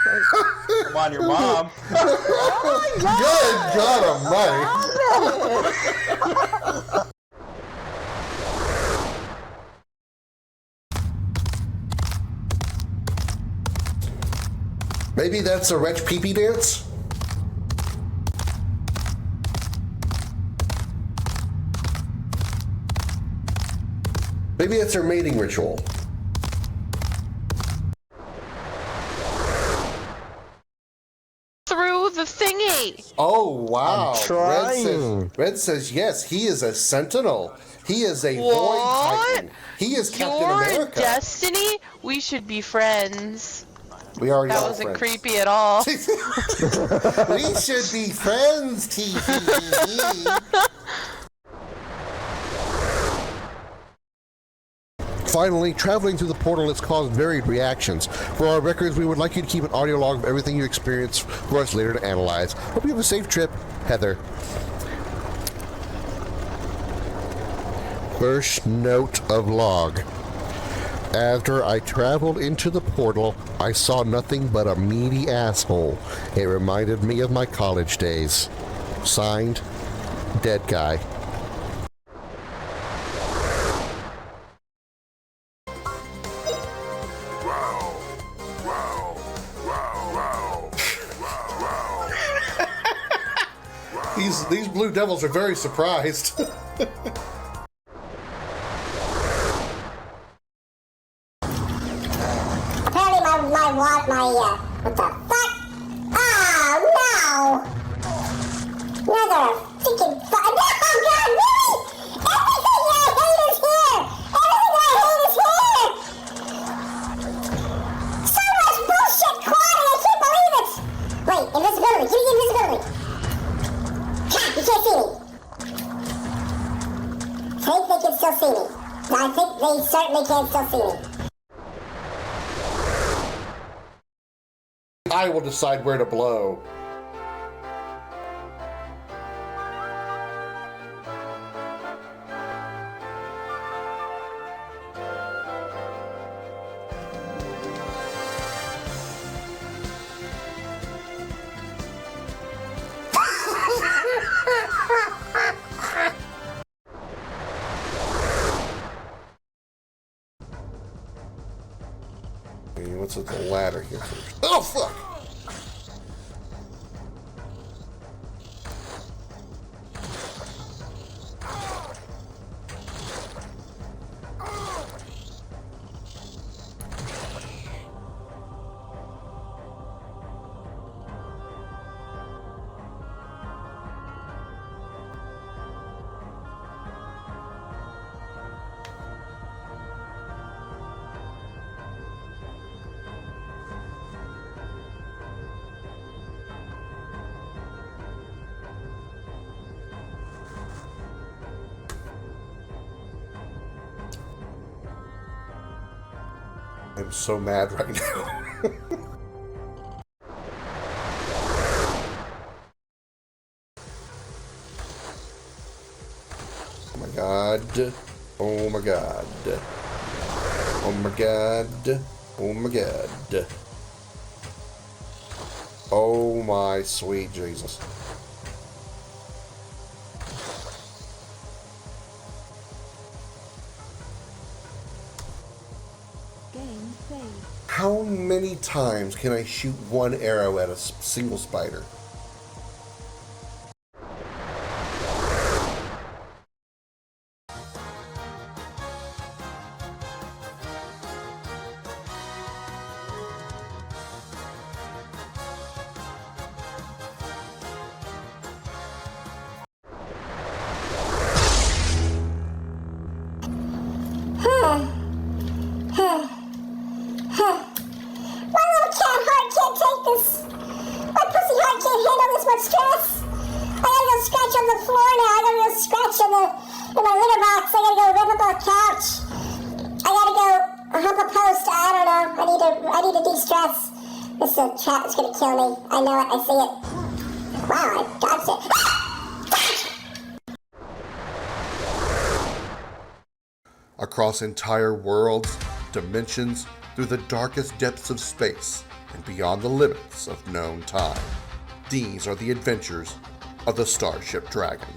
Come on, your mom. Good God Almighty! Maybe that's a wretch pee-pee dance? Maybe it's their mating ritual. Through the thingy. Oh, wow. I'm trying. Red says yes, he is a sentinel. He is a void What? titan. He is Captain Your America. destiny? We should be friends. We already That are wasn't friends. creepy at all. We should be friends, Tee. Finally, traveling through the portal has caused varied reactions. For our records, we would like you to keep an audio log of everything you experience for us later to analyze. Hope you have a safe trip, Heather. First note of log. After I traveled into the portal, I saw nothing but a meaty asshole. It reminded me of my college days. Signed, Dead Guy. These blue devils are very surprised. Apparently what the fuck? Oh, no! Another freaking fuck. No, God, really? Everything I hate is here! Everything I hate is here! So much bullshit, Quad, and I can't believe it! Wait, invisibility. Give me the invisibility. Ha! You can't see me. I think they can still see me. I think they certainly can still see me. I will decide where to blow. Okay, what's with the ladder here first? Oh, fuck! I'm so mad right now. Oh my god. Oh my god. Oh my god. Oh my god. Oh my sweet Jesus. How many times can I shoot one arrow at a single spider? My little cat heart can't take this. My pussy heart can't handle this much stress. I gotta go scratch on the floor now. I gotta go scratch in my litter box. I gotta go rip up a couch. I gotta go hump a post. I don't know. I need to de-stress. This trap is gonna kill me. I know it. I see it. Wow, I dodged it. Across entire worlds, dimensions, through the darkest depths of space, and beyond the limits of known time. These are the adventures of the Starship Dragon.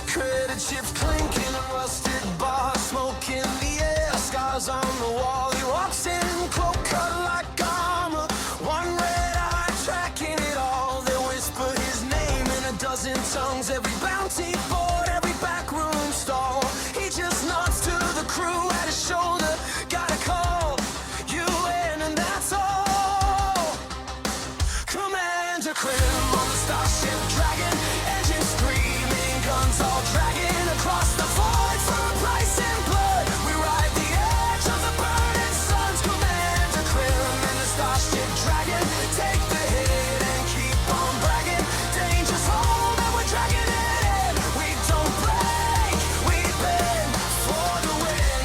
Credit chips clinking, rusted bar, smoke in the air, scars on the wall. He walks in, cloak cut like armor, one red eye tracking it all. They whisper his name in a dozen tongues, every bounty board, every backroom stall. He just nods to the crew at his shoulder, got a call, you in, and that's all. Commander Krim on the Starship Dragon, engines screaming, guns all dragging across the void for a price in blood. We ride the edge of the burning suns. Commander Krim and the Starship Dragon, take the hit and keep on bragging. Danger's home and we're dragging it in. We don't break, we bend for the win.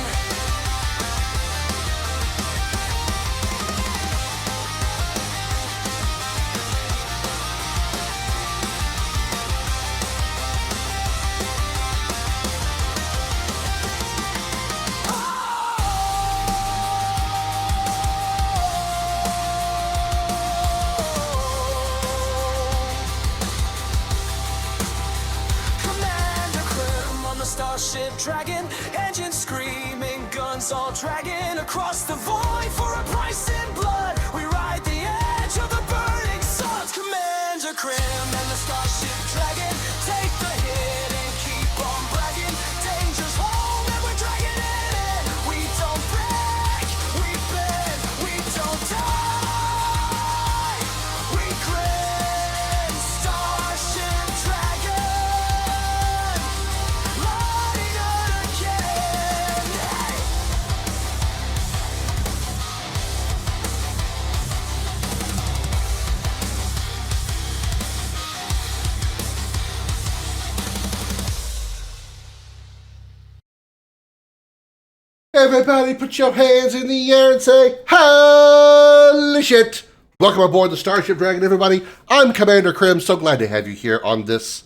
Commander Krim on the Starship Dragon, engines screaming, guns all dragging across the void for a price in blood. We ride the edge of the burning suns. Commander Krim and the Starship Dragon, take the hit and keep on bragging. Danger's home and we're dragging it in. We don't break, we bend, we don't die. We grin, Starship Dragon, lighting it again. Hey! Everybody put your hands in the air and say, holy shit! Welcome aboard the Starship Dragon, everybody. I'm Commander Krim. So glad to have you here on this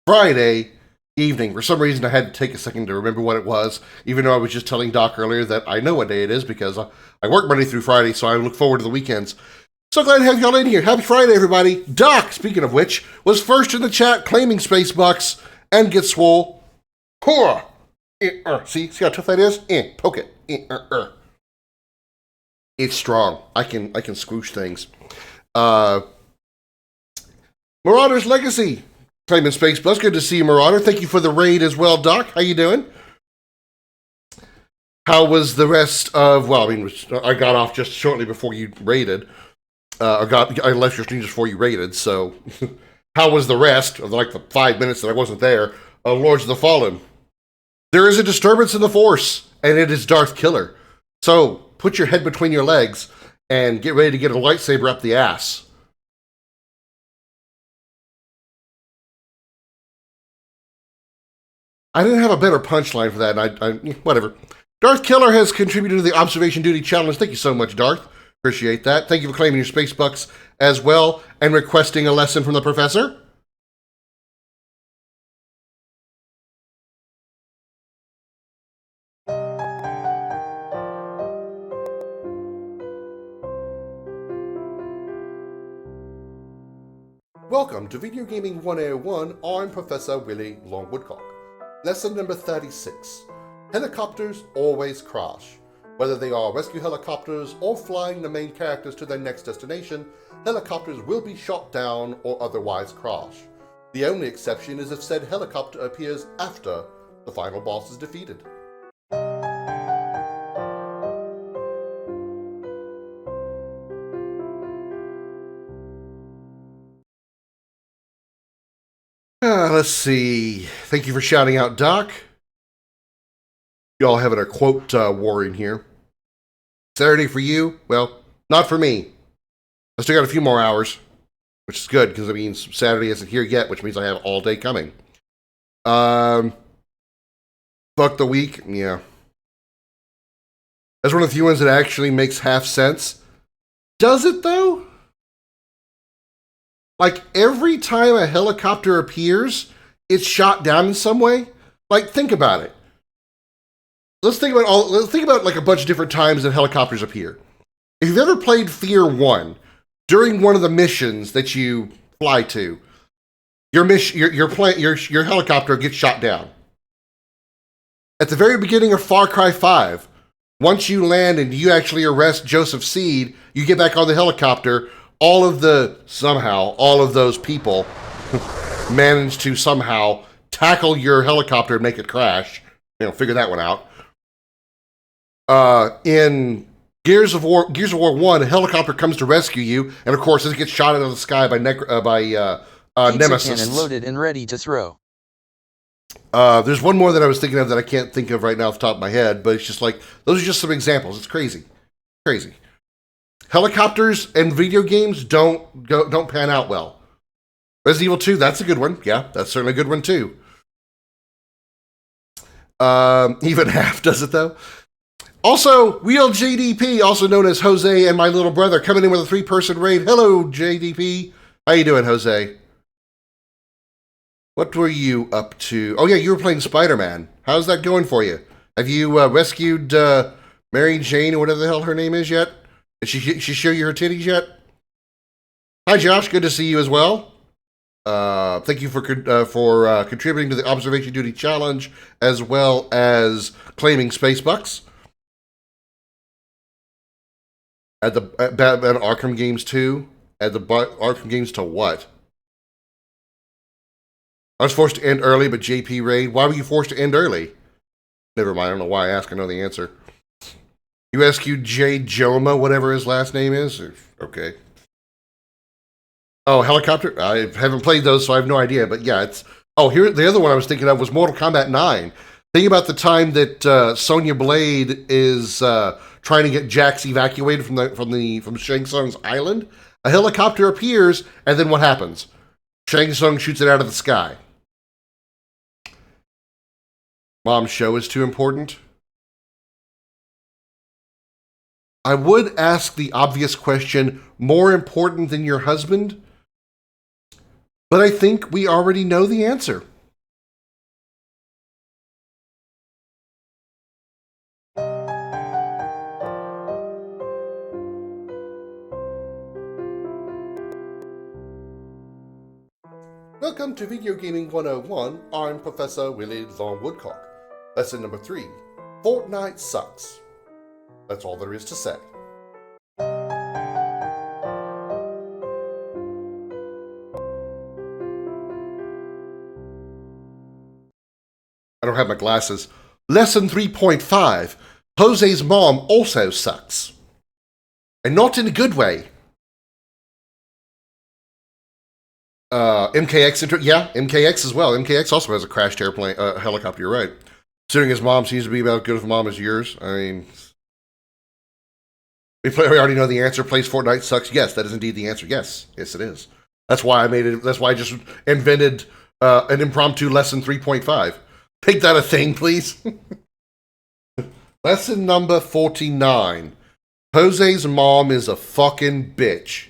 Friday evening. For some reason, I had to take a second to remember what it was, even though I was just telling Doc earlier that I know what day it is because I work Monday through Friday, so I look forward to the weekends. So glad to have y'all in here. Happy Friday, everybody. Doc, speaking of which, was first in the chat claiming space bucks and get swole. Hurrah! See how tough that is? Poke it. It's strong. I can squoosh things. Marauder's Legacy. Claiming Space Bus. Good to see you, Marauder. Thank you for the raid as well, Doc. How you doing? How was the rest of... Well, I mean, I got off just shortly before you raided. I left your stream just before you raided, so... How was the rest of, like, the 5 minutes that I wasn't there? Lords of the Fallen. There is a disturbance in the Force, and it is Darth Killer. So, put your head between your legs and get ready to get a lightsaber up the ass. I didn't have a better punchline for that, and whatever. Darth Killer has contributed to the Observation Duty Challenge. Thank you so much, Darth. Appreciate that. Thank you for claiming your space bucks as well, and requesting a lesson from the professor. Welcome to Video Gaming 101. I'm Professor Willie Longwoodcock. Lesson number 36. Helicopters always crash. Whether they are rescue helicopters or flying the main characters to their next destination, helicopters will be shot down or otherwise crash. The only exception is if said helicopter appears after the final boss is defeated. Let's see. Thank you for shouting out, Doc. Y'all having a quote war in here. Saturday for you? Well, not for me. I still got a few more hours, which is good because it means Saturday isn't here yet, which means I have all day coming. Fuck the week? Yeah. That's one of the few ones that actually makes half sense. Does it, though? Like, every time a helicopter appears, it's shot down in some way? Like, think about it. Let's think about like a bunch of different times that helicopters appear. If you've ever played Fear 1, during one of the missions that you fly to, your helicopter gets shot down. At the very beginning of Far Cry 5, once you land and you actually arrest Joseph Seed, you get back on the helicopter. All of those people manage to somehow tackle your helicopter and make it crash. Figure that one out. In Gears of War 1, a helicopter comes to rescue you, and of course, it gets shot out of the sky by Nemesis. Cannon loaded and ready to throw. There's one more that I was thinking of that I can't think of right now off the top of my head, but it's just like, those are just some examples. It's crazy. Crazy. Helicopters and video games don't pan out well. Resident Evil 2, that's a good one. Yeah, that's certainly a good one too. Even half does it though. Also, Real JDP, also known as Jose and my little brother, coming in with a 3-person raid. Hello, JDP. How you doing, Jose? What were you up to? Oh yeah, you were playing Spider-Man. How's that going for you? Have you rescued Mary Jane or whatever the hell her name is yet? Did she show you her titties yet? Hi, Josh. Good to see you as well. Thank you for contributing to the Observation Duty Challenge as well as claiming space bucks. At the Batman Arkham games too. At the Arkham games to what? I was forced to end early, but JP raid. Why were you forced to end early? Never mind. I don't know why I asked. I know the answer. You rescued J. Joma, whatever his last name is. Okay. Oh, helicopter. I haven't played those, so I have no idea. But yeah, it's. Oh, here the other one I was thinking of was Mortal Kombat 9. Think about the time that Sonya Blade is trying to get Jax evacuated from Shang Tsung's island. A helicopter appears, and then what happens? Shang Tsung shoots it out of the sky. Mom's show is too important. I would ask the obvious question, more important than your husband? But I think we already know the answer. Welcome to Video Gaming 101. I'm Professor Willie Von Woodcock. Lesson number 3. Fortnite sucks. That's all there is to say. I don't have my glasses. Lesson 3.5. Jose's mom also sucks. And not in a good way. MKX as well. MKX also has a crashed airplane, helicopter, you're right. Considering his mom seems to be about as good of a mom as yours. I mean, we already know the answer. Plays Fortnite sucks. Yes, that is indeed the answer. Yes, it is. That's why I made it. That's why I just invented an impromptu lesson 3.5. Make that a thing, please. Lesson number 49. Jose's mom is a fucking bitch.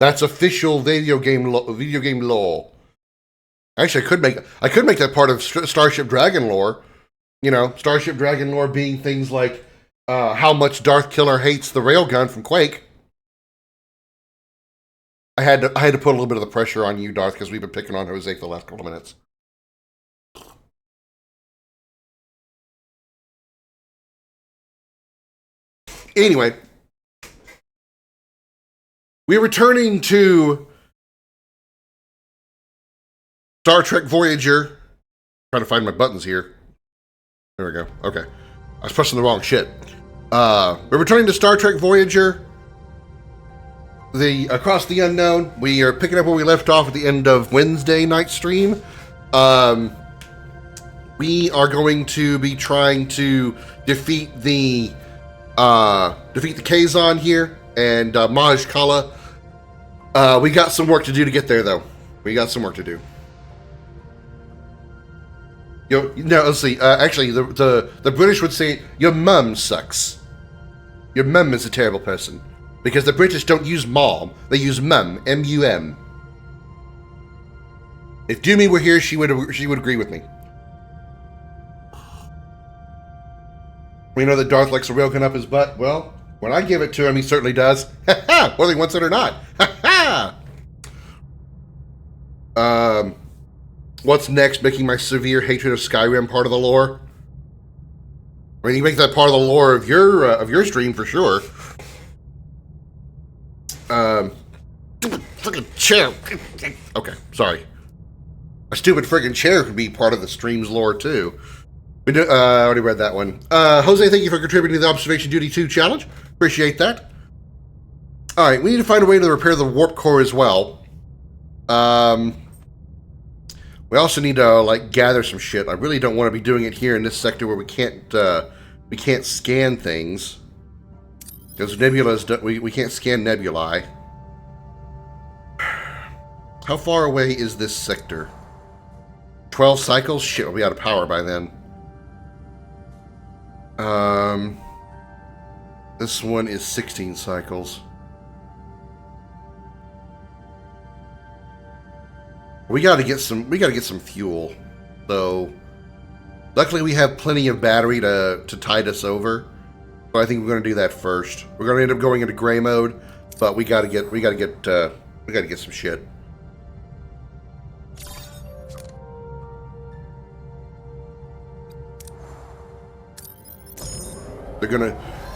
That's official video game law. Actually, I could make that part of Starship Dragon lore. You know, Starship Dragon lore being things like how much Darth Killer hates the railgun from Quake. I had to put a little bit of the pressure on you, Darth, because we've been picking on Jose for the last couple of minutes. Anyway, we're returning to Star Trek Voyager. Trying to find my buttons here. There we go. Okay. I was pressing the wrong shit. We're returning to Star Trek Voyager. Across the Unknown. We are picking up where we left off at the end of Wednesday night stream. We are going to be trying to defeat the Kazon here and Maj Kala. We got some work to do to get there, though. We got some work to do. Let's see. Actually, the British would say your mum sucks. Your mum is a terrible person because the British don't use mom; they use mum, M-U-M. If Doomy were here, she would agree with me. We know that Darth likes a railgun up his butt. Well, When I give it to him, he certainly does. Ha ha! Whether he wants it or not. Ha ha! What's next? Making my severe hatred of Skyrim part of the lore? I mean, you make that part of the lore of your stream for sure. Freaking chair. Okay, sorry. A stupid friggin' chair could be part of the stream's lore too. I already read that one. Jose, thank you for contributing to the Observation Duty 2 challenge. Appreciate that. Alright, we need to find a way to repair the warp core as well. We also need to, like, gather some shit. I really don't want to be doing it here in this sector where we can't scan things. Because nebulas, we can't scan nebulae. How far away is this sector? 12 cycles? Shit, we'll be out of power by then. This one is 16 cycles. We gotta get some fuel. So luckily we have plenty of battery to tide us over. So I think we're gonna do that first. We're gonna end up going into gray mode, but we gotta get some shit.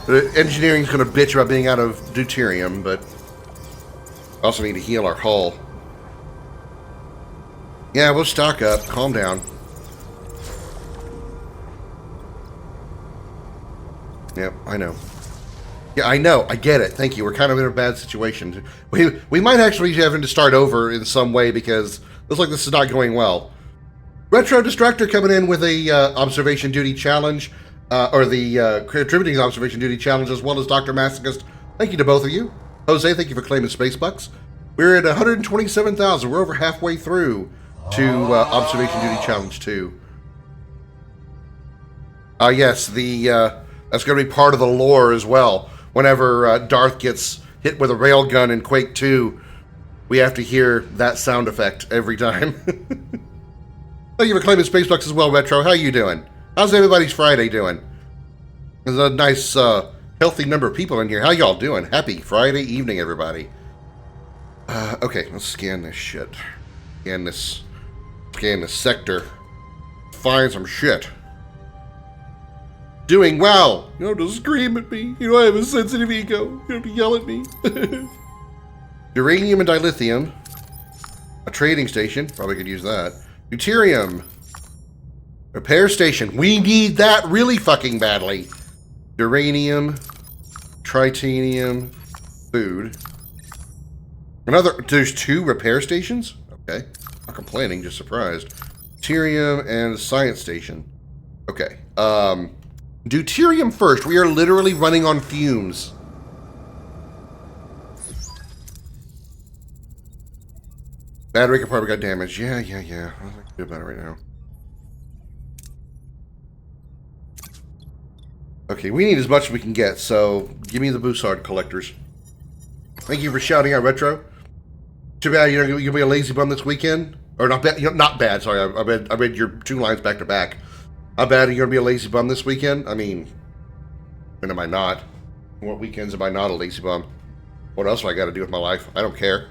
The engineering's gonna bitch about being out of deuterium, but also need to heal our hull. Yeah, we'll stock up. Calm down. Yep, I know. Yeah, I know. I get it. Thank you. We're kind of in a bad situation. We might actually be having to start over in some way because it looks like this is not going well. Retro Distractor coming in with a observation duty challenge. Or the contributing to the observation duty challenge, as well as Dr. Masochist. Thank you to both of you. Jose, thank you for claiming space bucks. We're at 127,000. We're over halfway through to observation duty challenge 2. Yes, that's going to be part of the lore as well. Whenever Darth gets hit with a railgun in Quake 2, we have to hear that sound effect every time. Thank you for claiming space bucks as well, Retro. How you doing? How's everybody's Friday doing? There's a nice, healthy number of people in here. How y'all doing? Happy Friday evening, everybody. Okay, let's scan this shit. Scan this sector. Find some shit. Doing well. You don't have to scream at me. You know I have a sensitive ego. You don't have to yell at me. Uranium and dilithium. A trading station. Probably could use that. Deuterium. Repair station. We need that really fucking badly. Uranium. Tritanium. Food. There's 2 repair stations? Okay. Not complaining, just surprised. Deuterium and science station. Okay. Deuterium first. We are literally running on fumes. Battery compartment got damaged. Yeah. I don't think I can do about it right now. Okay, we need as much as we can get, so give me the Bussard collectors. Thank you for shouting out, Retro. Too bad you're gonna be a lazy bum this weekend, or not bad. Not bad. Sorry, I read your 2 lines back to back. How bad are you gonna be a lazy bum this weekend? I mean, when am I not? What weekends am I not a lazy bum? What else do I got to do with my life? I don't care.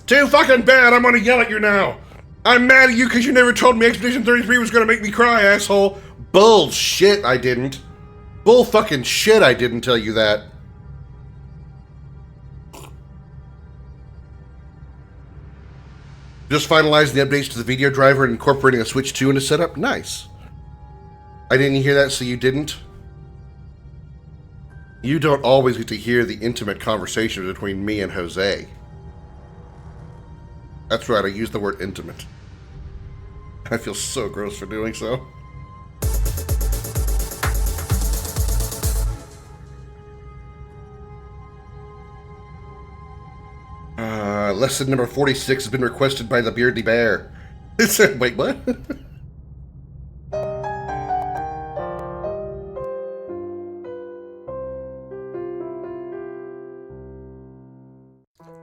Too fucking bad. I'm gonna yell at you now. I'm mad at you because you never told me Expedition 33 was going to make me cry, asshole. Bullshit, I didn't. Bull fucking shit, I didn't tell you that. Just finalizing the updates to the video driver and incorporating a Switch 2 into setup. Nice. I didn't hear that, so you didn't? You don't always get to hear the intimate conversation between me and Jose. That's right, I used the word intimate. I feel so gross for doing so. Lesson number 46 has been requested by the Beardly Bear. Wait, what?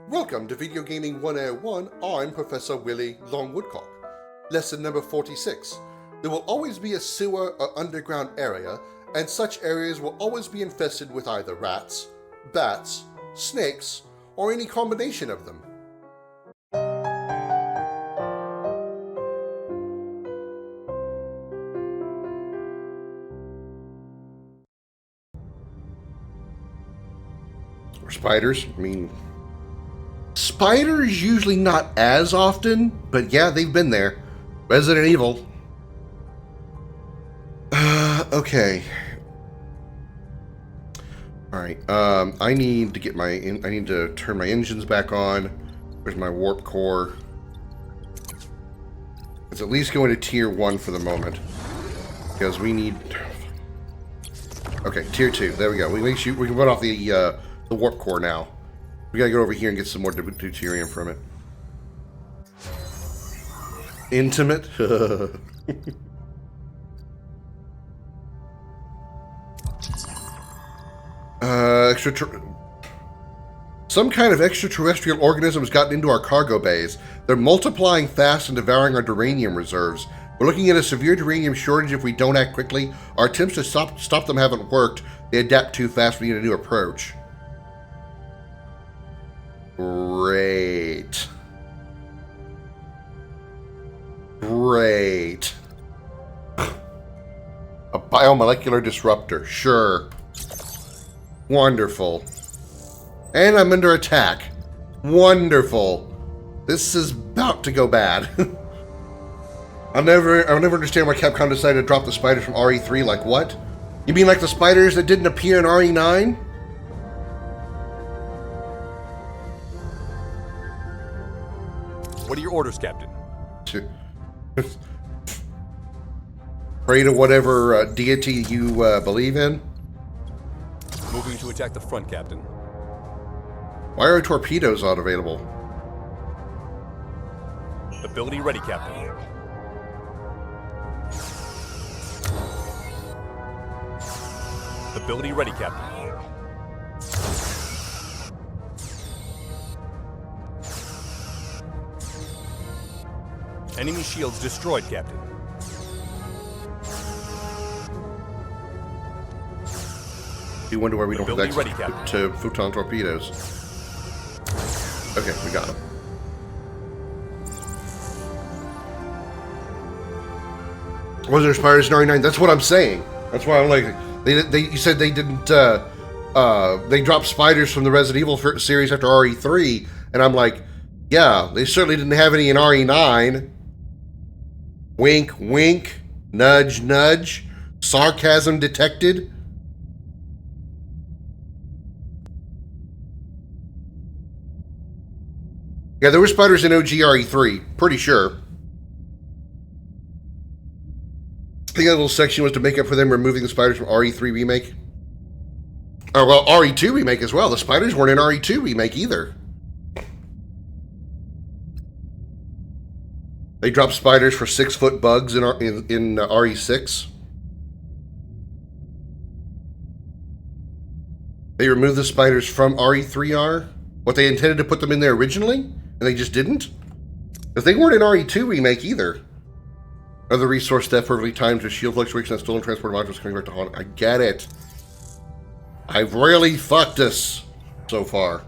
Welcome to Video Gaming 101. I'm Professor Willie Longwoodcock. Lesson number 46. There will always be a sewer or underground area and such areas will always be infested with either rats, bats, snakes, or any combination of them. Or spiders, I mean, spiders usually not as often, but yeah, they've been there. Resident Evil. Okay. Alright, I need to get I need to turn my engines back on. Where's my warp core? It's at least going to tier 1 for the moment. Because we need... Okay, tier 2. There we go. We can run off the warp core now. We gotta go over here and get some more deuterium from it. Intimate? Some kind of extraterrestrial organism has gotten into our cargo bays. They're multiplying fast and devouring our duranium reserves. We're looking at a severe duranium shortage if we don't act quickly. Our attempts to stop them haven't worked. They adapt too fast. We need a new approach. Great. Great. A biomolecular disruptor. Sure. Wonderful. And I'm under attack. Wonderful. This is about to go bad. I'll never understand why Capcom decided to drop the spiders from RE3. Like what? You mean like the spiders that didn't appear in RE9? What are your orders, Captain? Pray to whatever deity you believe in. Moving to attack the front, Captain. Why are torpedoes not available? Ability ready, Captain. Ability ready, Captain. Enemy shields destroyed, Captain. You wonder why we don't have Ability access ready, to photon torpedoes. Okay, we got them. Was there spiders in RE9? That's what I'm saying. That's why I'm like, you said they didn't, they dropped spiders from the Resident Evil series after RE3, and I'm like, yeah, they certainly didn't have any in RE9. Wink, wink, nudge, nudge, sarcasm detected. Yeah, there were spiders in OG RE3, pretty sure. I think that little section was to make up for them removing the spiders from RE3 Remake. Oh, well, RE2 Remake as well. The spiders weren't in RE2 Remake either. They dropped spiders for 6-foot bugs in RE6. They removed the spiders from RE3R. What, they intended to put them in there originally? And they just didn't? Because they weren't in RE2 Remake either. Other resource theft perfectly timed to shield fluctuation and stolen transport modules coming back to haunt. I get it. I've really fucked us so far.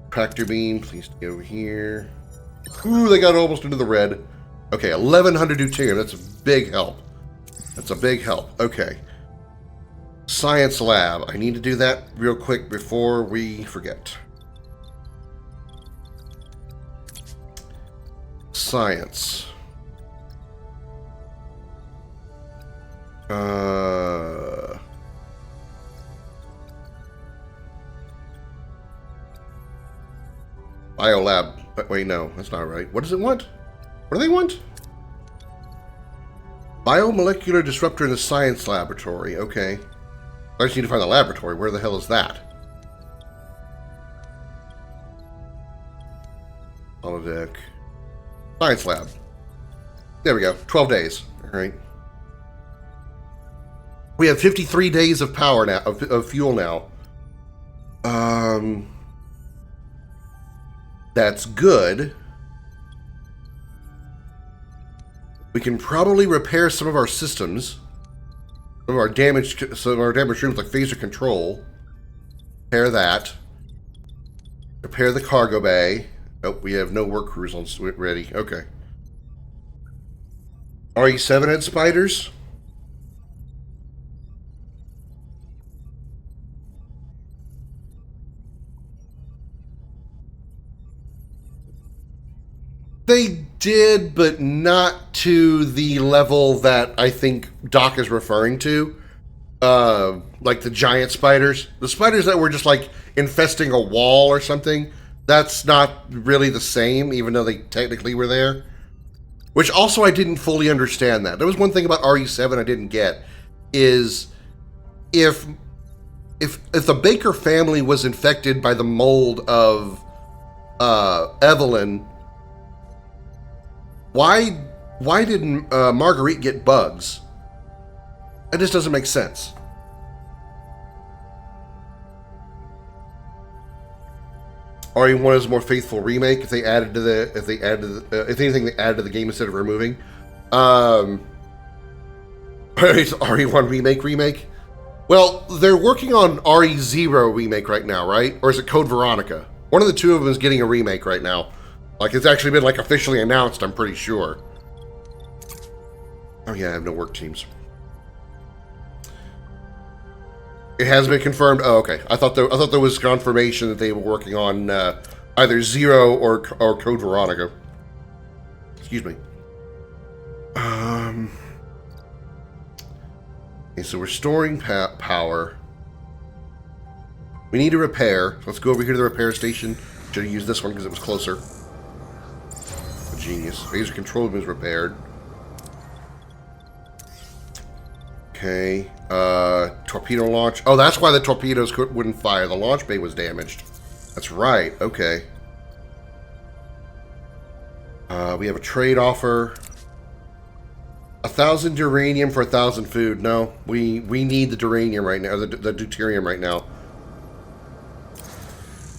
Tractor beam, please stay over here. Ooh, they got almost into the red. Okay, 1100 deuterium. That's a big help. That's a big help. Okay. Science lab. I need to do that real quick before we forget. Science. Biolab. But wait, no, that's not right. What does it want? What do they want? Biomolecular disruptor in the science laboratory. Okay. I just need to find the laboratory. Where the hell is that? Holodeck. Science lab. There we go. 12 days. All right. We have 53 days of power now, of fuel now. That's good. We can probably repair some of our systems. Some of our damaged rooms like phaser control. Repair that. Repair the cargo bay. Nope, we have no work crews on ready. Okay. RE7 had spiders. They did, but not to the level that I think Doc is referring to. Like the giant spiders. The spiders that were just like infesting a wall or something, that's not really the same, even though they technically were there. Which also I didn't fully understand that. There was one thing about RE7 I didn't get, is if the Baker family was infected by the mold of Evelyn, why didn't Marguerite get bugs? That just doesn't make sense. RE1 is a more faithful remake. If anything, they added to the game instead of removing. It's RE1 remake. Well, they're working on RE0 remake right now, right? Or is it Code Veronica? One of the two of them is getting a remake right now. Like, it's actually been like officially announced, I'm pretty sure. Oh yeah, I have no work teams. It has been confirmed. Oh, okay. I thought there was confirmation that they were working on either Zero or Code Veronica. Excuse me. Okay, so we're storing power. We need to repair. Let's go over here to the repair station. Should have used this one because it was closer. Genius. Phaser control room is repaired. Okay. Torpedo launch. Oh, that's why the torpedoes wouldn't fire. The launch bay was damaged. That's right. Okay. We have a trade offer. 1,000 uranium for 1,000 food. No, we need the duranium right now. The deuterium right now.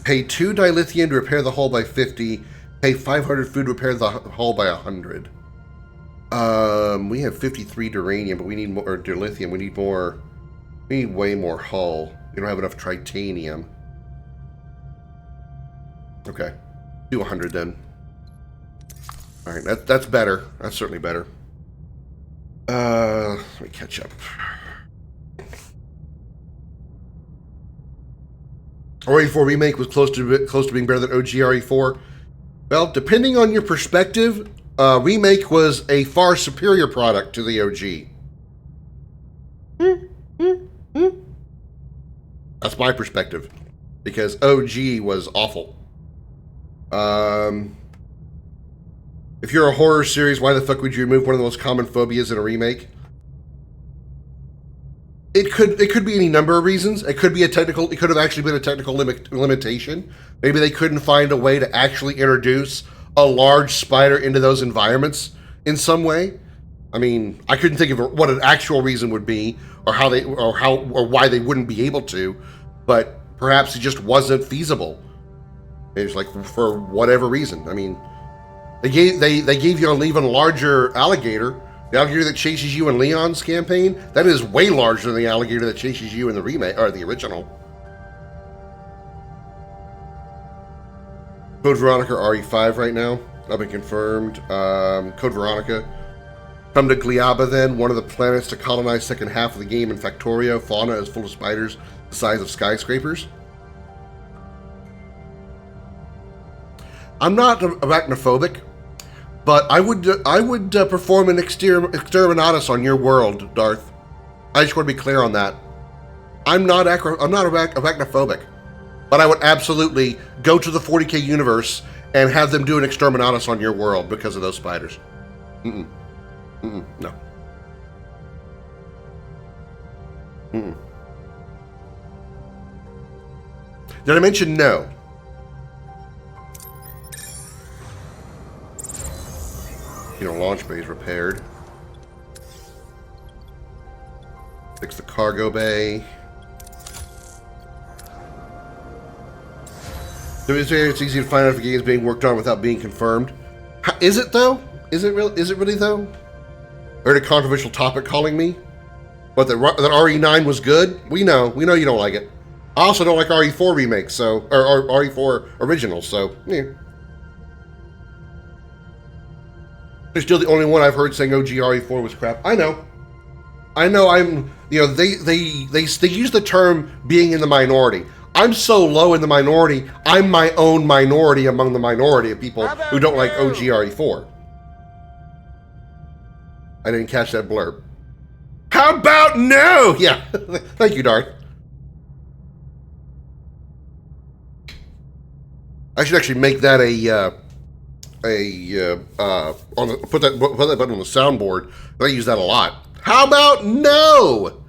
Pay 2 dilithium to repair the hull by 50. Pay 500 food to repair the hull by 100. We have 53 duranium, but we need more, or dilithium. We need more. We need way more hull. We don't have enough titanium. Okay, do 100 then. All right, that's better. That's certainly better. Let me catch up. RE4 remake was close to being better than OG RE4. Well, depending on your perspective, remake was a far superior product to the OG. That's my perspective, because OG was awful. If you're a horror series, why the fuck would you remove one of the most common phobias in a remake? It could be any number of reasons. It could have actually been a technical limitation. Maybe they couldn't find a way to actually introduce a large spider into those environments in some way. I mean, I couldn't think of what an actual reason would be, or why they wouldn't be able to, but perhaps it just wasn't feasible. It's like, for whatever reason. I mean, they gave you an even larger alligator. The alligator that chases you in Leon's campaign, that is way larger than the alligator that chases you in the remake, or the original. Code Veronica RE5 right now. That'll be confirmed. Code Veronica. Come to Gliaba then, one of the planets to colonize second half of the game in Factorio. Fauna is full of spiders the size of skyscrapers. I'm not arachnophobic, but I would perform an exterminatus on your world, Darth. I just want to be clear on that. I'm not arachnophobic, but I would absolutely go to the 40K universe and have them do an exterminatus on your world because of those spiders. No. Did I mention no? Launch bay is repaired. Fix the cargo bay. It's easy to find out if a game is being worked on without being confirmed. Is it though? Is it really though? Heard a controversial topic calling me? But that RE9 was good? We know you don't like it. I also don't like RE4 remakes, so or RE4 originals, so yeah. They're still the only one I've heard saying OG RE4 was crap. I know. I'm, you know, they use the term being in the minority. I'm so low in the minority, I'm my own minority among the minority of people who don't like OG RE4. I didn't catch that blurb. How about no? Yeah, thank you, Darth. I should actually make that put that button on the soundboard. I use that a lot. How about no?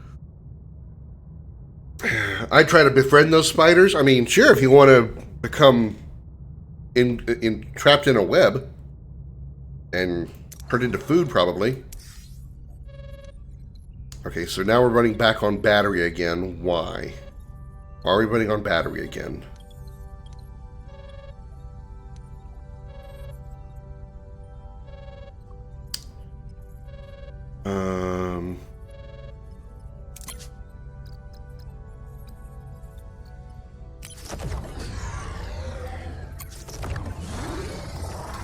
I try to befriend those spiders. I mean, sure, if you want to become trapped in a web and turned into food, probably. Okay, so now we're running back on battery again. Why? Are we running on battery again?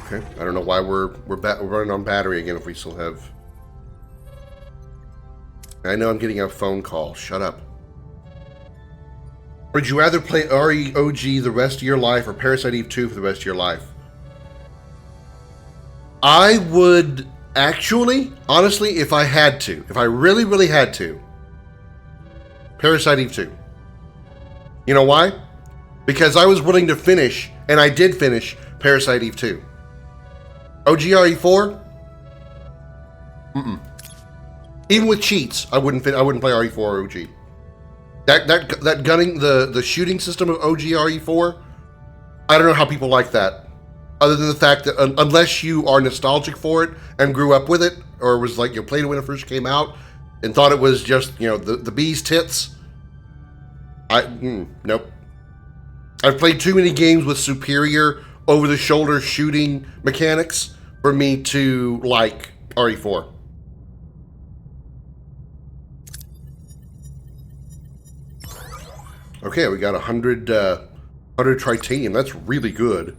Okay, I don't know why we're running on battery again if we still have. I know I'm getting a phone call. Shut up. Would you rather play REOG the rest of your life or Parasite Eve 2 for the rest of your life? I would actually, honestly, if I had to, if I really, really had to, Parasite Eve 2. You know why? Because I was willing to finish, and I did finish Parasite Eve 2. OG RE4? Mm-mm. Even with cheats, I wouldn't play RE4 or OG. That gunning, the shooting system of OG RE4, I don't know how people like that. Other than the fact that unless you are nostalgic for it and grew up with it, or was like, you know, played it when it first came out and thought it was just, you know, the bee's tits. Nope. I've played too many games with superior over-the-shoulder shooting mechanics for me to like RE4. Okay, we got 100 titanium. That's really good.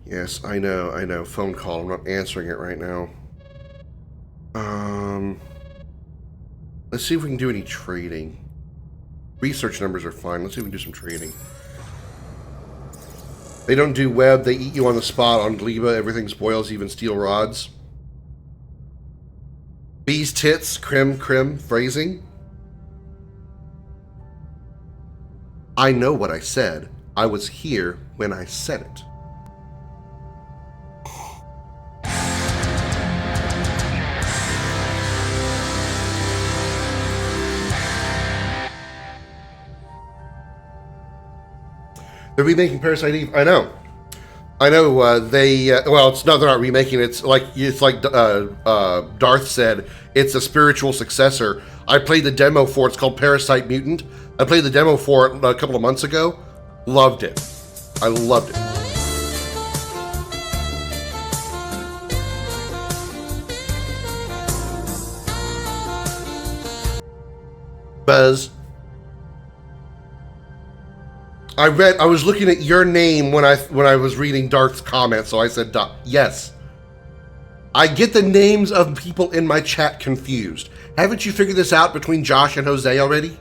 Yes, I know. Phone call. I'm not answering it right now. Let's see if we can do any trading. Research numbers are fine. Let's see if we can do some trading. They don't do web. They eat you on the spot. On Gleba, everything's boils, even steel rods. Bees tits, Krim, phrasing. I know what I said. I was here when I said it. They're remaking Parasite Eve. I know. Well, they're not remaking it. It's like Darth said. It's a spiritual successor. I played the demo for it. It's called Parasite Mutant. I played the demo for it a couple of months ago. Loved it. I loved it. Buzz. I was looking at your name when I was reading Darth's comment, so I said, yes. I get the names of people in my chat confused. Haven't you figured this out between Josh and Jose already?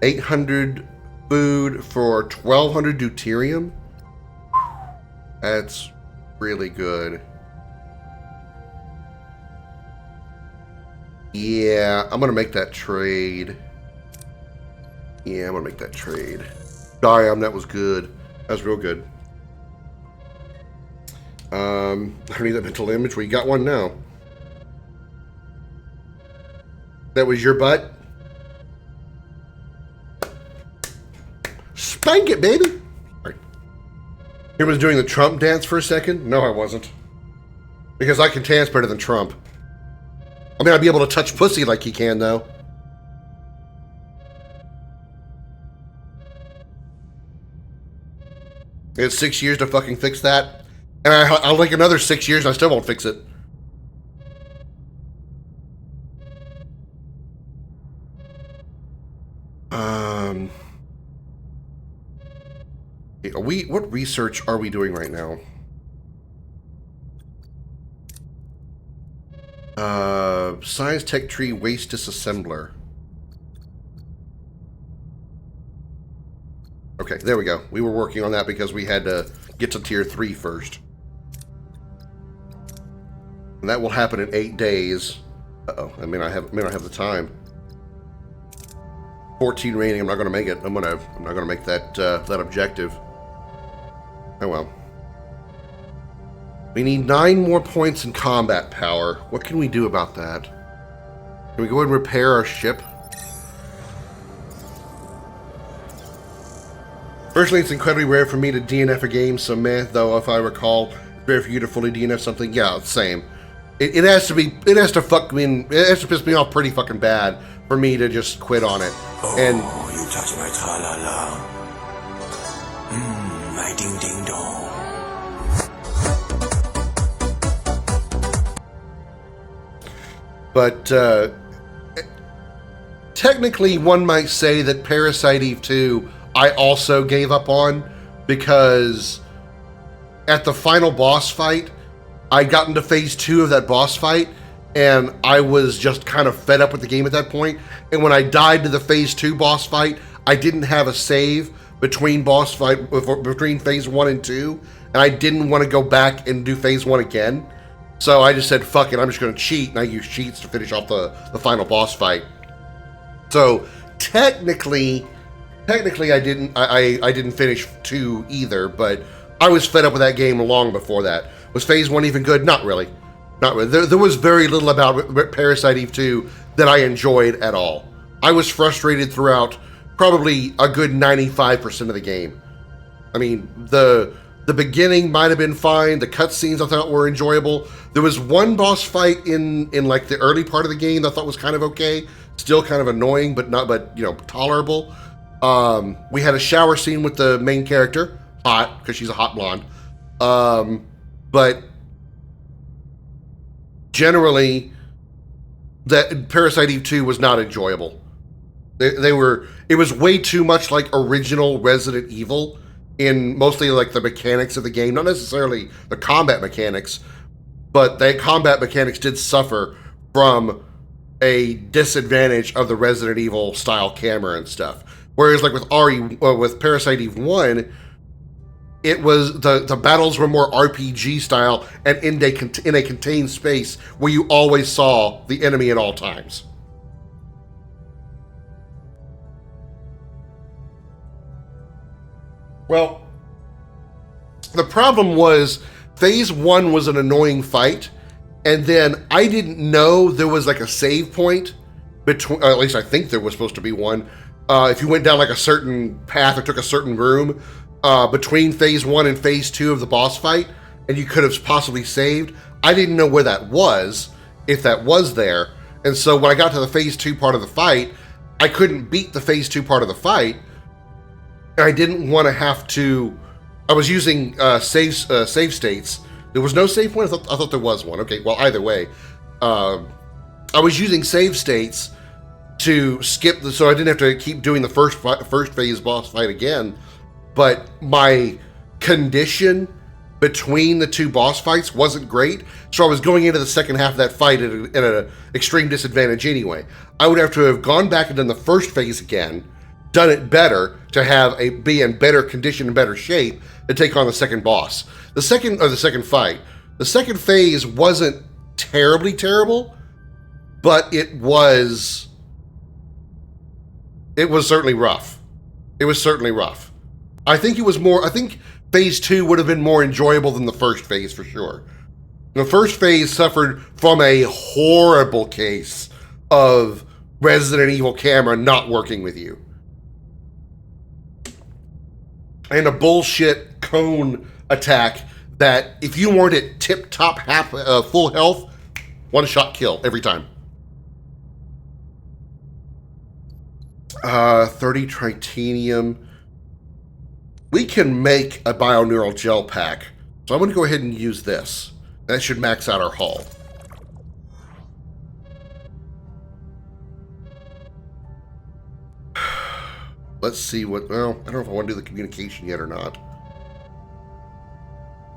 $800 food for 1,200 deuterium? That's really good. Yeah, I'm gonna make that trade. Sorry, that was good. That was real good. I don't need that mental image. We got one now. That was your butt? Spank it, baby! Sorry. He was doing the Trump dance for a second? No, I wasn't. Because I can dance better than Trump. I mean, I'd be able to touch pussy like he can, though. It's 6 years to fucking fix that. And I'll take another 6 years and I still won't fix it. What research are we doing right now? Science Tech Tree Waste Disassembler. Okay, there we go. We were working on that because we had to get to tier 3 first. And that will happen in 8 days. Uh-oh, I may not have the time. 14 rating, I'm not gonna make it. I'm not gonna make that that objective. Oh well. We need 9 more points in combat power. What can we do about that? Can we go ahead and repair our ship? Personally, it's incredibly rare for me to DNF a game, so meh, though if I recall, it's rare for you to fully DNF something. Yeah, same. It has to piss me off pretty fucking bad for me to just quit on it. Oh, and you touch my tra-la-la. My ding-ding-dong. But technically, one might say that Parasite Eve 2 I also gave up on because at the final boss fight, I got into phase 2 of that boss fight and I was just kind of fed up with the game at that point. And when I died to the phase 2 boss fight, I didn't have a save between phase 1 and 2, and I didn't want to go back and do phase 1 again. So I just said, fuck it, I'm just going to cheat, and I used cheats to finish off the final boss fight. So technically I didn't finish 2 either, but I was fed up with that game long before that. Was phase 1 even good? Not really. Not really. There was very little about Parasite Eve 2 that I enjoyed at all. I was frustrated throughout probably a good 95% of the game. I mean, the beginning might have been fine. The cutscenes I thought were enjoyable. There was one boss fight in like the early part of the game that I thought was kind of okay. Still kind of annoying, but tolerable. We had a shower scene with the main character, hot because she's a hot blonde. But generally, that Parasite Eve 2 was not enjoyable. It was way too much like original Resident Evil in mostly like the mechanics of the game, not necessarily the combat mechanics, but the combat mechanics did suffer from a disadvantage of the Resident Evil style camera and stuff. Whereas like with Parasite Eve 1, it was the battles were more RPG style and in a contained space where you always saw the enemy at all times. Well, the problem was phase 1 was an annoying fight, and then I didn't know there was like a save point between, at least I think there was supposed to be one. If you went down like a certain path or took a certain room between phase 1 and phase 2 of the boss fight, and you could have possibly saved. I didn't know where that was, if that was there. And so when I got to the phase 2 part of the fight, I couldn't beat the phase 2 part of the fight. I didn't want to have to. I was using save states. There was no save point. I thought there was one. Okay, well either way, I was using save states to skip so I didn't have to keep doing the first phase boss fight again. But my condition between the 2 boss fights wasn't great, so I was going into the second half of that fight at an extreme disadvantage anyway. I would have to have gone back and done the first phase again, done it better to be in better condition and better shape to take on the second boss. The second fight. The second phase wasn't terribly terrible, but it was certainly rough. It was certainly rough. I think phase 2 would have been more enjoyable than the first phase for sure. The first phase suffered from a horrible case of Resident Evil camera not working with you. And a bullshit cone attack that if you weren't at tip-top full health, one-shot kill every time. 30 tritanium. we can make a bioneural gel pack. So I'm going to go ahead and use this. That should max out our hull. Let's see what... Well, I don't know if I want to do the communication yet or not.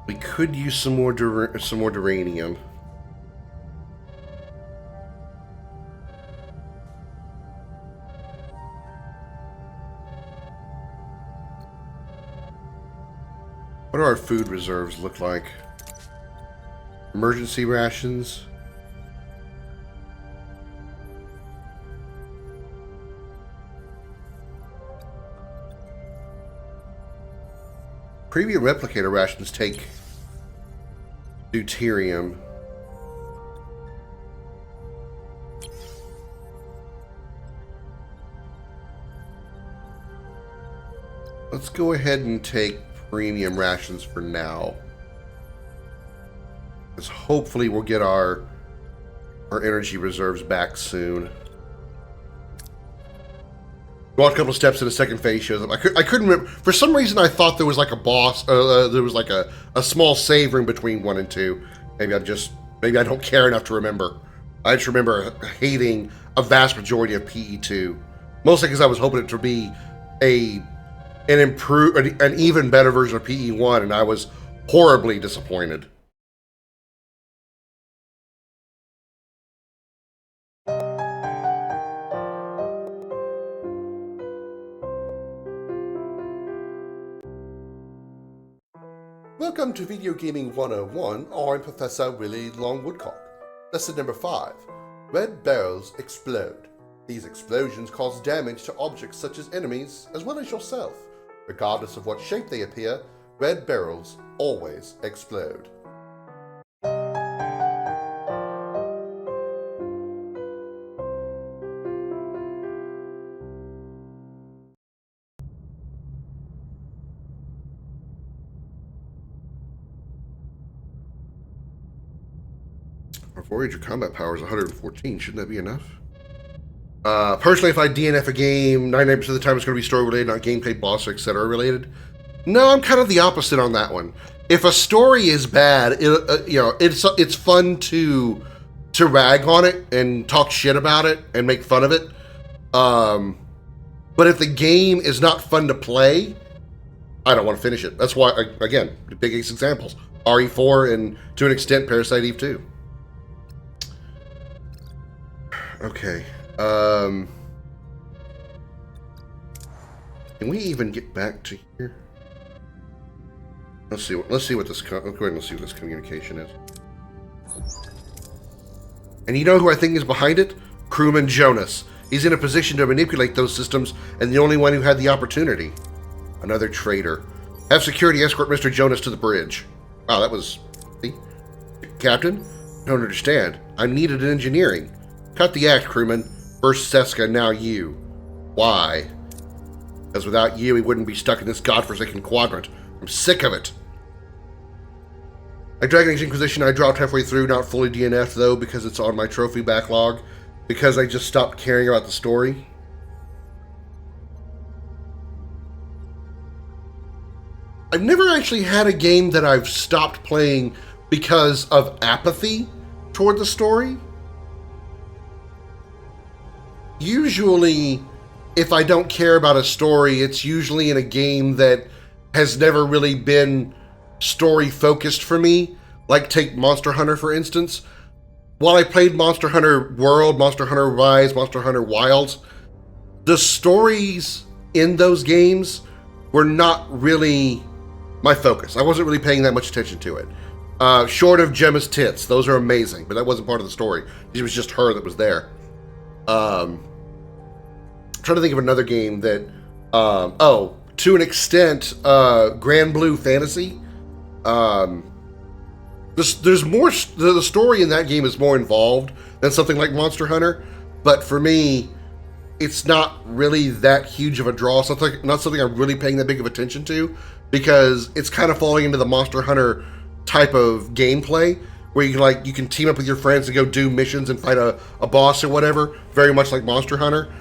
We could use some more duranium. What do our food reserves look like? Emergency rations. Premium replicator rations take deuterium. Let's go ahead and take premium rations for now. Because hopefully we'll get our energy reserves back soon. Walked a couple of steps in the second phase shows up. I couldn't remember. For some reason, I thought there was like a boss. There was like a small save room between 1 and 2. Maybe I don't care enough to remember. I just remember hating a vast majority of PE2, mostly because I was hoping it to be an even better version of PE1, and I was horribly disappointed. Welcome to Video Gaming 101. I'm Professor Willie Longwoodcock. Lesson number 5. Red barrels explode. These explosions cause damage to objects such as enemies, as well as yourself. Regardless of what shape they appear, red barrels always explode. Our Voyager combat power is 114. Shouldn't that be enough? Personally, if I DNF a game, 99% of the time it's going to be story related, not gameplay, boss, etc. related. No, I'm kind of the opposite on that one. If a story is bad, it's fun to rag on it and talk shit about it and make fun of it. But if the game is not fun to play, I don't want to finish it. That's why, again, the biggest examples: RE4 and to an extent Parasite Eve 2. Okay. Can we even get back to here? Let's see what this. Go ahead and see what this communication is. And you know who I think is behind it? Crewman Jonas. He's in a position to manipulate those systems, and the only one who had the opportunity. Another traitor. Have security escort Mr. Jonas to the bridge. Wow, that was... See? Captain? I don't understand. I'm needed in engineering. Cut the act, crewman. First Seska, now you. Why? Because without you, he wouldn't be stuck in this godforsaken quadrant. I'm sick of it. Like Dragon Age Inquisition, I dropped halfway through, not fully DNF'd though, because it's on my trophy backlog, because I just stopped caring about the story. I've never actually had a game that I've stopped playing because of apathy toward the story. Usually, if I don't care about a story, it's usually in a game that has never really been story-focused for me. Like, take Monster Hunter, for instance. While I played Monster Hunter World, Monster Hunter Rise, Monster Hunter Wilds, the stories in those games were not really my focus. I wasn't really paying that much attention to it. Short of Gemma's tits. Those are amazing, but that wasn't part of the story. It was just her that was there. I'm trying to think of another game that, to an extent, Grand Blue Fantasy. There's more, the story in that game is more involved than something like Monster Hunter, but for me, it's not really that huge of a draw. It's not something I'm really paying that big of attention to, because it's kind of falling into the Monster Hunter type of gameplay, where you can team up with your friends and go do missions and fight a boss or whatever, very much like Monster Hunter.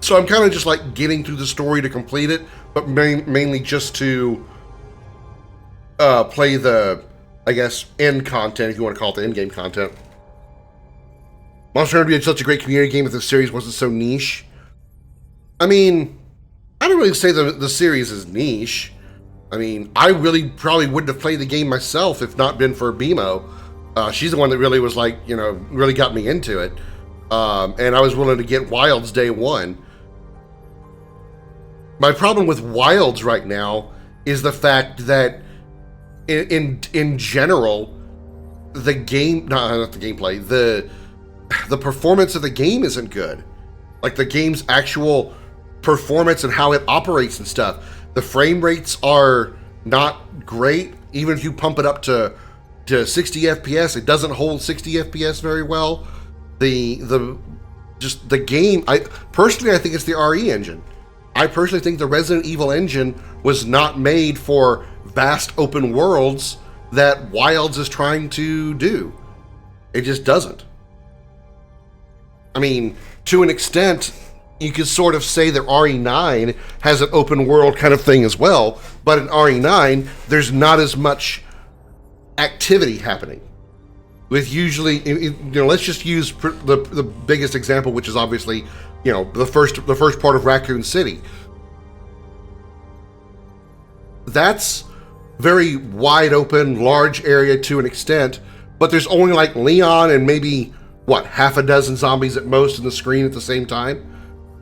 So I'm kind of just like getting through the story to complete it, but mainly just to play the, I guess, end content, if you want to call it the end game content. Monster Hunter would be such a great community game if the series wasn't so niche. I mean, I don't really say the series is niche. I mean, I really probably wouldn't have played the game myself if not been for BMO. She's the one that really was like, you know, really got me into it. And I was willing to get Wilds day one. My problem with Wilds right now is the fact that in general, the game, not the gameplay, the performance of the game isn't good. Like the game's actual performance and how it operates and stuff. The frame rates are not great. Even if you pump it up to 60 FPS, it doesn't hold 60 FPS very well. The game, I think it's the RE engine. I personally think the Resident Evil engine was not made for vast open worlds that Wilds is trying to do. It just doesn't. I mean, to an extent, you could sort of say that RE9 has an open world kind of thing as well, but in RE9, there's not as much activity happening. With usually, you know, let's just use the biggest example, which is obviously, you know, the first part of Raccoon City. That's very wide open, large area to an extent, but there's only like Leon and maybe, what, half a dozen zombies at most in the screen at the same time.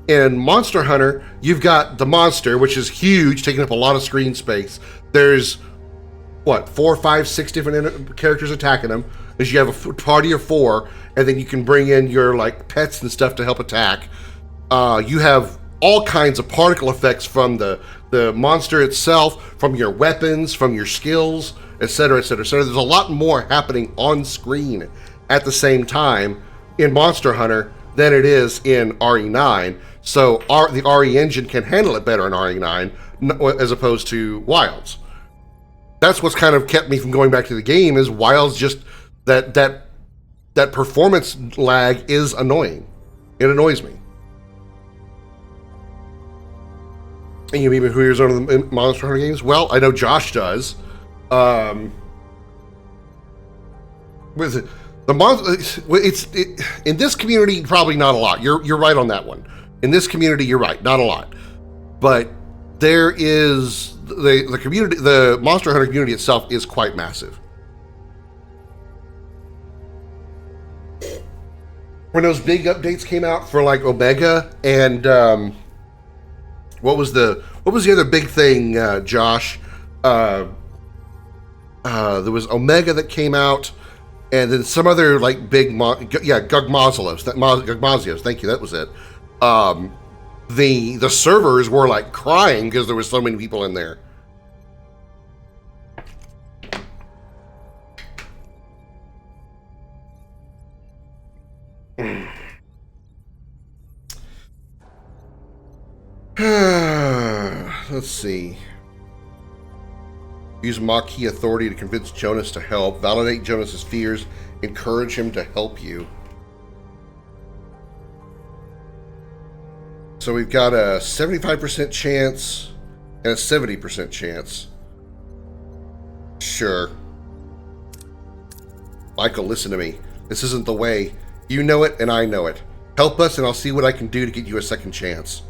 In Monster Hunter, you've got the monster, which is huge, taking up a lot of screen space. There's, what, 4, 5, 6 different characters attacking them. Because you have a party of 4, and then you can bring in your like pets and stuff to help attack. You have all kinds of particle effects from the monster itself, from your weapons, from your skills, etc., etc. So there's a lot more happening on screen at the same time in Monster Hunter than it is in RE9. So the RE engine can handle it better in RE9 as opposed to Wilds. That's what's kind of kept me from going back to the game, is Wilds just that performance lag is annoying. It annoys me. And you even who here's one of the Monster Hunter games? Well, I know Josh does. With the in this community, probably not a lot. You're right on that one. In this community, you're right, not a lot. But there is the community. The Monster Hunter community itself is quite massive. When those big updates came out for like Omega and what was the other big thing, Josh? There was Omega that came out, and then some other like big Gugmazios. Thank you, that was it. The servers were like crying because there was so many people in there. Let's see. Use Maquis authority to convince Jonas to help. Validate Jonas's fears. Encourage him to help you. So we've got a 75% chance and a 70% chance. Sure. Michael, listen to me. This isn't the way. You know it and I know it. Help us and I'll see what I can do to get you a second chance.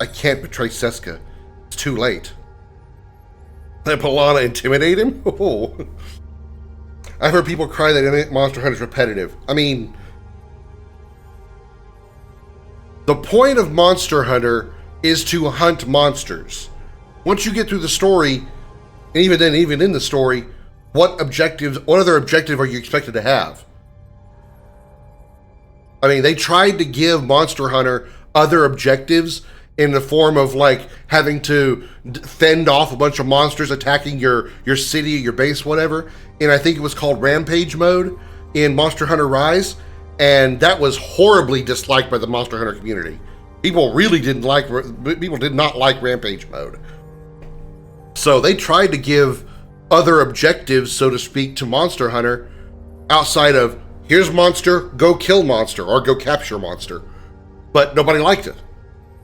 I can't betray Seska. It's too late. Let Polana intimidate him? Oh. I've heard people cry that Monster Hunter is repetitive. I mean, the point of Monster Hunter is to hunt monsters. Once you get through the story, and even in the story, what other objective are you expected to have? I mean, they tried to give Monster Hunter other objectives in the form of like having to fend off a bunch of monsters attacking your city, your base, whatever. And I think it was called Rampage mode in Monster Hunter Rise. And that was horribly disliked by the Monster Hunter community. People did not like Rampage mode. So they tried to give other objectives, so to speak, to Monster Hunter outside of here's monster, go kill monster or go capture monster. but nobody liked it.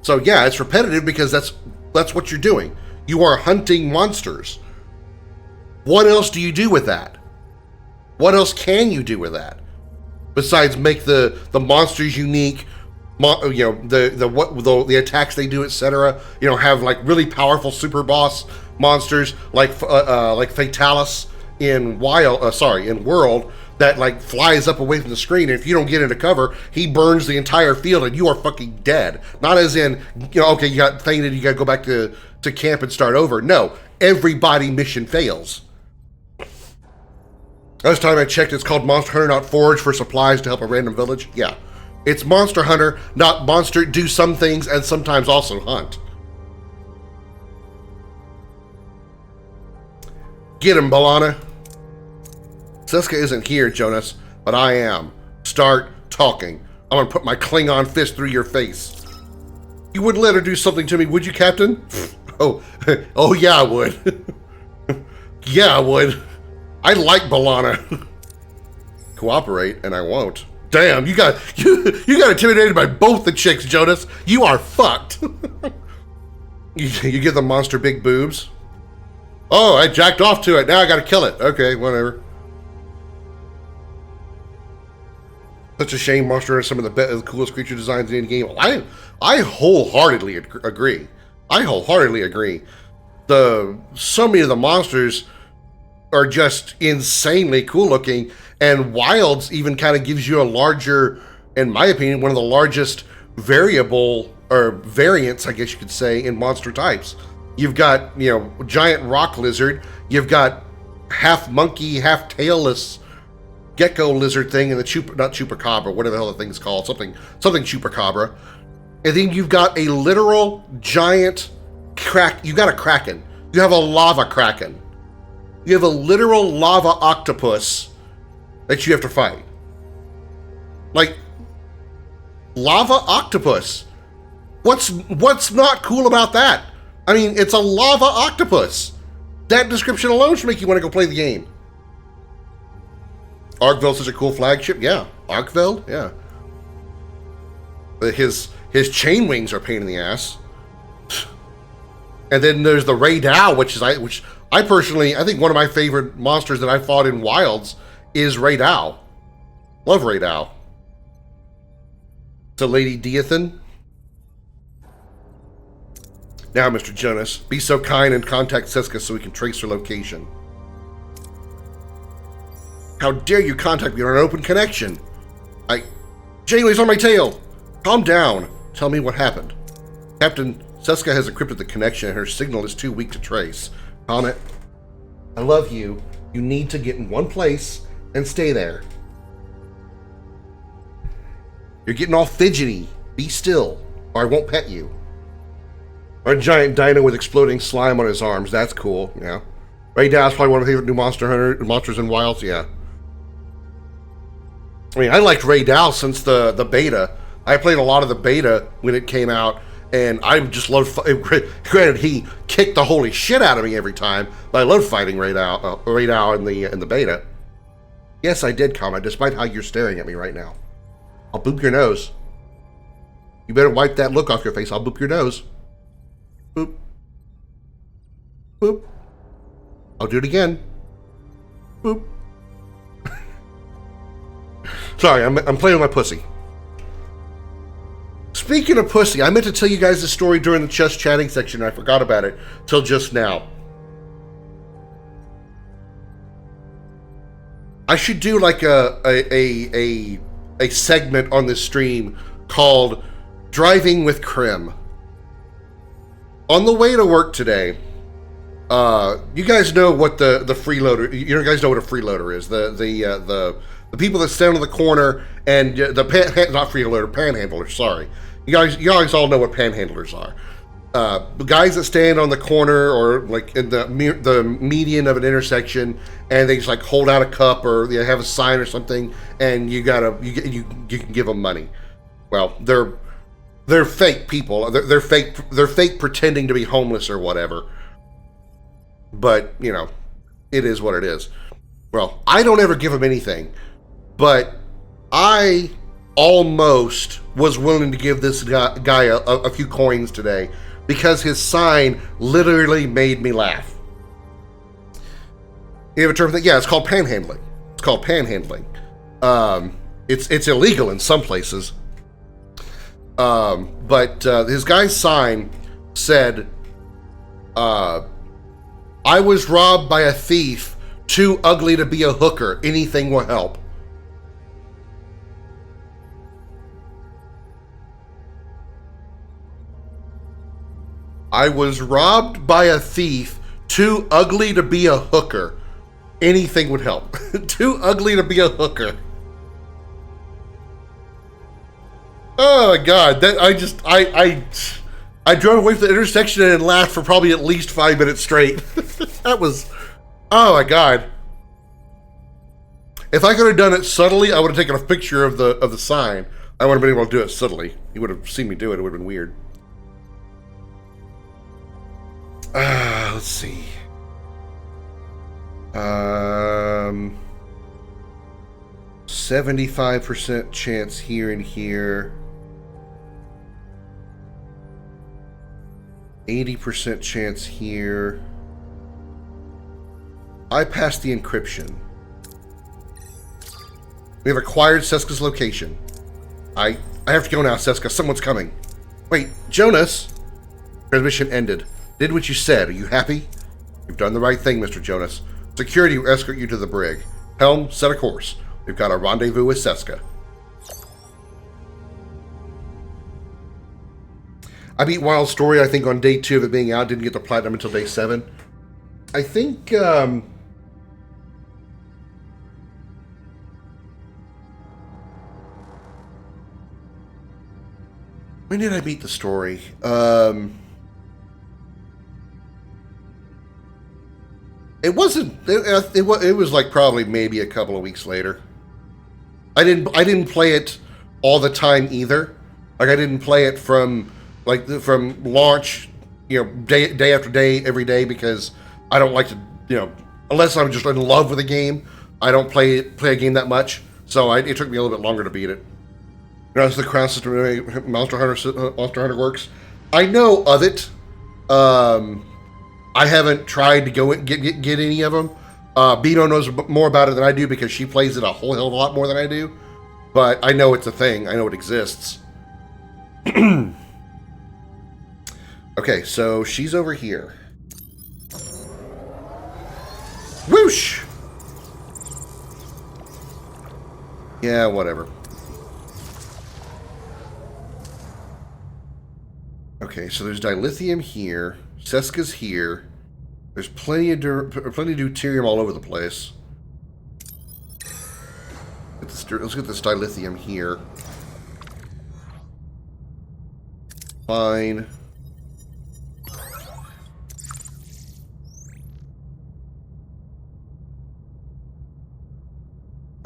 So yeah, it's repetitive because that's what you're doing. You are hunting monsters. What else do you do with that? What else can you do with that? Besides make the monsters unique, the attacks they do, etc. Have like really powerful super boss monsters like Fatalis in World that like flies up away from the screen, and if you don't get into cover, he burns the entire field and you are fucking dead. Not as in, okay, you got fainted, you gotta go back to camp and start over. No, everybody mission fails. Last time I checked, it's called Monster Hunter, not Forage for supplies to help a random village. Yeah, it's Monster Hunter, not Monster do some things and sometimes also hunt. Get him, Balana. Seska isn't here, Jonas, but I am. Start talking. I'm gonna put my Klingon fist through your face. You wouldn't let her do something to me, would you, Captain? Oh yeah, I would. Yeah, I would. I like Balana. Cooperate, and I won't. Damn, you got intimidated by both the chicks, Jonas. You are fucked. You give the monster big boobs. Oh, I jacked off to it. Now I gotta kill it. Okay, whatever. Such a shame Monster has some of the coolest creature designs in the game. I wholeheartedly agree. So many of the monsters are just insanely cool looking, and Wilds even kind of gives you a larger, in my opinion, one of the largest variable or variants, I guess you could say, in monster types. You've got, giant rock lizard. You've got half monkey, half tailless gecko lizard thing, and the not chupacabra, whatever the hell the thing's called, something chupacabra. And then you've got a literal giant you got a kraken. You have a lava kraken. You have a literal lava octopus that you have to fight. Like, lava octopus. What's not cool about that? I mean, it's a lava octopus. That description alone should make you want to go play the game. Arkveld's such a cool flagship. Yeah, Arkveld. Yeah. But his chain wings are a pain in the ass. And then there's the Ray Dow, which I personally, I think one of my favorite monsters that I fought in Wilds is Ray Dow. Love Ray Dow. To Lady Diathan. Now, Mr. Jonas, be so kind and contact Seska so we can trace her location. How dare you contact me on an open connection? Janeway's on my tail. Calm down. Tell me what happened. Captain, Seska has encrypted the connection and her signal is too weak to trace. Comet, I love you. You need to get in one place and stay there. You're getting all fidgety. Be still, or I won't pet you. A giant dino with exploding slime on his arms. That's cool, yeah. Ray Dow's probably one of my favorite new monsters in Wilds, yeah. I mean, I liked Ray Dow since the beta. I played a lot of the beta when it came out, and I just loved. Granted, he kicked the holy shit out of me every time, but I loved fighting Ray Dow in the beta. Yes, I did, Comet, despite how you're staring at me right now. I'll boop your nose. You better wipe that look off your face. I'll boop your nose. Boop. Boop. I'll do it again. Boop. Sorry, I'm playing with my pussy. Speaking of pussy, I meant to tell you guys the story during the Just Chatting section, and I forgot about it till just now. I should do like a segment on this stream called Driving with Krim. On the way to work today, you guys know what the freeloader. You guys know what a freeloader is. The people that stand on the corner and not freeloader, panhandlers. Sorry, you guys all know what panhandlers are. The guys that stand on the corner or like in the median of an intersection, and they just like hold out a cup or they have a sign or something, and you can give them money. Well, they're fake people. They're fake pretending to be homeless or whatever. But, it is what it is. Well, I don't ever give them anything. But I almost was willing to give this guy a few coins today because his sign literally made me laugh. You have a term that, yeah, it's called panhandling. It's called panhandling. It's illegal in some places. But his guy's sign said, I was robbed by a thief, too ugly to be a hooker. Anything will help. I was robbed by a thief, too ugly to be a hooker. Anything would help. Too ugly to be a hooker. Oh my god, that I drove away from the intersection and laughed for probably at least 5 minutes straight. That was, oh my god. If I could have done it subtly, I would have taken a picture of the sign. I would have been able to do it subtly. You would have seen me do it. It would have been weird. Let's see. 75% chance here and here. 80% chance here. I passed the encryption. We have acquired Seska's location. I have to go now, Seska. Someone's coming. Wait, Jonas! Transmission ended. Did what you said. Are you happy? You've done the right thing, Mr. Jonas. Security will escort you to the brig. Helm, set a course. We've got a rendezvous with Seska. I beat Wild Story, I think, on day 2 of it being out. Didn't get the platinum until day 7. I think, when did I beat the story? It wasn't. It was like probably maybe a couple of weeks later. I didn't play it all the time either. Like I didn't play it from launch, day after day, every day, because I don't like to, unless I'm just in love with a game, I don't play a game that much. So it took me a little bit longer to beat it. As the crown system, Monster Hunter works. I know of it. I haven't tried to go and get any of them. Bino knows more about it than I do because she plays it a whole hell of a lot more than I do. But I know it's a thing. I know it exists. Okay, so she's over here. Whoosh! Yeah, whatever. Okay, so there's dilithium here. Seska's here. There's plenty of deuterium all over the place. Let's get this dilithium here. Fine.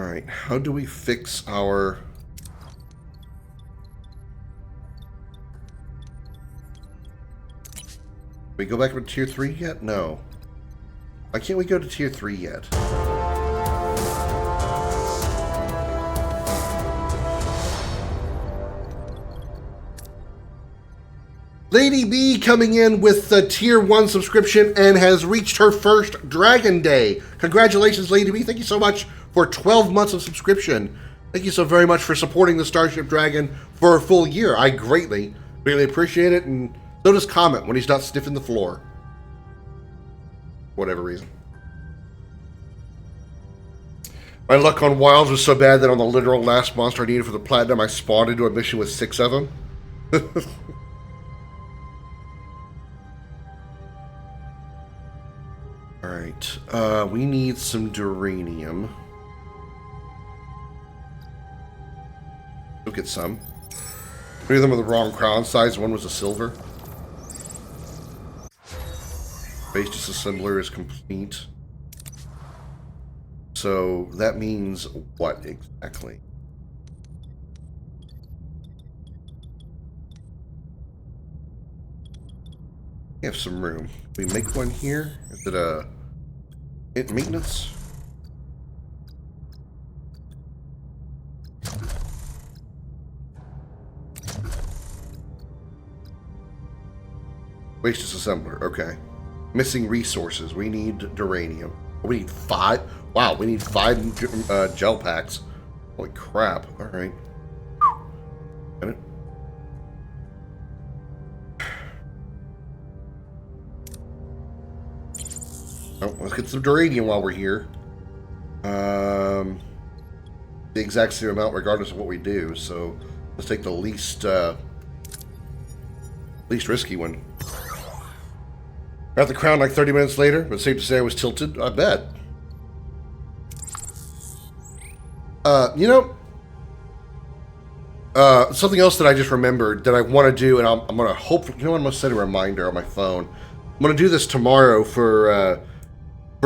Alright, how do we fix our... We go back to tier 3 yet? No. Why can't we go to tier 3 yet? Lady B coming in with the tier 1 subscription and has reached her first Dragon Day. Congratulations, Lady B. Thank you so much for 12 months of subscription. Thank you so very much for supporting the Starship Dragon for a full year. I greatly appreciate it, and so does Comet when he's not sniffing the floor. Whatever reason. My luck on Wilds was so bad that on the literal last monster I needed for the platinum, I spawned into a mission with 6 of them. Alright, we need some duranium. We'll get some. 3 of them are the wrong crown size, one was a silver. Base disassembler is complete. So that means what exactly? We have some room. We make one here. Is it a maintenance? Waste disassembler. Okay. Missing resources. We need duranium. We need 5. Wow, we need 5 gel packs. Holy crap. All right. Got it. Oh, let's get some duranium while we're here. The exact same amount regardless of what we do. So let's take the least risky one. Got the crown like 30 minutes later, but safe to say I was tilted. I bet. You know, something else that I just remembered that I want to do, and I'm going to hope, you know what, I'm going to set a reminder on my phone. I'm going to do this tomorrow for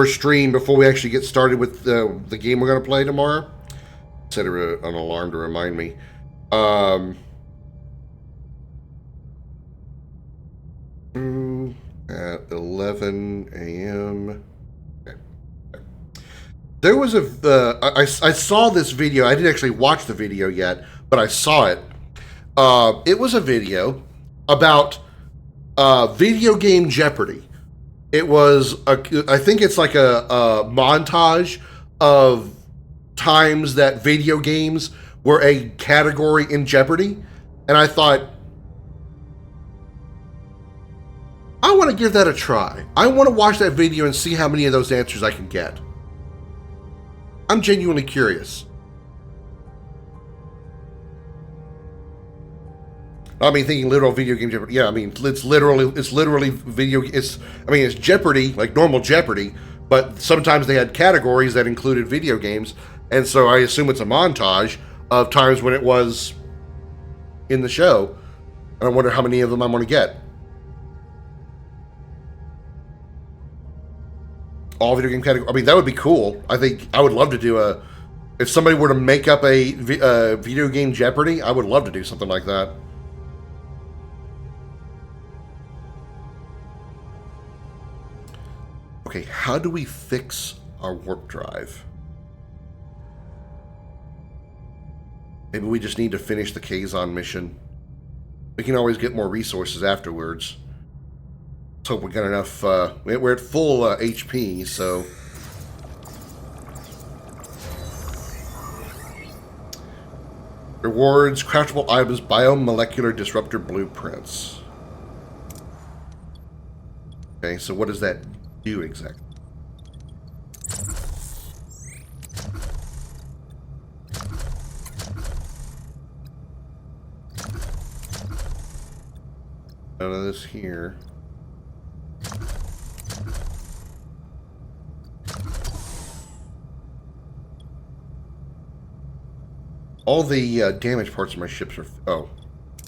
stream before we actually get started with the game we're going to play tomorrow. Set an alarm to remind me. At 11 a.m. Okay. There was I saw this video. I didn't actually watch the video yet, but I saw it. It was a video about video game Jeopardy. It was, I think it's like a montage of times that video games were a category in Jeopardy. And I thought, I want to give that a try. I want to watch that video and see how many of those answers I can get. I'm genuinely curious. I mean, thinking literal video game Jeopardy. Yeah, I mean, it's literally video. It's Jeopardy, like normal Jeopardy, but sometimes they had categories that included video games, and so I assume it's a montage of times when it was in the show. And I wonder how many of them I'm going to get. All video game category. I mean, that would be cool. I think I would love to do if somebody were to make up a video game Jeopardy, I would love to do something like that. Okay, how do we fix our warp drive? Maybe we just need to finish the Kazon mission. We can always get more resources afterwards. Let's hope we got enough. We're at full HP, so. Rewards, craftable items, biomolecular disruptor blueprints. Okay, so what does that do exactly? None of this here. All the damaged parts of my ships are... Oh,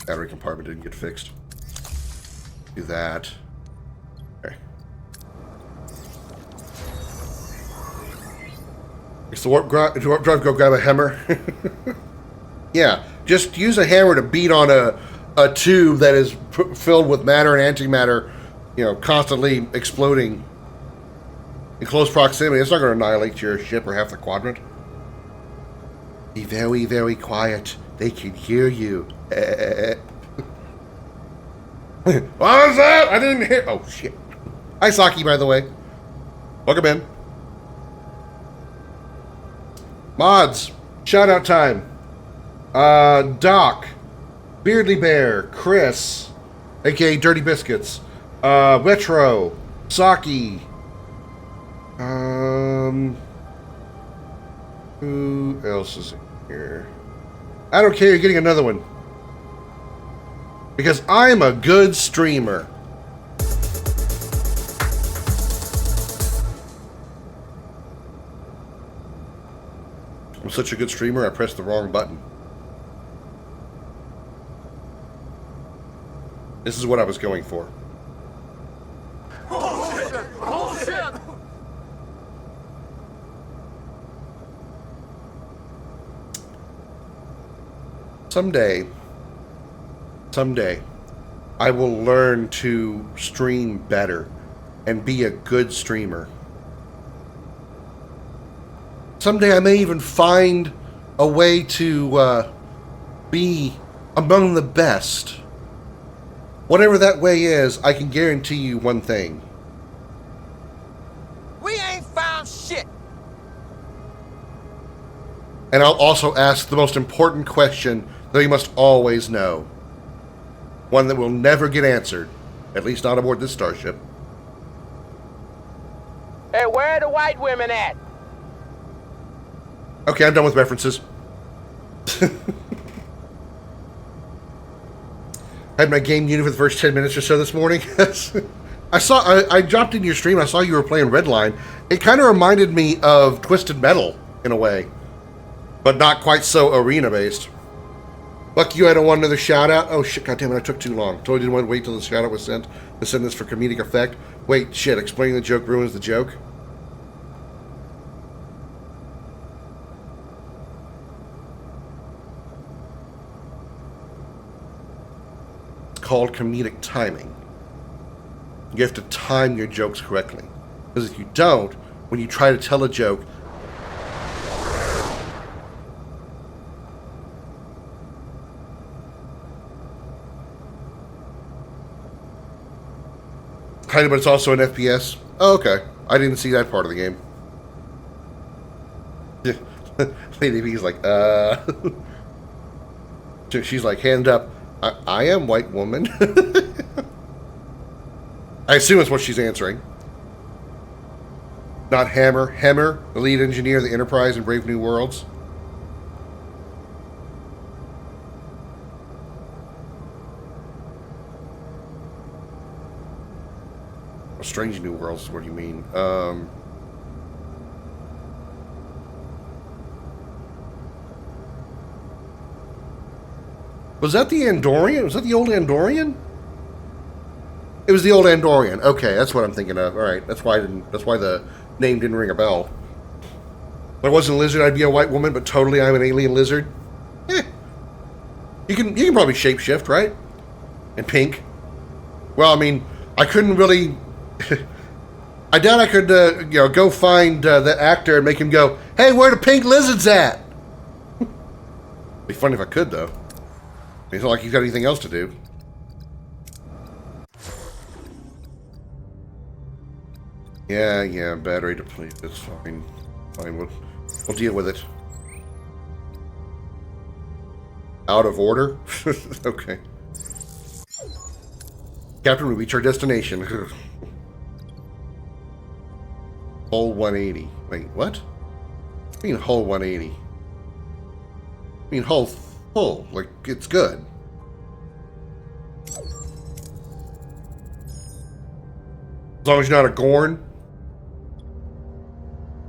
battery compartment didn't get fixed. Do that. Okay. It's the warp drive, go grab a hammer. Yeah, just use a hammer to beat on a tube that is filled with matter and antimatter, you know, constantly exploding in close proximity. It's not going to annihilate your ship or half the quadrant. Be very, very quiet. They can hear you. What was that? I didn't hear. Oh, shit. Hi, Saki, by the way. Welcome in. Mods. Shout out time. Doc. Beardly Bear. Chris. A.k.a. Dirty Biscuits. Retro. Saki. Who else is in here? I don't care, you're getting another one. Because I'm a good streamer. I'm such a good streamer, I pressed the wrong button. This is what I was going for. Someday, I will learn to stream better and be a good streamer. Someday I may even find a way to be among the best. Whatever that way is, I can guarantee you one thing. We ain't found shit. And I'll also ask the most important question that you must always know. One that will never get answered. At least not aboard this starship. Hey, where are the white women at? Okay, I'm done with references. I had my game unit for the first 10 minutes or so this morning. I dropped in your stream. I saw you were playing Redline. It kind of reminded me of Twisted Metal in a way, but not quite so arena-based. Buck, you had one another shout-out? Oh, shit, goddammit, I took too long. Totally didn't want to wait till the shout-out was sent to send this for comedic effect. Wait, shit, explaining the joke ruins the joke? It's called comedic timing. You have to time your jokes correctly. Because if you don't, when you try to tell a joke, kind of, but it's also an FPS. Oh, okay. I didn't see that part of the game. Lady B's like, She's like, hand up. I am white woman. I assume that's what she's answering. Not Hammer. Hemmer, the lead engineer of the Enterprise and Brave New Worlds. Strange New Worlds, what do you mean? Was that the Andorian? Was that the old Andorian? It was the old Andorian. Okay, that's what I'm thinking of. All right, that's why the name didn't ring a bell. If I wasn't a lizard, I'd be a white woman, but totally I'm an alien lizard. You can probably shapeshift, right? And pink. Well, I mean, I couldn't really. I doubt I could, go find that actor and make him go, "Hey, where the pink lizards at?" Be funny if I could, though. It's not like he's got anything else to do. Yeah, battery depleted. That's fine. Fine, we'll deal with it. Out of order? Okay. Captain, we reach our destination. Hull 180. Wait, what? I mean hull 180. I mean hull full. Like, it's good. As long as you're not a Gorn.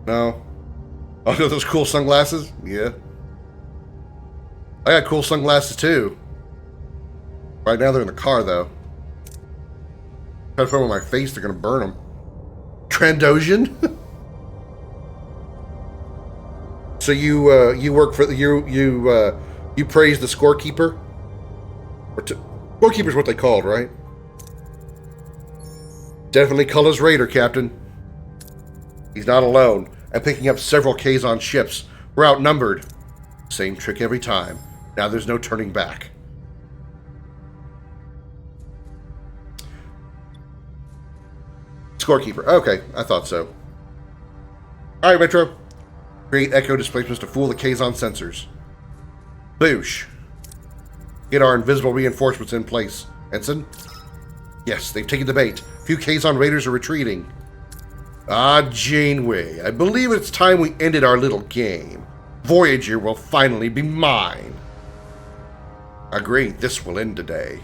No. Oh, those cool sunglasses? Yeah. I got cool sunglasses too. Right now they're in the car though. If I put them on my face, they're gonna burn them. Trandosian? So you work for you praise the scorekeeper? Scorekeeper's what they called, right? Definitely Culla's raider, Captain. He's not alone. I'm picking up several Kazon ships. We're outnumbered. Same trick every time. Now there's no turning back. Scorekeeper. Okay, I thought so. Alright, Retro. Create echo displacements to fool the Kazon sensors. Boosh. Get our invisible reinforcements in place. Ensign? Yes, they've taken the bait. Few Kazon raiders are retreating. Ah, Janeway. I believe it's time we ended our little game. Voyager will finally be mine. Agreed, this will end today.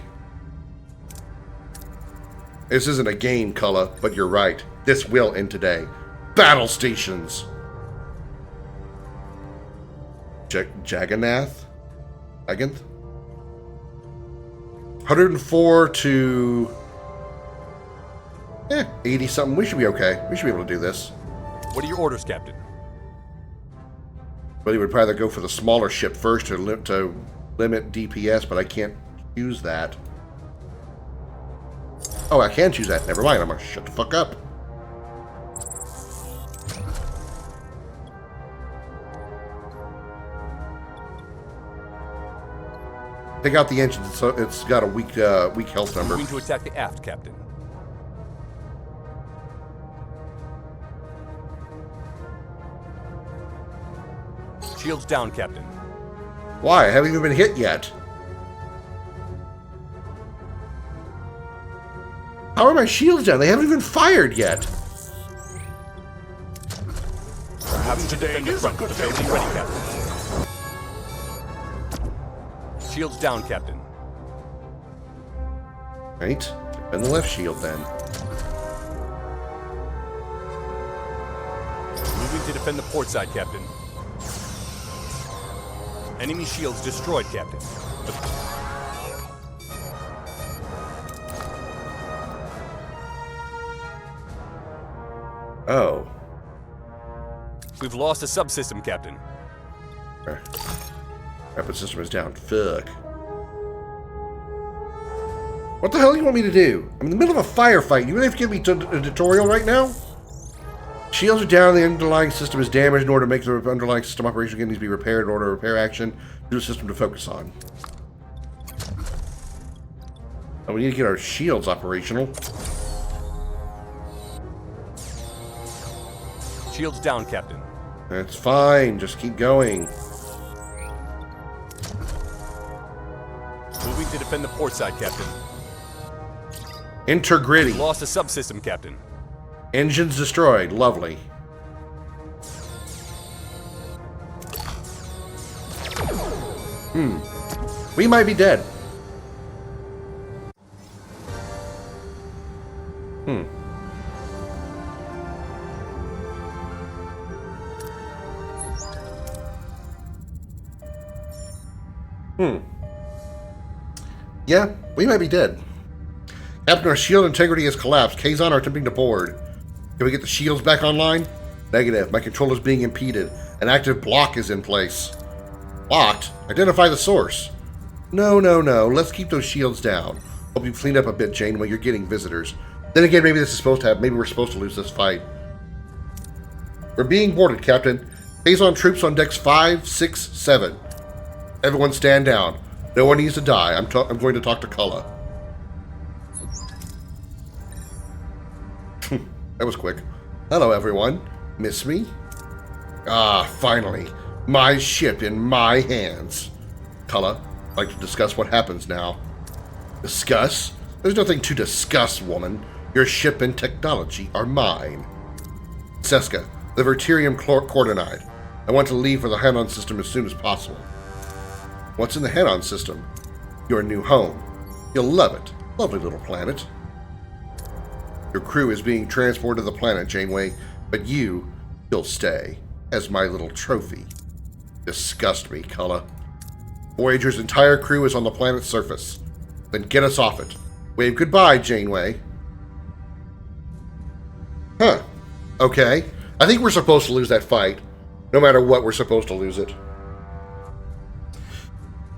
This isn't a game, Culla, but you're right. This will end today. Battle stations! Jagannath? Aganth? 104 to... 80-something. We should be okay. We should be able to do this. What are your orders, Captain? But he would rather go for the smaller ship first to limit DPS, but I can't use that. Oh, I can choose that. Never mind. I'm gonna shut the fuck up. Take out the engine, so it's got a weak health number. Moving to attack the aft, Captain. Shields down, Captain. Why? I haven't even been hit yet. How are my shields down? They haven't even fired yet. Perhaps today is a good day. Ready, Captain. Shields down, Captain. Right. And the left shield then. Moving to defend the port side, Captain. Enemy shields destroyed, Captain. Oh. We've lost a subsystem, Captain. Weapon system is down. Fuck. What the hell do you want me to do? I'm in the middle of a firefight. You really have to give me a tutorial right now? Shields are down. The underlying system is damaged. In order to make the underlying system operation again, needs to be repaired. In order to repair action, do the system to focus on. Oh, we need to get our shields operational. Shields down, Captain. That's fine. Just keep going. Moving to defend the port side, Captain. Intergritty. Lost a subsystem, Captain. Engines destroyed. Lovely. We might be dead. Yeah, we might be dead. Captain, our shield integrity has collapsed. Kazon are attempting to board. Can we get the shields back online? Negative. My controller's being impeded. An active block is in place. Blocked? Identify the source. No. Let's keep those shields down. Hope you've cleaned up a bit, Jane, while you're getting visitors. Then again, maybe this is supposed to happen. Maybe we're supposed to lose this fight. We're being boarded, Captain. Kazon troops on decks 5, 6, 7. Everyone stand down. No one needs to die. I'm going to talk to Cullen. That was quick. Hello, everyone. Miss me? Ah, finally. My ship in my hands. Cullen, I'd like to discuss what happens now. Discuss? There's nothing to discuss, woman. Your ship and technology are mine. Seska, the Verterium Coordinate. I want to leave for the Hanon system as soon as possible. What's in the Hanon system? Your new home. You'll love it. Lovely little planet. Your crew is being transported to the planet, Janeway, but you'll stay as my little trophy. Disgust me, Cullen. Voyager's entire crew is on the planet's surface. Then get us off it. Wave goodbye, Janeway. Huh. Okay. I think we're supposed to lose that fight. No matter what, we're supposed to lose it.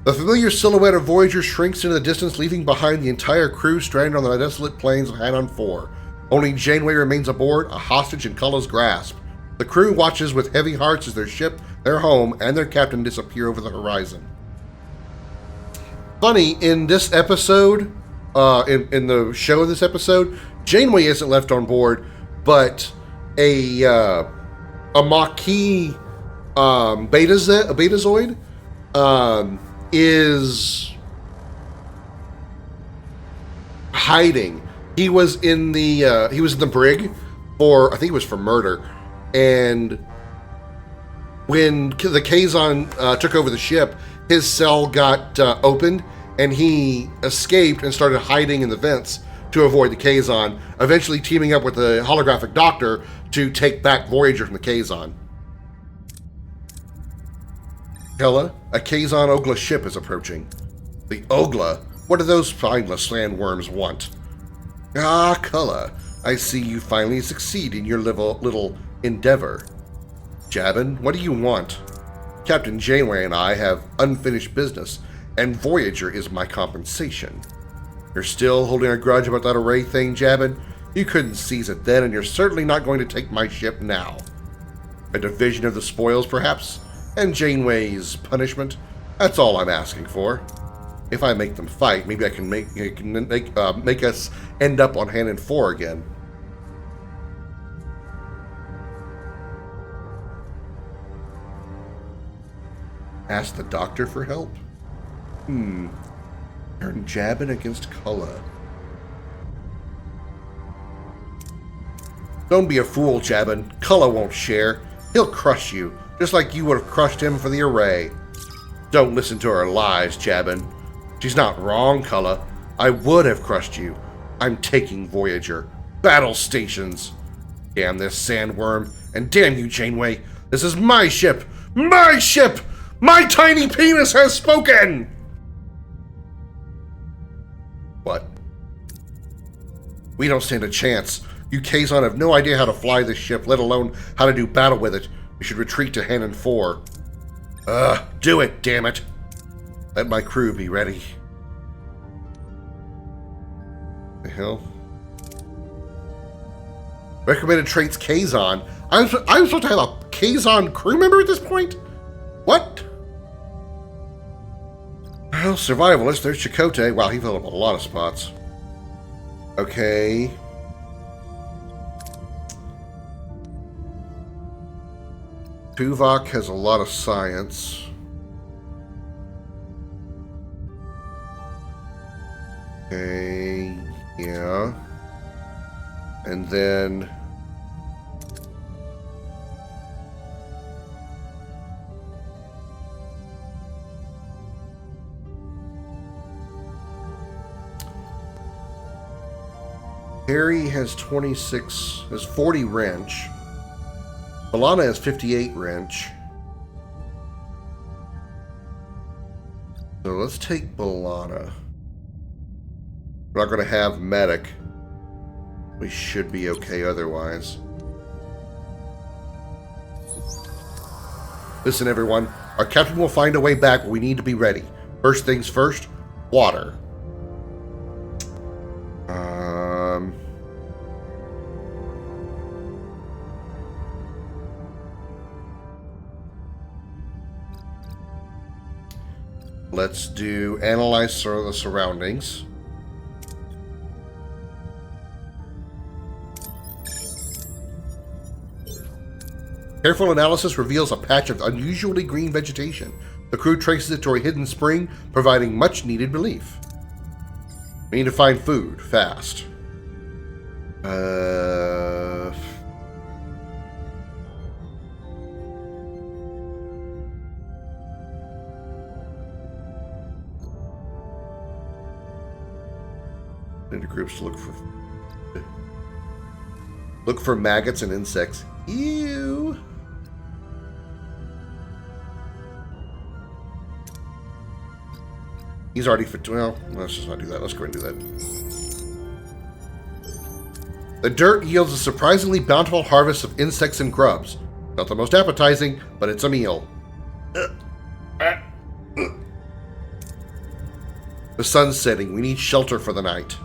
The familiar silhouette of Voyager shrinks into the distance, leaving behind the entire crew stranded on the desolate plains of Hanon 4. Only Janeway remains aboard, a hostage in Cullen's grasp. The crew watches with heavy hearts as their ship, their home, and their captain disappear over the horizon. Funny, in this episode, in the show of this episode, Janeway isn't left on board, but a Maquis Betazoid is hiding. He was in the brig for, I think it was for murder, and when the Kazon took over the ship, his cell got opened, and he escaped and started hiding in the vents to avoid the Kazon, eventually teaming up with the holographic doctor to take back Voyager from the Kazon. Hella, a Kazon Ogla ship is approaching. The Ogla? What do those spineless sandworms want? Ah, Cullen, I see you finally succeed in your little endeavor. Jabin, what do you want? Captain Janeway and I have unfinished business, and Voyager is my compensation. You're still holding a grudge about that array thing, Jabin? You couldn't seize it then, and you're certainly not going to take my ship now. A division of the spoils, perhaps? And Janeway's punishment? That's all I'm asking for. If I make them fight, maybe I can make us end up on Hannon 4 again. Ask the doctor for help? Turn Jabin against Cullen. Don't be a fool, Jabin. Cullen won't share. He'll crush you, just like you would have crushed him for the array. Don't listen to her lies, Jabin. She's not wrong, Cullen. I would have crushed you. I'm taking Voyager. Battle stations. Damn this sandworm, and damn you, Janeway. This is my ship! My ship! My tiny penis has spoken! What? We don't stand a chance. You Kazon have no idea how to fly this ship, let alone how to do battle with it. We should retreat to Hannon 4. Do it, damn it. Let my crew be ready. The hell? Recommended traits Kazon. I'm supposed to have a Kazon crew member at this point? What? Well, survivalist. There's Chakotay. Wow, he filled up a lot of spots. Okay. Tuvok has a lot of science. Okay, yeah. And then... Harry has 40 wrench. Balana has 58 wrench. So let's take Balana. We're not going to have medic. We should be okay otherwise. Listen, everyone. Our captain will find a way back, but we need to be ready. First things first, water. Let's do analyze the surroundings. Careful analysis reveals a patch of unusually green vegetation. The crew traces it to a hidden spring, providing much needed relief. We need to find food fast. Into groups to look for maggots and insects. Ew. He's already fit. Well, let's just not do that. Let's go ahead and do that. The dirt yields a surprisingly bountiful harvest of insects and grubs. Not the most appetizing, but it's a meal. The sun's setting. We need shelter for the night.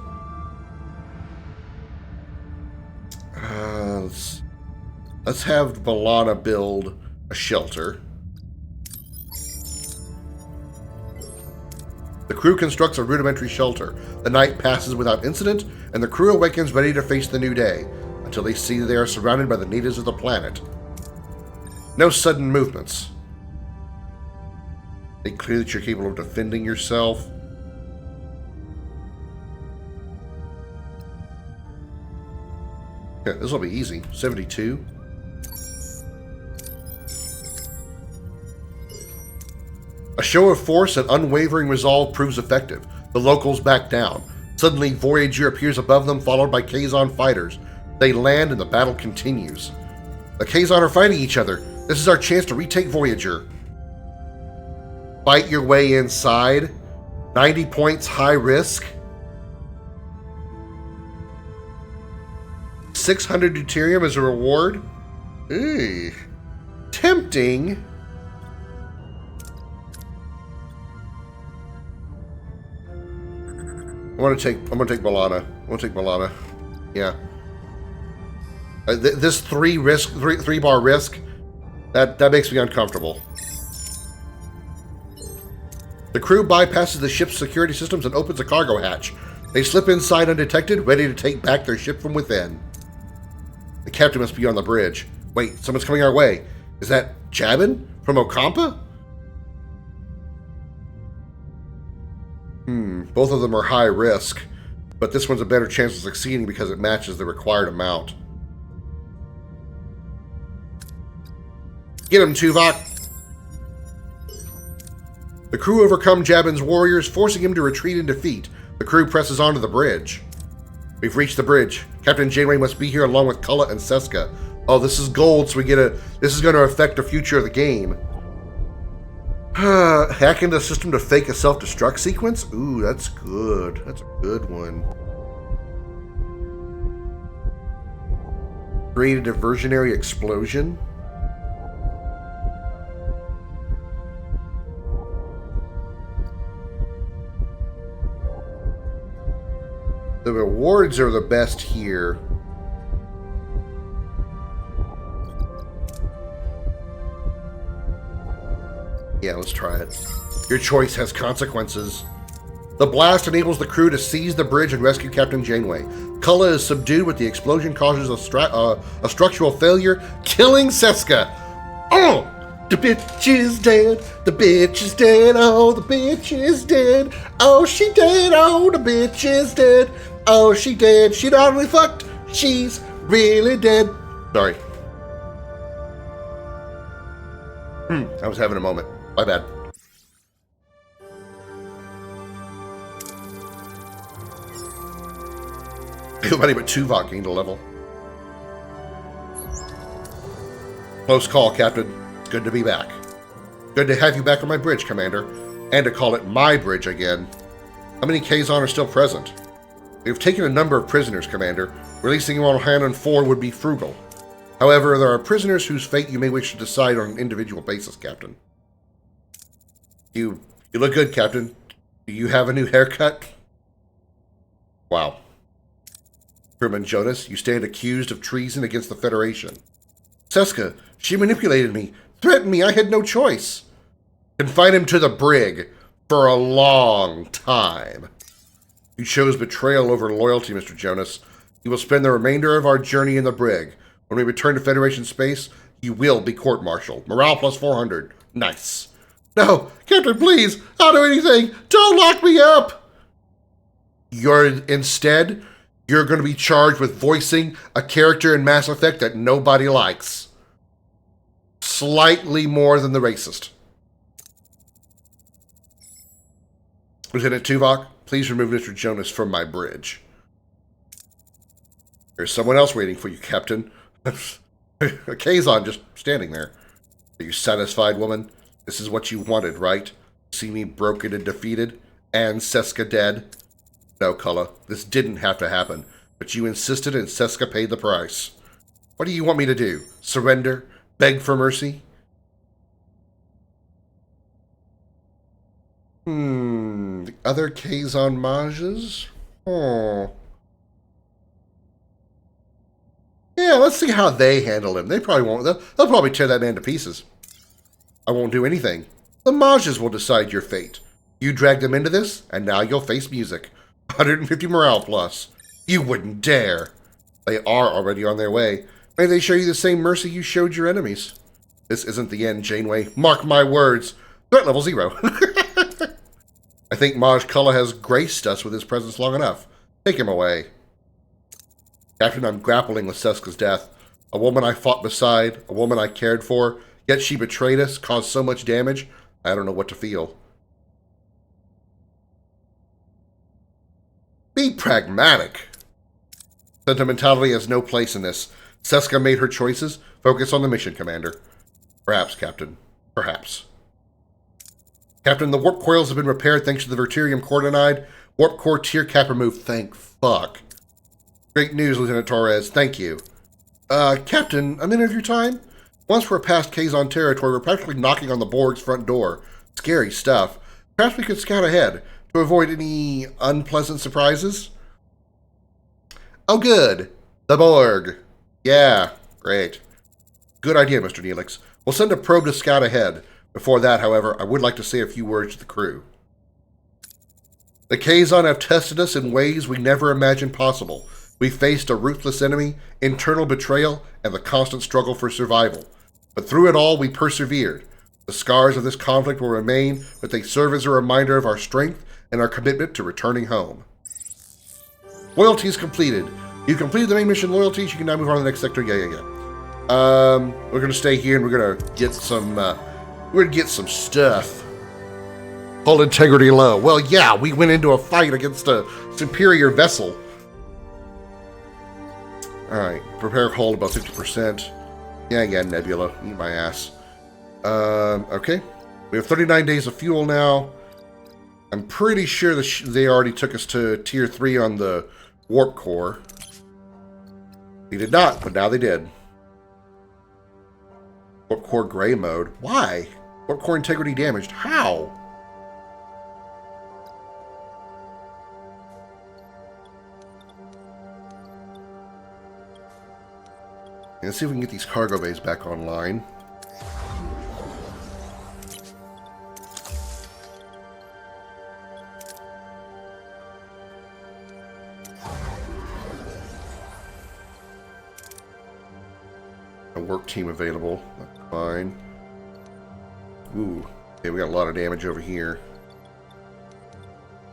Let's have Balana build a shelter. The crew constructs a rudimentary shelter. The night passes without incident, and the crew awakens ready to face the new day, until they see they are surrounded by the natives of the planet. No sudden movements. Make clear that you're capable of defending yourself. Okay, this will be easy. 72. A show of force and unwavering resolve proves effective. The locals back down. Suddenly, Voyager appears above them, followed by Kazon fighters. They land and the battle continues. The Kazon are fighting each other. This is our chance to retake Voyager. Fight your way inside. 90 points high risk. 600 deuterium as a reward. Ew. Tempting. I'm gonna take Balana. I'm gonna take Balana. Yeah. This three bar risk, that makes me uncomfortable. The crew bypasses the ship's security systems and opens a cargo hatch. They slip inside undetected, ready to take back their ship from within. The captain must be on the bridge. Wait, someone's coming our way. Is that Jabin from Okampa? Both of them are high risk, but this one's a better chance of succeeding because it matches the required amount. Get him, Tuvok! The crew overcome Jabin's warriors, forcing him to retreat in defeat. The crew presses onto the bridge. We've reached the bridge. Captain Janeway must be here along with Kulla and Seska. Oh, this is gold, so this is going to affect the future of the game. Hack into the system to fake a self-destruct sequence? Ooh, that's good. That's a good one. Create a diversionary explosion? The rewards are the best here. Yeah, let's try it. Your choice has consequences. The blast enables the crew to seize the bridge and rescue Captain Janeway. Kulla is subdued, but the explosion causes a structural failure, killing Seska. Oh! The bitch is dead. The bitch is dead. Oh, the bitch is dead. Oh, she dead. Oh, the bitch is dead. Oh, she dead. She not only fucked, she's really dead. Sorry. I was having a moment. My bad. Nobody but Tuvok gained a level. Close call, Captain. It's good to be back. Good to have you back on my bridge, Commander. And to call it my bridge again. How many Kazon are still present? We have taken a number of prisoners, Commander. Releasing them on hand and 4 would be frugal. However, there are prisoners whose fate you may wish to decide on an individual basis, Captain. You look good, Captain. Do you have a new haircut? Wow. Krim and Jonas, you stand accused of treason against the Federation. Seska, she manipulated me, threatened me, I had no choice. Confine him to the brig for a long time. You chose betrayal over loyalty, Mr. Jonas. You will spend the remainder of our journey in the brig. When we return to Federation space, you will be court-martialed. Morale plus 400. Nice. No, Captain, please, I'll do anything. Don't lock me up. Instead, you're going to be charged with voicing a character in Mass Effect that nobody likes. Slightly more than the racist. Lieutenant Tuvok, please remove Mr. Jonas from my bridge. There's someone else waiting for you, Captain. A Kazon just standing there. Are you satisfied, woman? This is what you wanted, right? See me broken and defeated? And Seska dead? No, Kulla, this didn't have to happen. But you insisted and Seska paid the price. What do you want me to do? Surrender? Beg for mercy? The other Kazon Mages? Oh. Yeah, let's see how they handle him. They probably won't. They'll probably tear that man to pieces. I won't do anything. The Mages will decide your fate. You dragged them into this, and now you'll face music. 150 morale plus. You wouldn't dare. They are already on their way. May they show you the same mercy you showed your enemies. This isn't the end, Janeway. Mark my words. Threat level 0. I think Maj Kulla has graced us with his presence long enough. Take him away. Captain, I'm grappling with Seska's death. A woman I fought beside, a woman I cared for, yet she betrayed us, caused so much damage, I don't know what to feel. Be pragmatic. Sentimentality has no place in this. Seska made her choices. Focus on the mission, Commander. Perhaps, Captain. Perhaps. Captain, the warp coils have been repaired thanks to the Verterium Cordonide. Warp core tier cap removed. Thank fuck. Great news, Lieutenant Torres. Thank you. Captain, a minute of your time? Once we're past Kazon territory, we're practically knocking on the Borg's front door. Scary stuff. Perhaps we could scout ahead to avoid any unpleasant surprises? Oh, good. The Borg. Yeah, great. Good idea, Mr. Neelix. We'll send a probe to scout ahead. Before that, however, I would like to say a few words to the crew. The Kazon have tested us in ways we never imagined possible. We faced a ruthless enemy, internal betrayal, and the constant struggle for survival. But through it all, we persevered. The scars of this conflict will remain, but they serve as a reminder of our strength and our commitment to returning home. Loyalty is completed. You completed the main mission loyalties. You can now move on to the next sector. Yeah. We're gonna stay here and we're gonna get some stuff. Hull integrity low. Well, yeah, we went into a fight against a superior vessel. All right, prepare hull about 50%. Yeah, Nebula, eat my ass. Okay, we have 39 days of fuel now. I'm pretty sure that they already took us to tier 3 on the warp core. They did not, but now they did. Warp core gray mode. Why? Warp core integrity damaged. How? Let's see if we can get these cargo bays back online. A work team available. That's fine. Ooh. Okay, we got a lot of damage over here.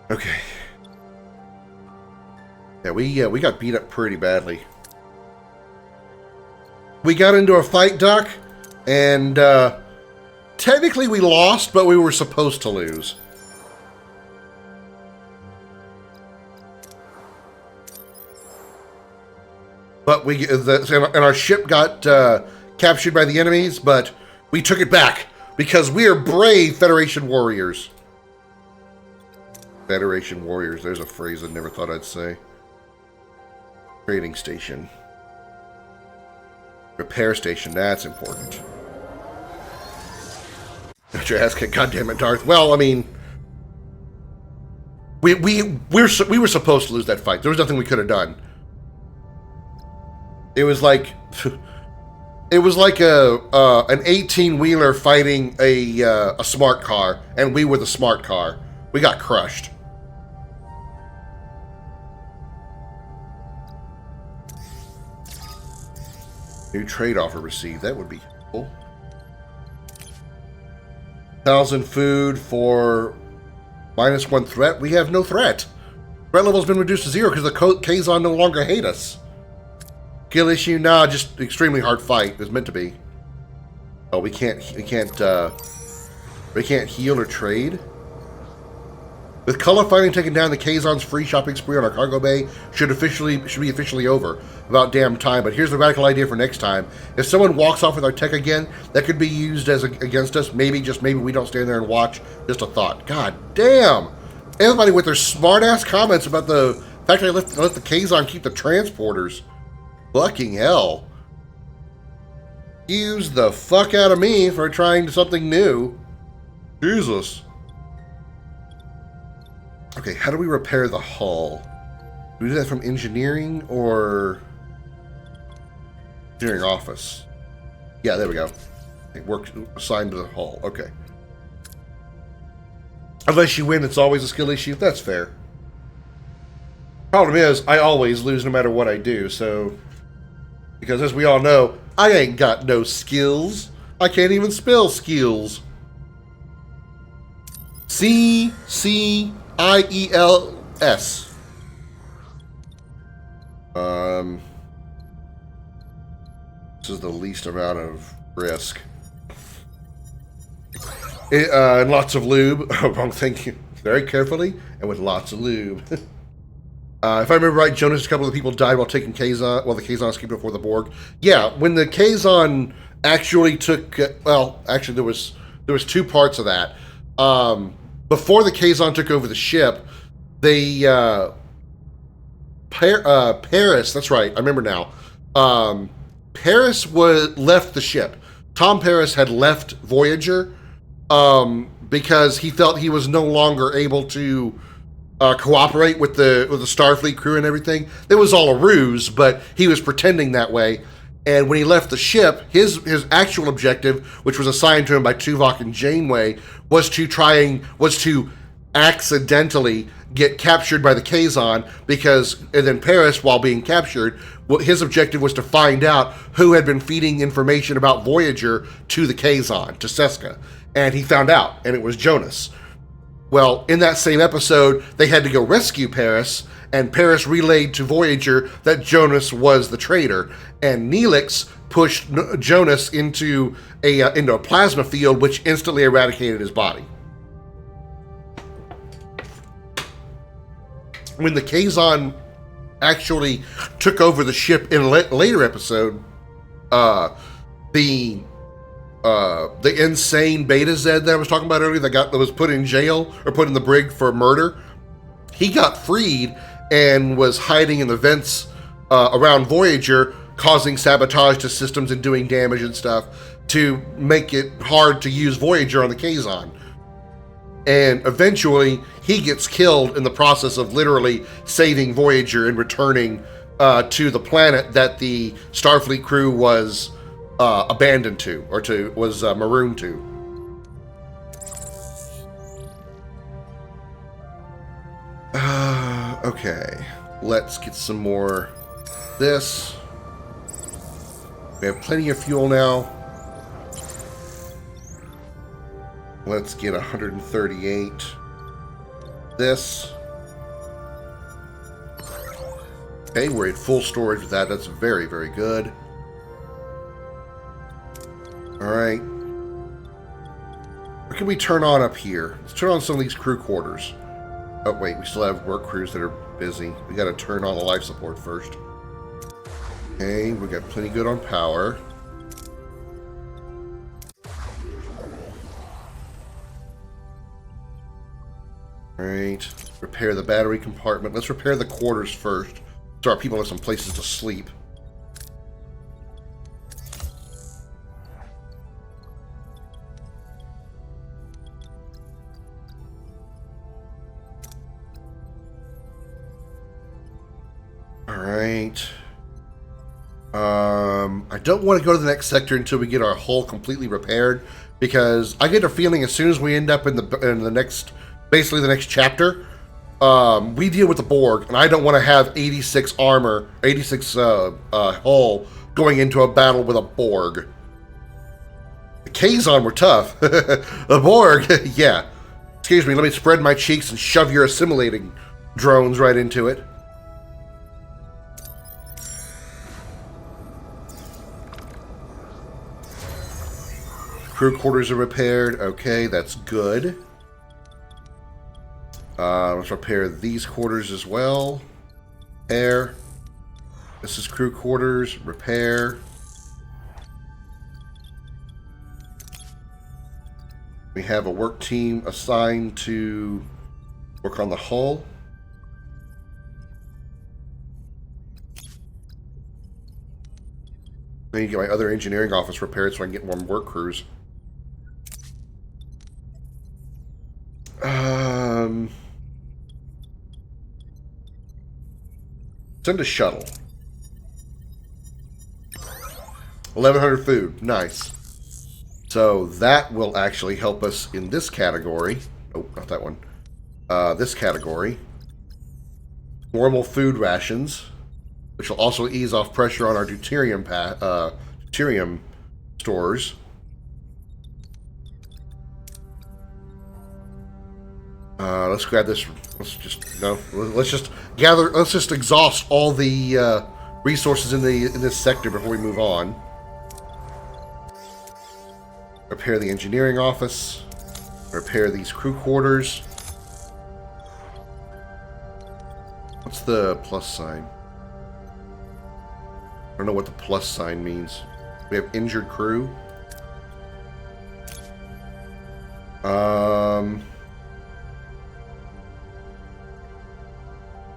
Okay. Yeah, we got beat up pretty badly. We got into a fight, Doc, and technically we lost, but we were supposed to lose. But and our ship got captured by the enemies, but we took it back because we are brave Federation warriors. Federation warriors, there's a phrase I never thought I'd say. Trading station. Repair station, that's important. Got your ass kicked, goddammit, Darth. Well, I mean, we were supposed to lose that fight. There was nothing we could have done. It was like an 18-wheeler fighting a smart car, and we were the smart car. We got crushed. New trade offer received. That would be cool. 1,000 food for -1 threat. We have no threat. Threat level's been reduced to 0 because the Kazon no longer hate us. Skill issue? Nah, just extremely hard fight. It was meant to be. Oh, we can't heal or trade. With color fighting taken down, the Kazon's free shopping spree on our cargo bay should be officially over. About damn time. But here's the radical idea for next time. If someone walks off with our tech again, that could be used as against us. Maybe, just maybe, we don't stand there and watch. Just a thought. God damn! Everybody with their smart-ass comments about the fact that I let the Kazon keep the transporters. Fucking hell. Excuse the fuck out of me for trying something new. Jesus. Okay, how do we repair the hull? Do we do that from engineering or engineering office? Yeah, there we go. It works assigned to the hull. Okay. Unless you win, it's always a skill issue. That's fair. Problem is, I always lose no matter what I do, so... Because as we all know, I ain't got no skills. I can't even spell skills. C-C-I-E-L-S. This is the least amount of risk. And lots of lube. Wrong thing. Very carefully and with lots of lube. If I remember right, Jonas, a couple of people died while taking Kazon. Well, the Kazon escaped before the Borg. Yeah, when the Kazon actually took. Well, actually, there was two parts of that. Before the Kazon took over the ship, they Paris. That's right. I remember now. Paris left the ship. Tom Paris had left Voyager because he felt he was no longer able to cooperate with the Starfleet crew and everything. It was all a ruse, but he was pretending that way. And when he left the ship, his actual objective, which was assigned to him by Tuvok and Janeway, was to accidentally get captured by the Kazon and then Paris, while being captured, his objective was to find out who had been feeding information about Voyager to the Kazon, to Seska. And he found out, and it was Jonas. Well, in that same episode, they had to go rescue Paris, and Paris relayed to Voyager that Jonas was the traitor, and Neelix pushed Jonas into a plasma field, which instantly eradicated his body. When the Kazon actually took over the ship in a later episode, the insane Beta Z that I was talking about earlier that was put in jail or put in the brig for murder, he got freed and was hiding in the vents around Voyager, causing sabotage to systems and doing damage and stuff to make it hard to use Voyager on the Kazon. And eventually, he gets killed in the process of literally saving Voyager and returning to the planet that the Starfleet crew was abandoned to, or was marooned to. Okay, let's get some more this. We have plenty of fuel now. Let's get 138. This. Okay, we're at full storage with that. That's very, very good. Alright. What can we turn on up here? Let's turn on some of these crew quarters. Oh, wait, we still have work crews that are busy. We gotta turn on the life support first. Okay, we got plenty good on power. Alright, repair the battery compartment. Let's repair the quarters first, so our people have some places to sleep. Alright. I don't want to go to the next sector until we get our hull completely repaired, because I get a feeling as soon as we end up in the next, basically the next chapter, we deal with the Borg, and I don't want to have 86 armor, 86 hull going into a battle with a Borg. The Kazon were tough. The Borg, yeah. Excuse me, let me spread my cheeks and shove your assimilating drones right into it. Crew quarters are repaired. Okay, that's good. Let's repair these quarters as well. Repair. This is crew quarters. Repair. We have a work team assigned to work on the hull. I need to get my other engineering office repaired so I can get more work crews. Send a shuttle. 1,100 food. Nice. So that will actually help us in this category. Oh, not that one. This category. Normal food rations, which will also ease off pressure on our deuterium stores. Let's grab this. Let's just gather. Let's just exhaust all the resources in this sector before we move on. Repair the engineering office. Repair these crew quarters. What's the plus sign? I don't know what the plus sign means. We have injured crew.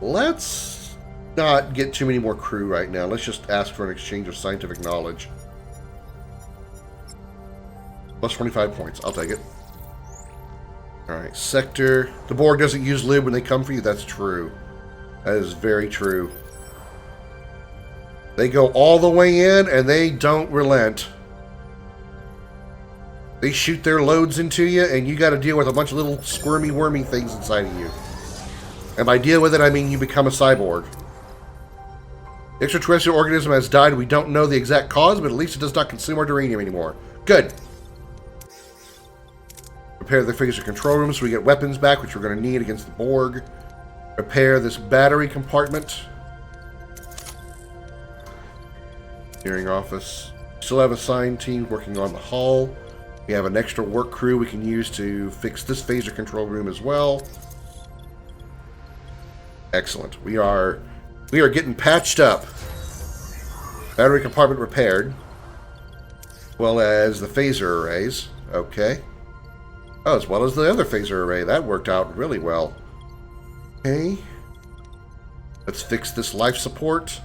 Let's not get too many more crew right now. Let's just ask for an exchange of scientific knowledge. Plus 25 points. I'll take it. Alright, sector. The Borg doesn't use lube when they come for you. That's true. That is very true. They go all the way in and they don't relent. They shoot their loads into you and you got to deal with a bunch of little squirmy, wormy things inside of you. And by deal with it, I mean you become a cyborg. The extraterrestrial organism has died. We don't know the exact cause, but at least it does not consume our duranium anymore. Good. Repair the phaser control room so we get weapons back, which we're going to need against the Borg. Repair this battery compartment. Hearing office. Still have assigned teams working on the hull. We have an extra work crew we can use to fix this phaser control room as well. Excellent. We are getting patched up. Battery compartment repaired. As well as the phaser arrays. Okay. Oh, as well as the other phaser array. That worked out really well. Okay. Let's fix this life support.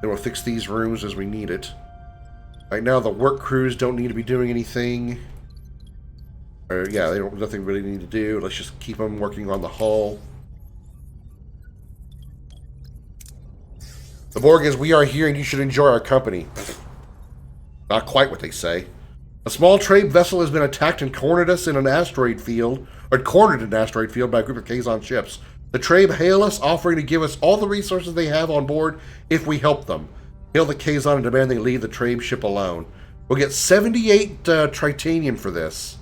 Then we'll fix these rooms as we need it. Right now, the work crews don't need to be doing anything. Or, yeah, they don't. Nothing really need to do. Let's just keep them working on the hull. The Borg is, we are here and you should enjoy our company. Not quite what they say. A small trade vessel has been attacked and cornered us in an asteroid field, or cornered in an asteroid field by a group of Kazon ships. The trade hail us, offering to give us all the resources they have on board if we help them. Hail the Kazon and demand they leave the trade ship alone. We'll get 78 tritanium for this.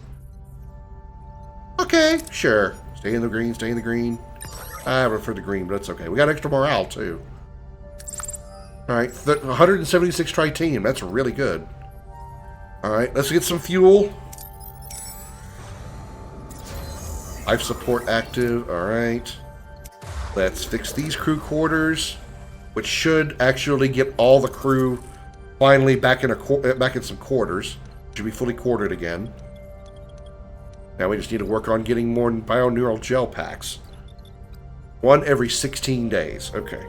Okay, sure. Stay in the green, stay in the green. I prefer the green, but it's okay. We got extra morale, too. Alright, 176 tritanium. That's really good. Alright, let's get some fuel. Life support active. Alright. Let's fix these crew quarters, which should actually get all the crew finally back in some quarters. Should be fully quartered again. Now we just need to work on getting more bioneural gel packs. One every 16 days. Okay.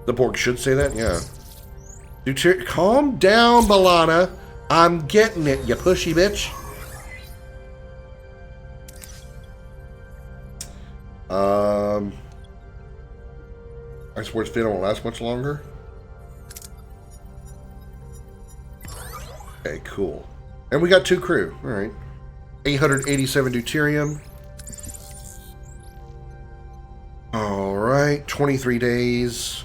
The Borg should say that? Yeah. Calm down, Balana. I'm getting it, you pushy bitch. I swear this video won't last much longer. Okay, cool. And we got 2 crew. Alright. 887 deuterium. Alright, 23 days.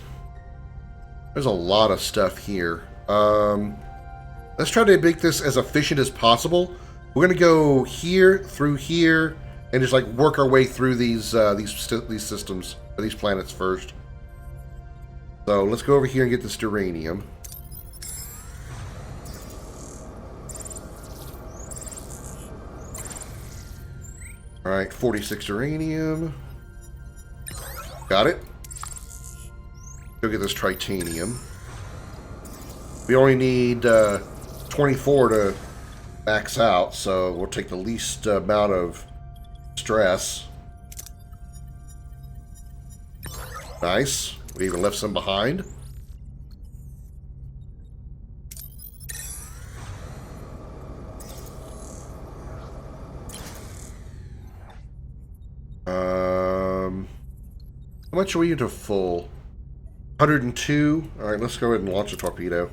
There's a lot of stuff here. Let's try to make this as efficient as possible. We're gonna go here, through here, and just like work our way through these systems, or these planets first. So let's go over here and get this duranium. Alright, 46 uranium. Got it. Go get this tritanium. We only need 24 to max out, so we'll take the least amount of stress. Nice. We even left some behind. How much are we into full? 102. Alright, let's go ahead and launch a torpedo.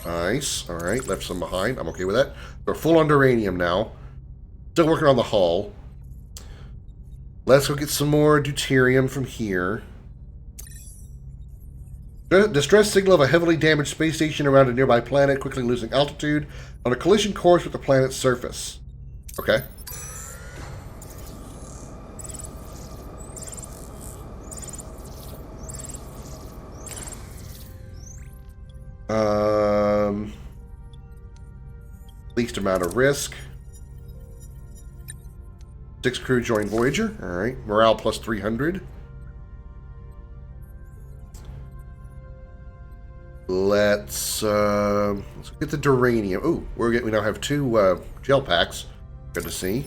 Nice. Alright, left some behind. I'm okay with that. We're full on uranium now. Still working on the hull. Let's go get some more deuterium from here. Distress signal of a heavily damaged space station around a nearby planet, quickly losing altitude on a collision course with the planet's surface. Okay. Least amount of risk. 6 crew join Voyager. Alright. Morale plus 300. Let's get the duranium. Ooh, we now have 2 gel packs. Good to see.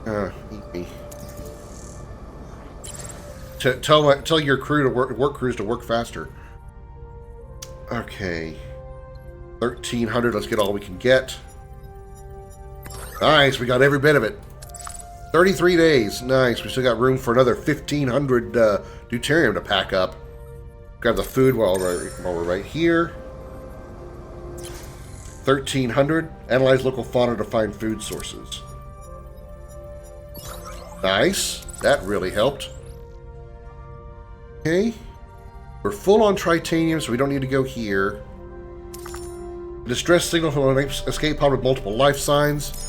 Eat me. Tell your crew to work crews to work faster. Okay. 1,300. Let's get all we can get. Nice. We got every bit of it. 33 days. Nice. We still got room for another 1,500 deuterium to pack up. Grab the food while we're right here. 1,300. Analyze local fauna to find food sources. Nice. That really helped. Okay. We're full on tritanium, so we don't need to go here. Distress signal from an escape pod with multiple life signs.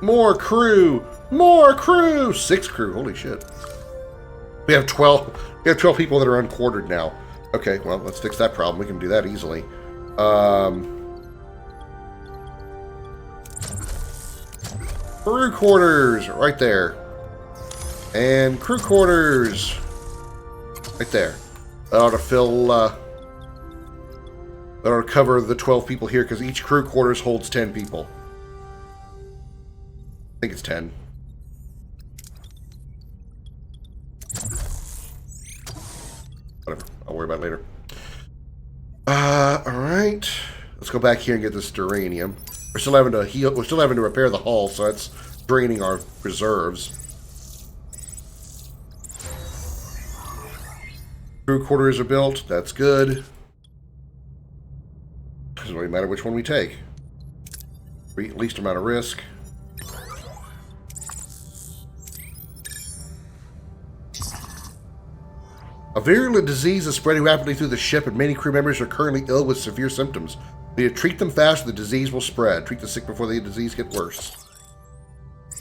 More crew! More crew! 6 crew, holy shit. We have 12 people that are unquartered now. Okay, well, let's fix that problem. We can do that easily. Crew quarters, right there. And crew quarters, right there. That ought to fill, that ought to cover the 12 people here, because each crew quarters holds 10 people. I think it's 10. Whatever. I'll worry about it later. Alright. Let's go back here and get this duranium. We're still having to heal. We're still having to repair the hull, so that's draining our reserves. Crew quarters are built. That's good. Doesn't really matter which one we take. Least amount of risk. A virulent disease is spreading rapidly through the ship, and many crew members are currently ill with severe symptoms. We need to treat them fast, or the disease will spread. Treat the sick before the disease gets worse.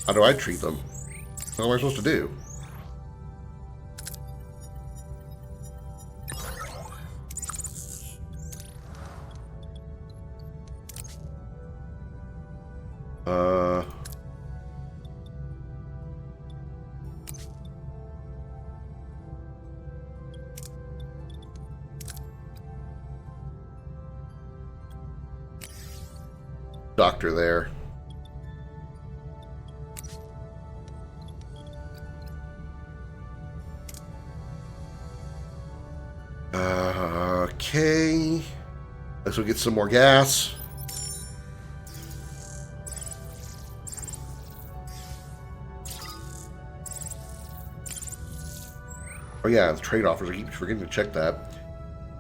How do I treat them? What am I supposed to do? Doctor there. Okay. Let's go get some more gas. Oh yeah, the trade offers. I keep forgetting to check that.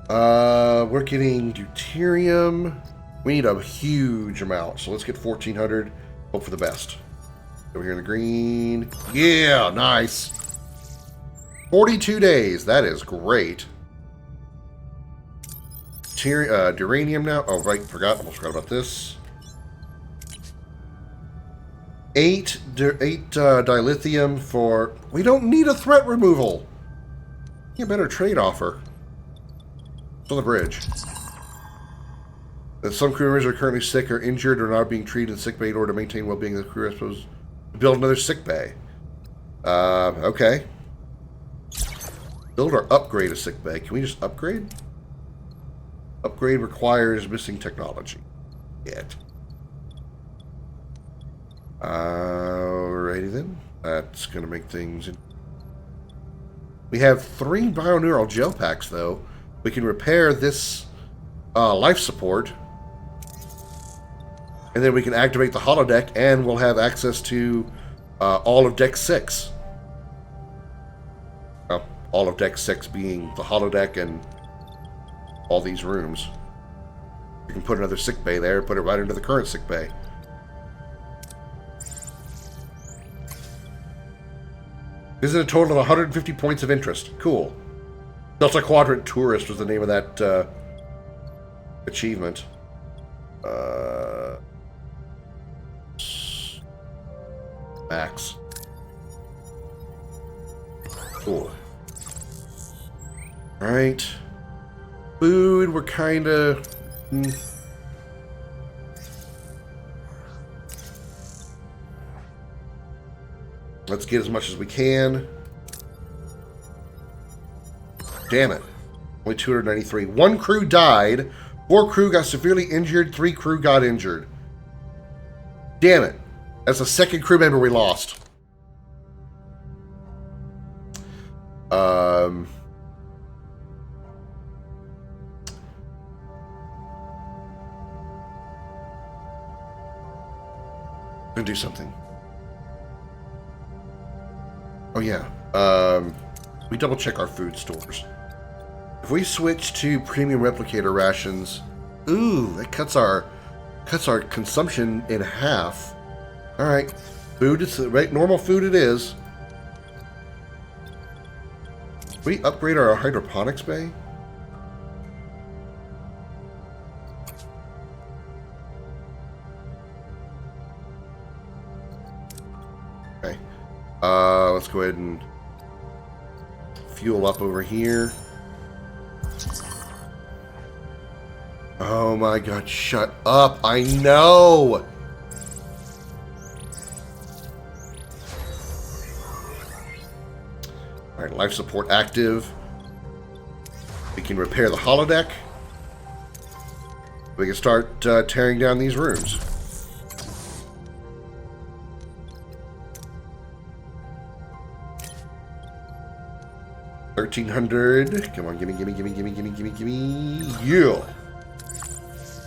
We're getting deuterium. We need a huge amount, so let's get 1,400. Hope for the best. Over here in the green. Yeah, nice. 42 days. That is great. Duranium now. Oh, right. Almost forgot about this. 8 dilithium for... We don't need a threat removal. Get a better trade offer. It's on the bridge. That some crew members are currently sick or injured or not being treated in sick bay in order to maintain well-being of the crew. I suppose build another sick bay. Okay. Build or upgrade a sick bay. Can we just upgrade? Upgrade requires missing technology. Yet. Alrighty then. That's going to make things... We have 3 bioneural gel packs, though. We can repair this life support. And then we can activate the holodeck, and we'll have access to all of Deck 6. Well, all of Deck 6 being the holodeck and all these rooms. We can put another sick bay there, put it right into the current sick bay. Visit a total of 150 points of interest. Cool. Delta Quadrant Tourist was the name of that achievement. Max. Cool. Alright. Food, we're kinda... Let's get as much as we can. Damn it. Only 293. 1 crew died. 4 crew got severely injured. 3 crew got injured. Damn it. That's the 2nd crew member we lost. Gonna do something. Oh yeah. We double check our food stores. If we switch to premium replicator rations, ooh, that cuts our consumption in half. All right, food is right. Normal food it is. We upgrade our hydroponics bay. Okay. Let's go ahead and fuel up over here. Oh my god, shut up. I know. Alright, life support active. We can repair the holodeck. We can start tearing down these rooms. $1,300. Come on, gimme. Yeah.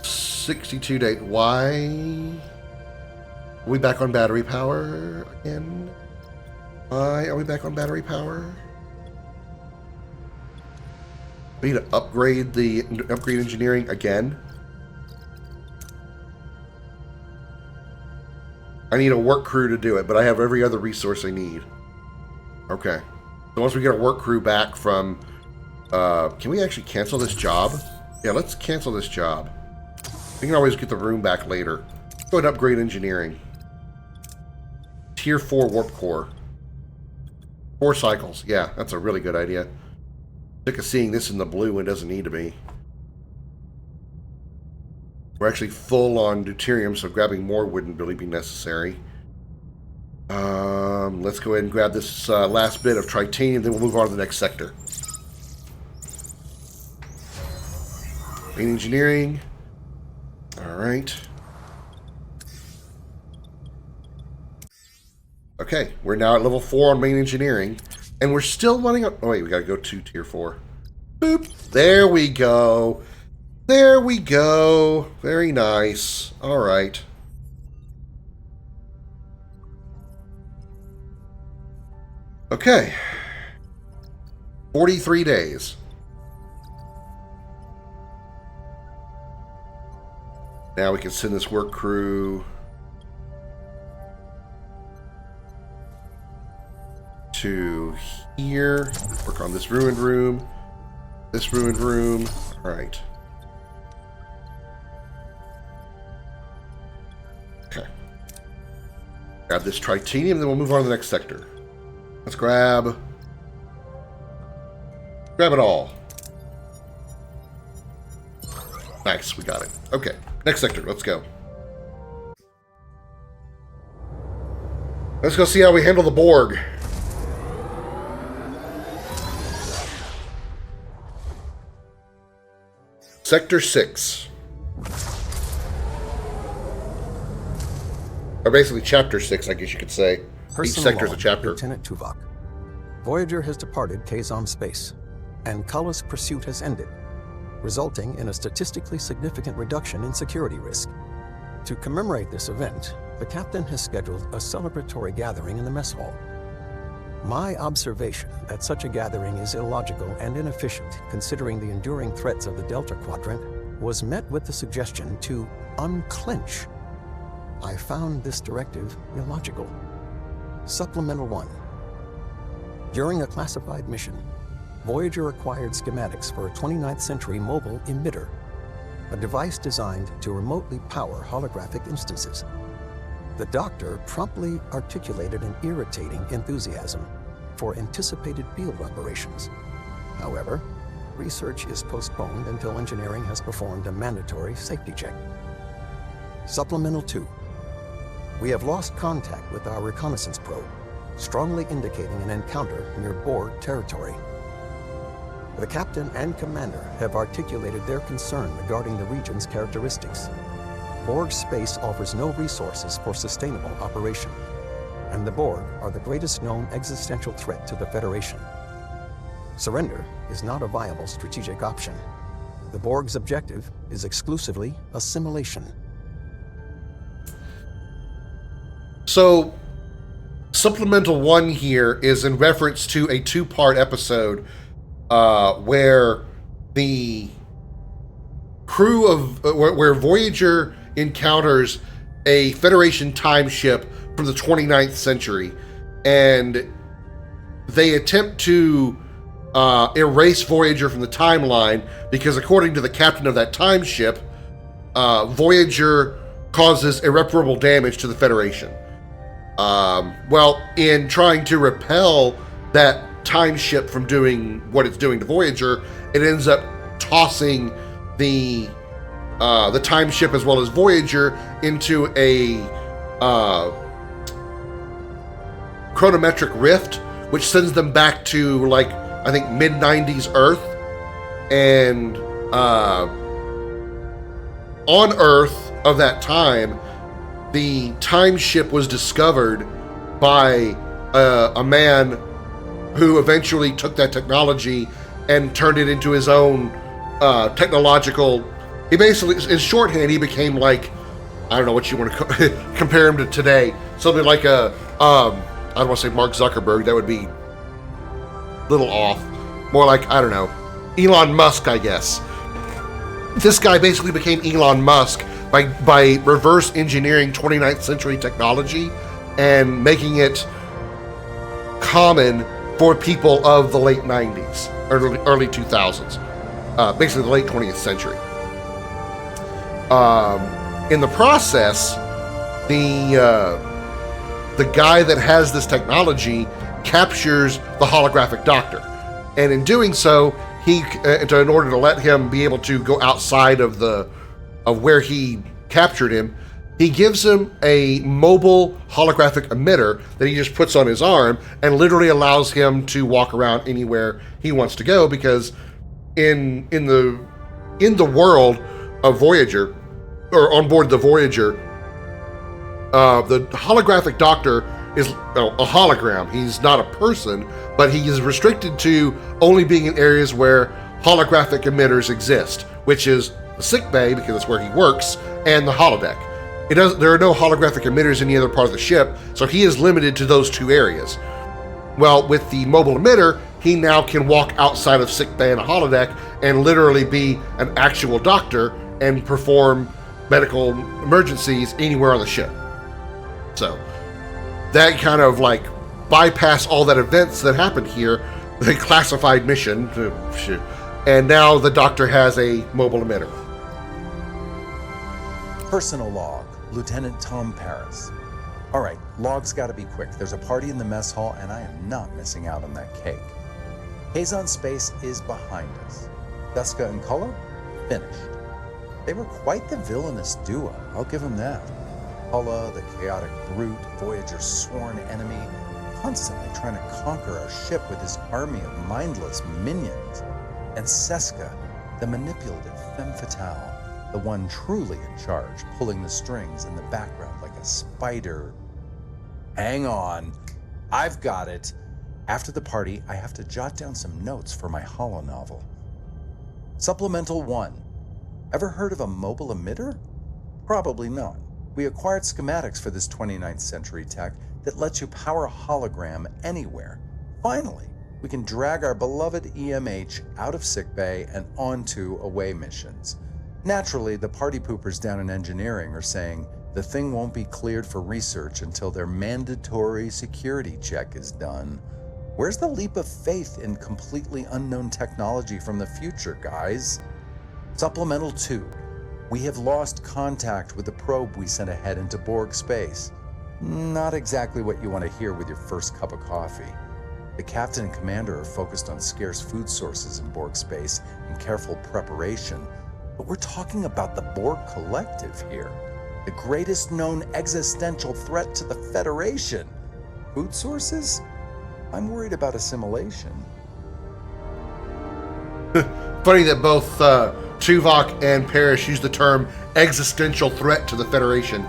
62 days. Why? Are we back on battery power again? Why are we back on battery power? We need to upgrade engineering again. I need a work crew to do it, but I have every other resource I need. Okay. So once we get a work crew back from... can we actually cancel this job? Yeah, let's cancel this job. We can always get the room back later. Go ahead and upgrade engineering. Tier 4 warp core. 4 cycles. Yeah, that's a really good idea. Sick of seeing this in the blue when it doesn't need to be. We're actually full on deuterium, so grabbing more wouldn't really be necessary. Let's go ahead and grab this last bit of titanium, then we'll move on to the next sector. Main engineering. Alright. Okay, we're now at level 4 on main engineering. And we're still running up... Oh wait, we gotta go to tier 4. Boop! There we go. There we go. Very nice. Alright. Okay. 43 days. Now we can send this work crew to here. Work on this ruined room. This ruined room. Alright. Okay. Grab this titanium, then we'll move on to the next sector. Let's grab it all. Nice, we got it. Okay, next sector, let's go. Let's go see how we handle the Borg. Sector 6. Or basically Chapter 6, I guess you could say. Each sector is a chapter. Lieutenant Tuvok. Voyager has departed Kazon space, and Kala's pursuit has ended, resulting in a statistically significant reduction in security risk. To commemorate this event, the captain has scheduled a celebratory gathering in the mess hall. My observation that such a gathering is illogical and inefficient, considering the enduring threats of the Delta Quadrant, was met with the suggestion to unclench. I found this directive illogical. Supplemental 1. During a classified mission, Voyager acquired schematics for a 29th century mobile emitter, a device designed to remotely power holographic instances. The Doctor promptly articulated an irritating enthusiasm for anticipated field operations. However, research is postponed until engineering has performed a mandatory safety check. Supplemental 2. We have lost contact with our reconnaissance probe, strongly indicating an encounter near Borg territory. The captain and commander have articulated their concern regarding the region's characteristics. Borg space offers no resources for sustainable operation, and the Borg are the greatest known existential threat to the Federation. Surrender is not a viable strategic option. The Borg's objective is exclusively assimilation. So, Supplemental 1 here is in reference to a 2-part episode where the crew of where Voyager encounters a Federation time ship from the 29th century, and they attempt to erase Voyager from the timeline because, according to the captain of that time ship, Voyager causes irreparable damage to the Federation. Well, in trying to repel that time ship from doing what it's doing to Voyager, it ends up tossing the time ship as well as Voyager into a chronometric rift, which sends them back to, like, I think mid-90s Earth. And on Earth of that time, the time ship was discovered by a man who eventually took that technology and turned it into his own technological. He basically, in shorthand, he became like, I don't know what you want to compare him to today. Something like I don't want to say Mark Zuckerberg. That would be a little off. More like, I don't know, Elon Musk, I guess. This guy basically became Elon Musk by reverse engineering 29th century technology and making it common for people of the late 90s, early 2000s, basically the late 20th century. In the process, the guy that has this technology captures the holographic doctor, and in doing so, in order to let him be able to go outside of where he captured him, he gives him a mobile holographic emitter that he just puts on his arm and literally allows him to walk around anywhere he wants to go, because in the world of Voyager, or on board the Voyager, the holographic doctor is a hologram. He's not a person, but he is restricted to only being in areas where holographic emitters exist, which is the sick bay, because that's where he works, and the holodeck. There are no holographic emitters in any other part of the ship, so he is limited to those two areas. Well, with the mobile emitter, he now can walk outside of sick bay and a holodeck and literally be an actual doctor and perform medical emergencies anywhere on the ship. So that kind of like bypass all that events that happened here, the classified mission, and now the doctor has a mobile emitter. Personal log, Lieutenant Tom Paris. All right, log's gotta be quick. There's a party in the mess hall and I am not missing out on that cake. Kazon Space is behind us. Duska and Culloh, finished. They were quite the villainous duo, I'll give them that. Culloh, the chaotic brute, Voyager's sworn enemy, constantly trying to conquer our ship with his army of mindless minions. And Seska, the manipulative femme fatale, the one truly in charge, pulling the strings in the background like a spider. Hang on, I've got it. After the party, I have to jot down some notes for my holo novel. Supplemental 1. Ever heard of a mobile emitter? Probably not. We acquired schematics for this 29th century tech that lets you power a hologram anywhere. Finally, we can drag our beloved EMH out of sickbay and onto away missions. Naturally, the party poopers down in engineering are saying the thing won't be cleared for research until their mandatory security check is done. Where's the leap of faith in completely unknown technology from the future, guys? Supplemental 2. We have lost contact with the probe we sent ahead into Borg space. Not exactly what you want to hear with your first cup of coffee. The captain and commander are focused on scarce food sources in Borg space and careful preparation, but we're talking about the Borg Collective here, the greatest known existential threat to the Federation. Food sources? I'm worried about assimilation. Funny that both Tuvok and Parrish use the term existential threat to the Federation.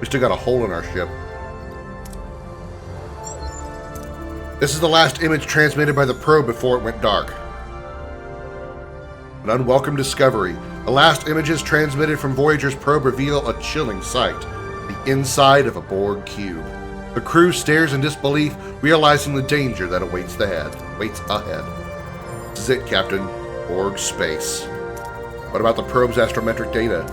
We still got a hole in our ship. This is the last image transmitted by the probe before it went dark. An unwelcome discovery. The last images transmitted from Voyager's probe reveal a chilling sight. The inside of a Borg cube. The crew stares in disbelief, realizing the danger that awaits ahead. This is it, Captain. Borg space. What about the probe's astrometric data?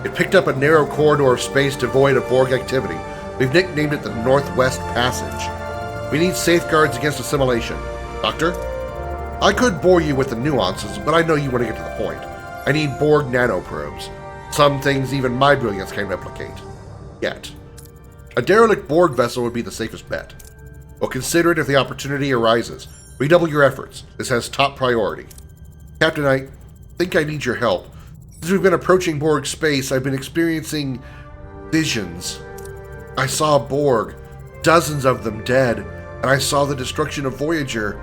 It picked up a narrow corridor of space devoid of Borg activity. We've nicknamed it the Northwest Passage. We need safeguards against assimilation. Doctor? I could bore you with the nuances, but I know you want to get to the point. I need Borg nanoprobes. Some things even my brilliance can't replicate. Yet. A derelict Borg vessel would be the safest bet. We'll consider it if the opportunity arises. Redouble your efforts. This has top priority. Captain, I think I need your help. As we've been approaching Borg space, I've been experiencing visions. I saw Borg, dozens of them dead, and I saw the destruction of Voyager.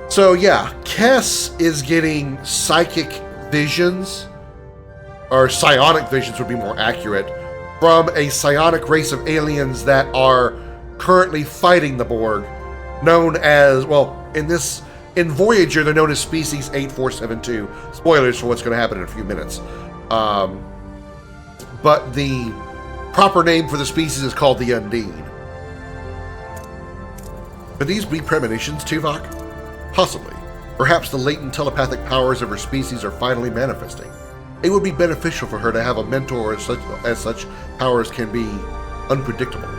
So yeah, Kess is getting psychic visions, or psionic visions would be more accurate, from a psionic race of aliens that are currently fighting the Borg, known as, well, in Voyager, they're known as Species 8472. Spoilers for what's going to happen in a few minutes. But the proper name for the species is called the Undine. Could these be premonitions, Tuvok? Possibly. Perhaps the latent telepathic powers of her species are finally manifesting. It would be beneficial for her to have a mentor as such powers can be unpredictable.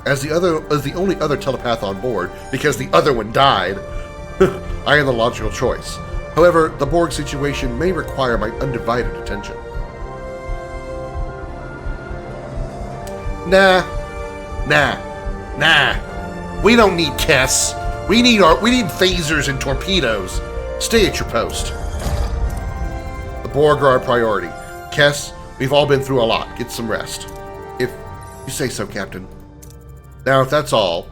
As the only other telepath on board, because the other one died, I am the logical choice. However, the Borg situation may require my undivided attention. Nah. We don't need Kess. We need phasers and torpedoes. Stay at your post. The Borg are our priority. Kess, we've all been through a lot. Get some rest. If you say so, Captain. Now, if that's all...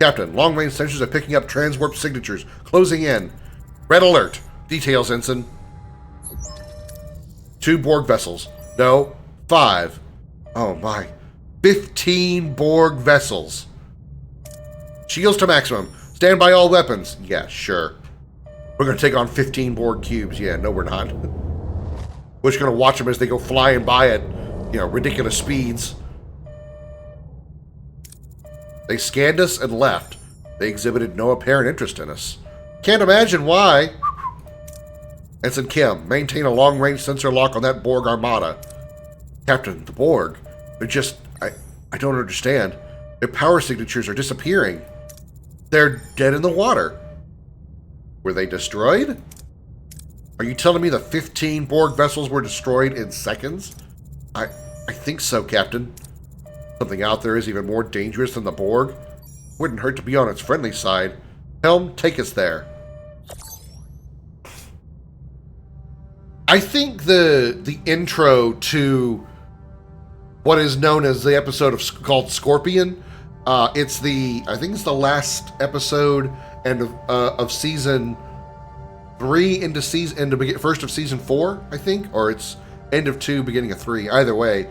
Captain, long-range sensors are picking up transwarp signatures. Closing in. Red alert. Details, Ensign. 2 Borg vessels. No, 5. Oh my. 15 Borg vessels. Shields to maximum. Stand by all weapons. Yeah, sure. We're going to take on 15 Borg cubes. Yeah, no, we're not. We're just going to watch them as they go flying by at, ridiculous speeds. They scanned us and left. They exhibited no apparent interest in us. Can't imagine why. Ensign Kim, maintain a long-range sensor lock on that Borg armada. Captain, the Borg, they're just... I don't understand. Their power signatures are disappearing. They're dead in the water. Were they destroyed? Are you telling me the 15 Borg vessels were destroyed in seconds? I think so, Captain. Something out there is even more dangerous than the Borg. Wouldn't hurt to be on its friendly side. Helm, take us there. I think the intro to what is known as the episode called Scorpion. I think it's the last episode of season 3 into first of season 4, I think, or it's end of 2, beginning of 3. Either way,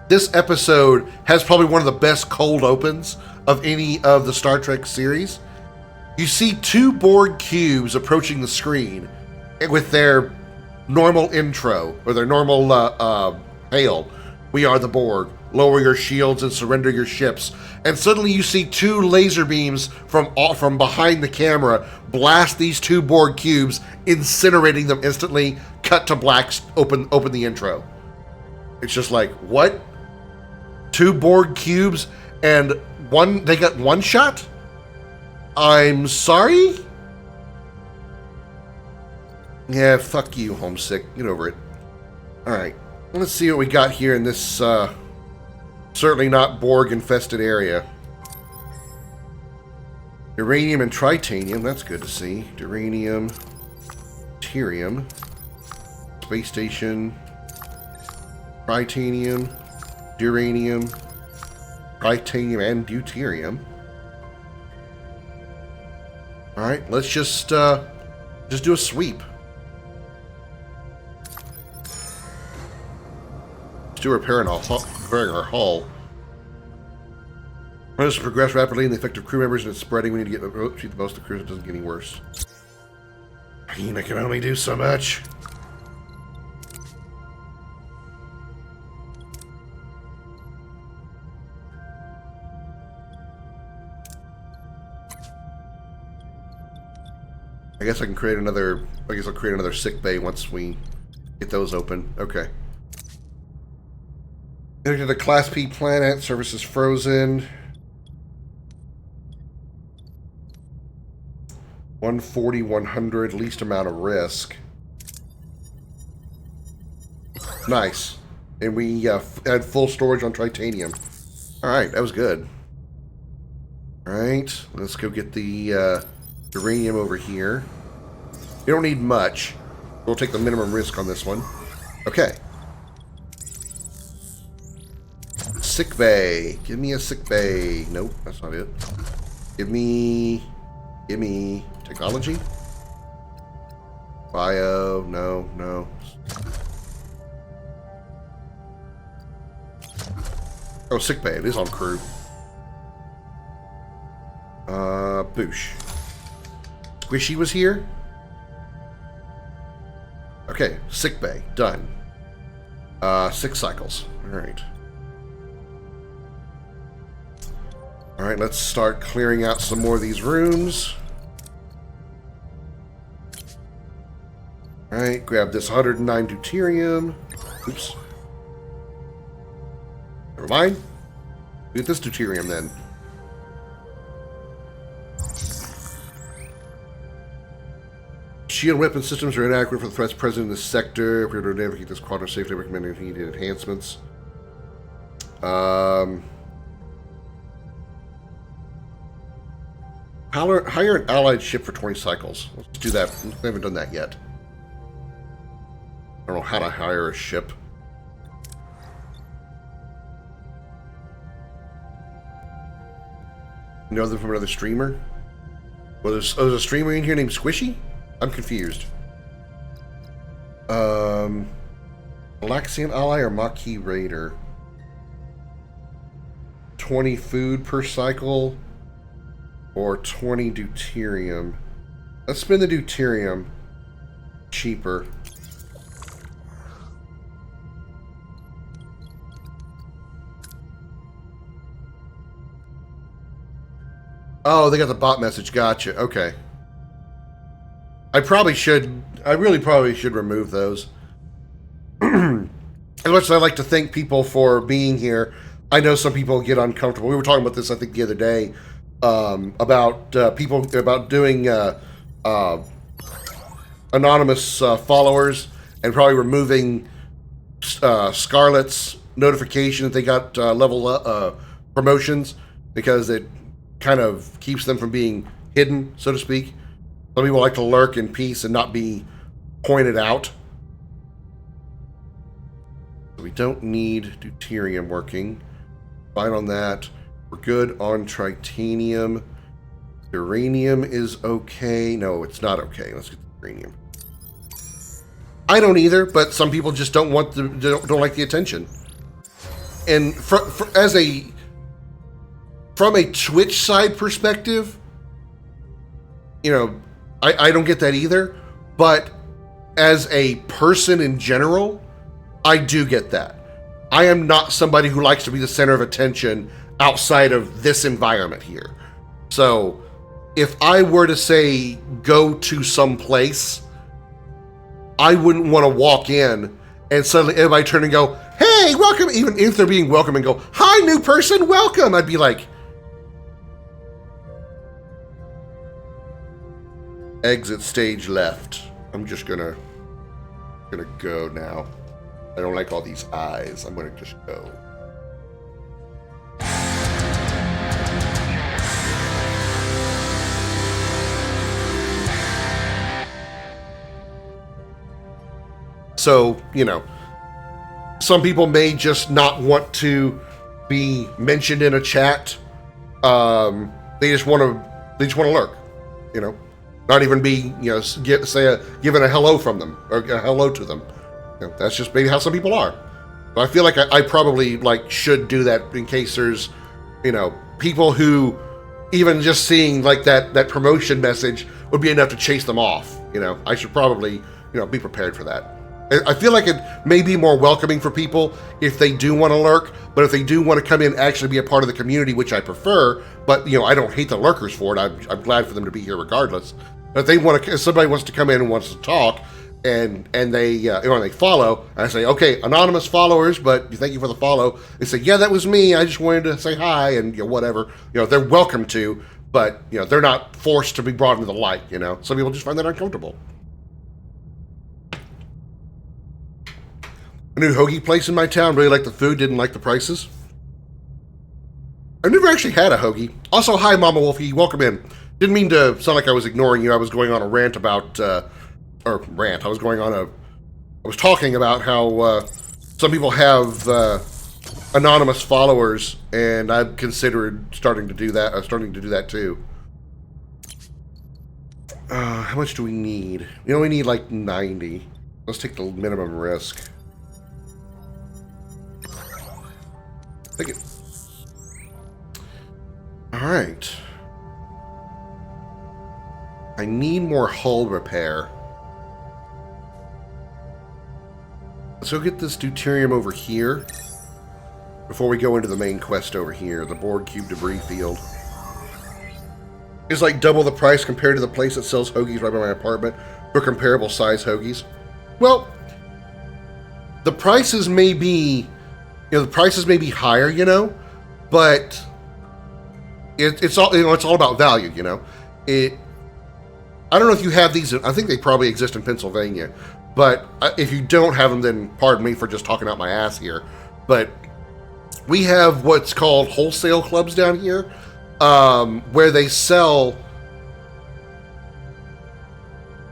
this episode has probably one of the best cold opens of any of the Star Trek series. You see 2 Borg cubes approaching the screen with their normal intro, or their normal hail. We are the Borg. Lower your shields and surrender your ships. And suddenly you see 2 laser beams from behind the camera blast these 2 Borg cubes, incinerating them instantly. Cut to black. Open the intro. It's just like, what? 2 Borg cubes and they got one shot? I'm sorry? Yeah, fuck you, homesick. Get over it. Alright. Let's see what we got here in this, certainly not Borg-infested area. Uranium and tritanium, that's good to see. Uranium, deuterium, space station, tritanium, uranium, tritanium, and deuterium. Alright, let's just do a sweep. Still repairing our hull. When this progress rapidly and the effective crew members and it's spreading, we need to treat the most of the crew so it doesn't get any worse. I mean, I can only do so much. I guess I can create another, I guess I'll create another sick bay once we get those open. Okay. Enter to the Class P planet, services frozen. 140, 100, least amount of risk. Nice. And we had full storage on titanium. Alright, that was good. Alright, let's go get the uranium over here. You don't need much. We'll take the minimum risk on this one. Okay. Sick bay. Give me a sick bay. Nope, that's not it. Give me technology. Bio. No. Oh, sick bay. It is on crew. Boosh. Squishy was here. Okay, sick bay. Done. 6 cycles. Alright. Alright, let's start clearing out some more of these rooms. Alright, grab this 109 deuterium. Oops. Never mind. Get this deuterium then. Shield weapon systems are inadequate for the threats present in this sector. If we were to navigate this quadrant safely, recommend needed enhancements. Hire an allied ship for 20 cycles. Let's do that. We haven't done that yet. I don't know how to hire a ship. You know them from another streamer? Well, there's a streamer in here named Squishy? I'm confused. Galaxian ally or Maquis Raider? 20 food per cycle or 20 deuterium. Let's spend the deuterium. Cheaper. Oh, they got the bot message. Gotcha. Okay. I really probably should remove those. As much as I like to thank people for being here, I know some people get uncomfortable. We were talking about this, I think, the other day, about doing anonymous followers and probably removing Scarlet's notification that they got level promotions, because it kind of keeps them from being hidden, so to speak. Some people like to lurk in peace and not be pointed out. We don't need deuterium working. Fine on that. We're good on titanium. Uranium is okay. No, it's not okay. Let's get the uranium. I don't either, but some people just don't want don't like the attention. And from a Twitch side perspective, you know, I don't get that either. But as a person in general, I do get that. I am not somebody who likes to be the center of attention outside of this environment here. So if I were to say go to some place, I wouldn't want to walk in and suddenly everybody turn and go, hey, welcome, even if they're being welcome, and go, hi, new person, welcome. I'd be like, exit stage left. I'm just gonna go now. I don't like all these eyes. I'm gonna just go. So, you know, some people may just not want to be mentioned in a chat. They just want to lurk, you know, not even be, you know, given a hello from them or a hello to them. You know, that's just maybe how some people are. But I feel like I probably should do that in case there's, you know, people who even just seeing that promotion message would be enough to chase them off. You know, I should probably, you know, be prepared for that. I feel like it may be more welcoming for people if they do want to lurk, but if they do want to come in and actually be a part of the community, which I prefer, but, you know, I don't hate the lurkers for it. I'm glad for them to be here regardless. If they want to, if somebody wants to come in and wants to talk, and they they follow, I say, okay, anonymous followers, but thank you for the follow. They say, yeah, that was me. I just wanted to say hi, and whatever. They're welcome to, but they're not forced to be brought into the light. Some people just find that uncomfortable. A new hoagie place in my town. Really liked the food, didn't like the prices. I've never actually had a hoagie. Also, hi, Mama Wolfie. Welcome in. Didn't mean to sound like I was ignoring you. I was going on a rant about, I was talking about how some people have anonymous followers, and I've considered starting to do that too. How much do we need? We only need like 90. Let's take the minimum risk. Take it. All right. I need more hull repair. Let's go get this deuterium over here before we go into the main quest over here, the Borg Cube debris field. It's like double the price compared to the place that sells hoagies right by my apartment for comparable size hoagies. Well, the prices may be, higher, but it's all about value, I don't know if you have these. I think they probably exist in Pennsylvania, but if you don't have them, then pardon me for just talking out my ass here. But we have what's called wholesale clubs down here, where they sell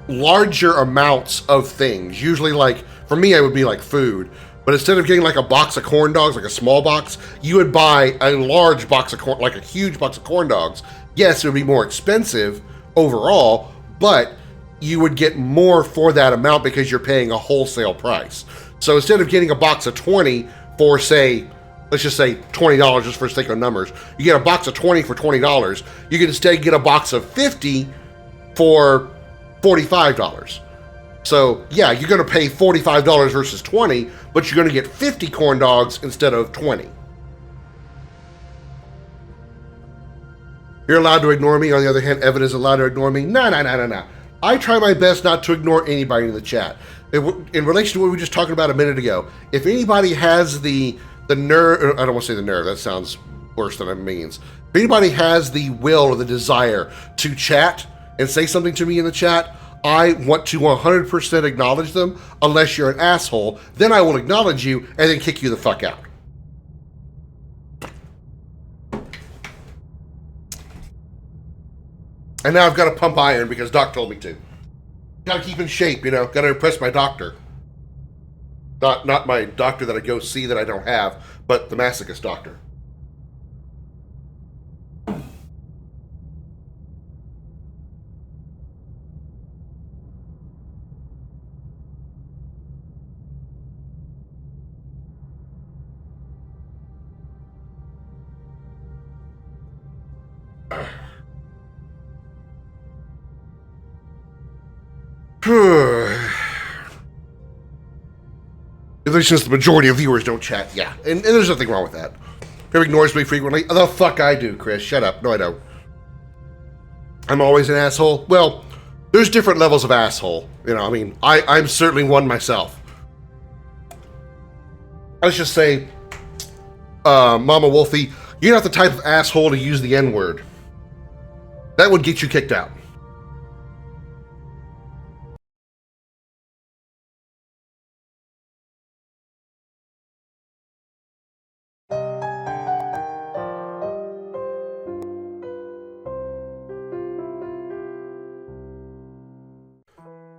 larger amounts of things. Usually, like, for me, it would be like food. But instead of getting like a box of corn dogs, like a small box, you would buy a large box of corn, like a huge box of corn dogs. Yes, it would be more expensive overall, but you would get more for that amount because you're paying a wholesale price. So instead of getting a box of 20 for, say, let's just say $20 just for the sake of numbers, you get a box of 20 for $20. You can instead get a box of 50 for $45. So yeah, you're going to pay $45 versus 20, but you're going to get 50 corn dogs instead of 20. You're allowed to ignore me. On the other hand, Evan is allowed to ignore me. No. I try my best not to ignore anybody in the chat. In relation to what we were just talking about a minute ago, if anybody has the nerve, I don't want to say the nerve, that sounds worse than it means. If anybody has the will or the desire to chat and say something to me in the chat, I want to 100% acknowledge them, unless you're an asshole. Then I will acknowledge you and then kick you the fuck out. And now I've got to pump iron because Doc told me to. Got to keep in shape, Got to impress my doctor. Not my doctor that I go see that I don't have, but the masochist doctor. At least since the majority of viewers don't chat, yeah. And there's nothing wrong with that. Who ignores me frequently? The fuck I do, Chris. Shut up. No, I don't. I'm always an asshole. Well, there's different levels of asshole. I'm certainly one myself. Let's just say, Mama Wolfie, you're not the type of asshole to use the N-word. That would get you kicked out.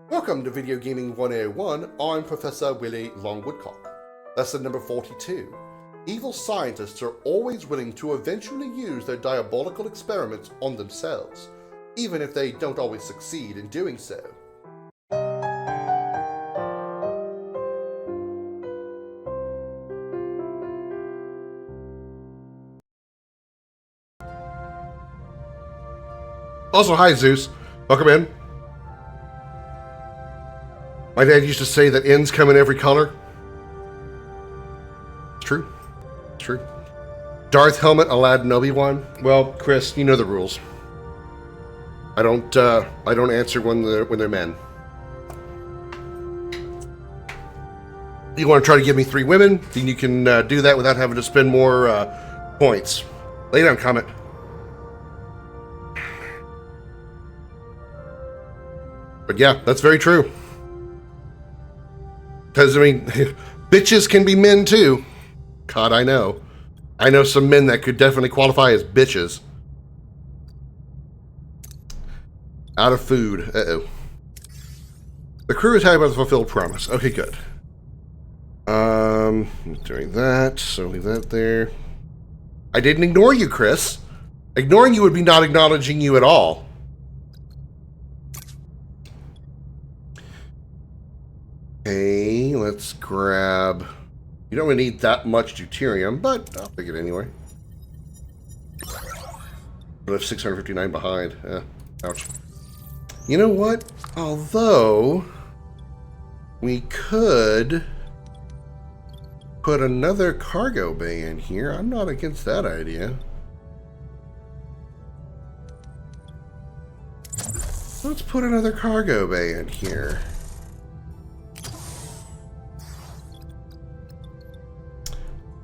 Welcome to Video Gaming 101. I'm Professor Willie Longwoodcock. Lesson number 42. Evil scientists are always willing to eventually use their diabolical experiments on themselves, even if they don't always succeed in doing so. Also, hi Zeus. Welcome in. My dad used to say that ends come in every color. It's true. It's true. Darth Helmet, Aladdin, Obi-Wan. Well, Chris, you know the rules. I don't answer when they're men. You want to try to give me 3 women? Then you can do that without having to spend more points. Lay down, Comet. But yeah, that's very true. Because, I mean, bitches can be men too. God, I know. I know some men that could definitely qualify as bitches. Out of food. Uh-oh. The crew is happy about the fulfilled promise. Okay, good. Doing that, so leave that there. I didn't ignore you, Chris. Ignoring you would be not acknowledging you at all. Okay, let's grab... You don't really need that much deuterium, but I'll pick it anyway. I left 659 behind. Ouch. You know what? Although, we could put another cargo bay in here. I'm not against that idea. Let's put another cargo bay in here.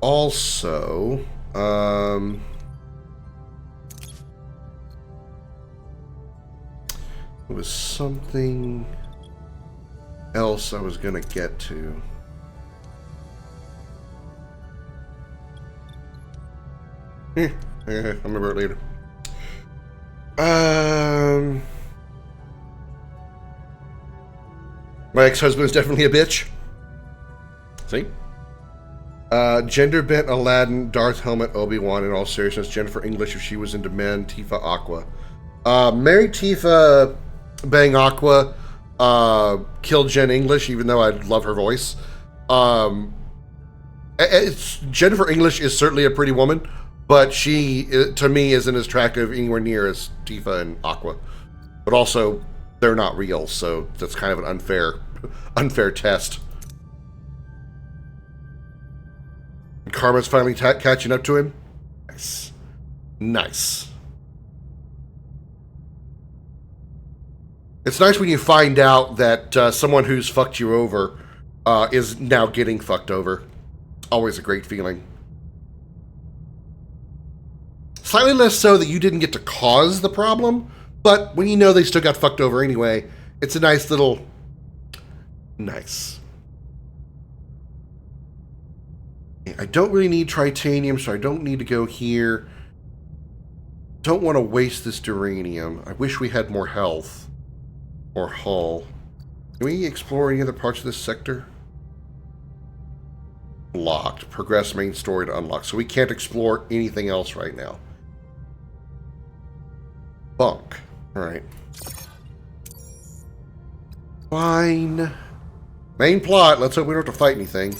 Also, there was something else I was gonna get to. I'll remember it later. My ex-husband is definitely a bitch. See? Gender bent Aladdin, Darth Helmet, Obi-Wan. In all seriousness, Jennifer English if she was into men, Tifa Aqua. Marry Tifa, bang Aqua, kill Jen English, even though I love her voice. Jennifer English is certainly a pretty woman, but she, to me, isn't as attractive anywhere near as Tifa and Aqua. But also, they're not real, so that's kind of an unfair test. Karma's finally catching up to him. Nice. Nice. It's nice when you find out that someone who's fucked you over is now getting fucked over. Always a great feeling. Slightly less so that you didn't get to cause the problem, but when you know they still got fucked over anyway, it's a nice little... Nice. I don't really need titanium, so I don't need to go here. Don't want to waste this duranium. I wish we had more health. Or hull. Can we explore any other parts of this sector? Locked. Progress main story to unlock. So we can't explore anything else right now. Bunk. Alright. Fine. Main plot. Let's hope we don't have to fight anything.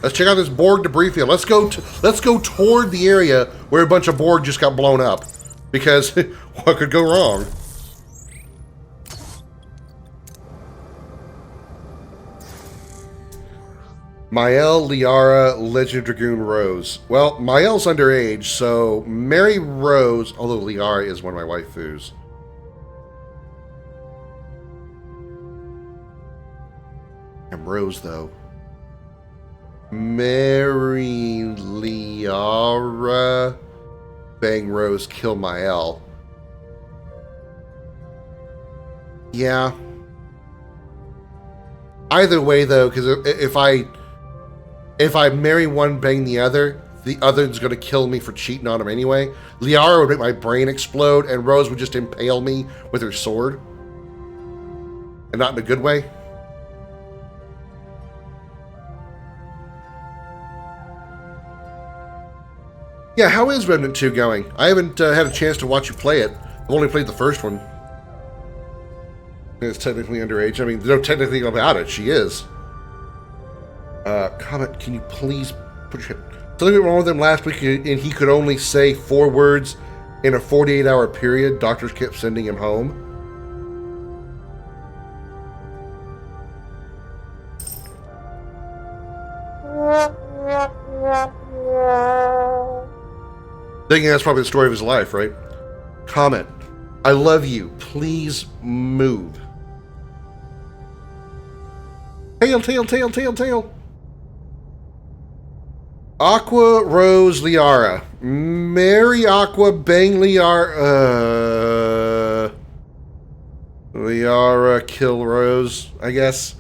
Let's check out this Borg debris field. Let's go toward the area where a bunch of Borg just got blown up. Because what could go wrong? Mael, Liara, Legend Dragoon, Rose. Well, Mael's underage, so marry Rose, although Liara is one of my waifus. I'm Rose, though. Marry Liara, bang Rose, kill Mael. Yeah. Either way, though, because if I marry one, bang the other's going to kill me for cheating on him anyway. Liara would make my brain explode, and Rose would just impale me with her sword. And not in a good way. Yeah, how is Remnant 2 going? I haven't had a chance to watch you play it. I've only played the first one. It's technically underage. I mean, there's no technically about it. She is. Comet, can you please put your... Something went wrong with him last week, and he could only say 4 words in a 48-hour period. Doctors kept sending him home. Thinking that's probably the story of his life, right? Comet, I love you. Please move. Tail, tail, tail, tail, tail. Aqua, Rose, Liara. Marry Aqua, bang Liara. Liara, kill Rose, I guess.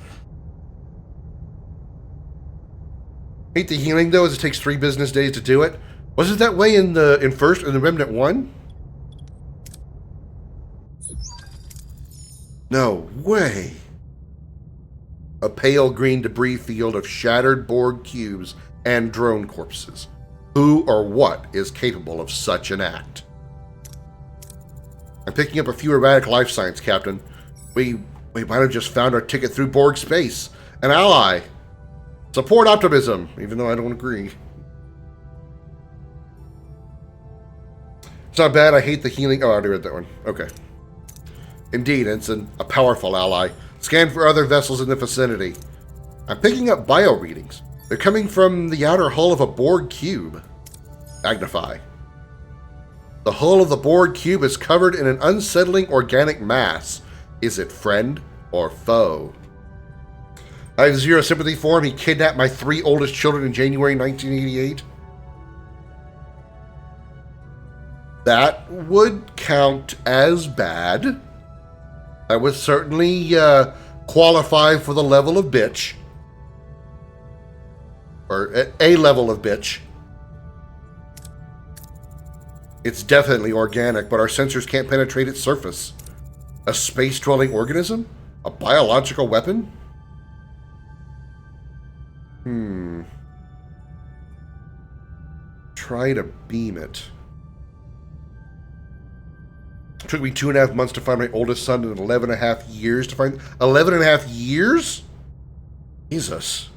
Hate the healing though, as it takes 3 business days to do it. Was it that way in the Remnant 1? No way. A pale green debris field of shattered Borg cubes and drone corpses. Who or what is capable of such an act? I'm picking up a few erratic life signs, Captain. We might have just found our ticket through Borg space. An ally. Support optimism, even though I don't agree. It's not bad, I hate the healing. Oh, I already read that one. Okay. Indeed, Ensign, a powerful ally. Scan for other vessels in the vicinity. I'm picking up bio readings. They're coming from the outer hull of a Borg cube. Magnify. The hull of the Borg cube is covered in an unsettling organic mass. Is it friend or foe? I have 0 sympathy for him. He kidnapped my 3 oldest children in January 1988. That would count as bad. That would certainly qualify for the level of bitch. Or a level of bitch. It's definitely organic, but our sensors can't penetrate its surface. A space-dwelling organism? A biological weapon? Try to beam it. It took me 2.5 months to find my oldest son and 11.5 years to find... 11.5 years? Jesus.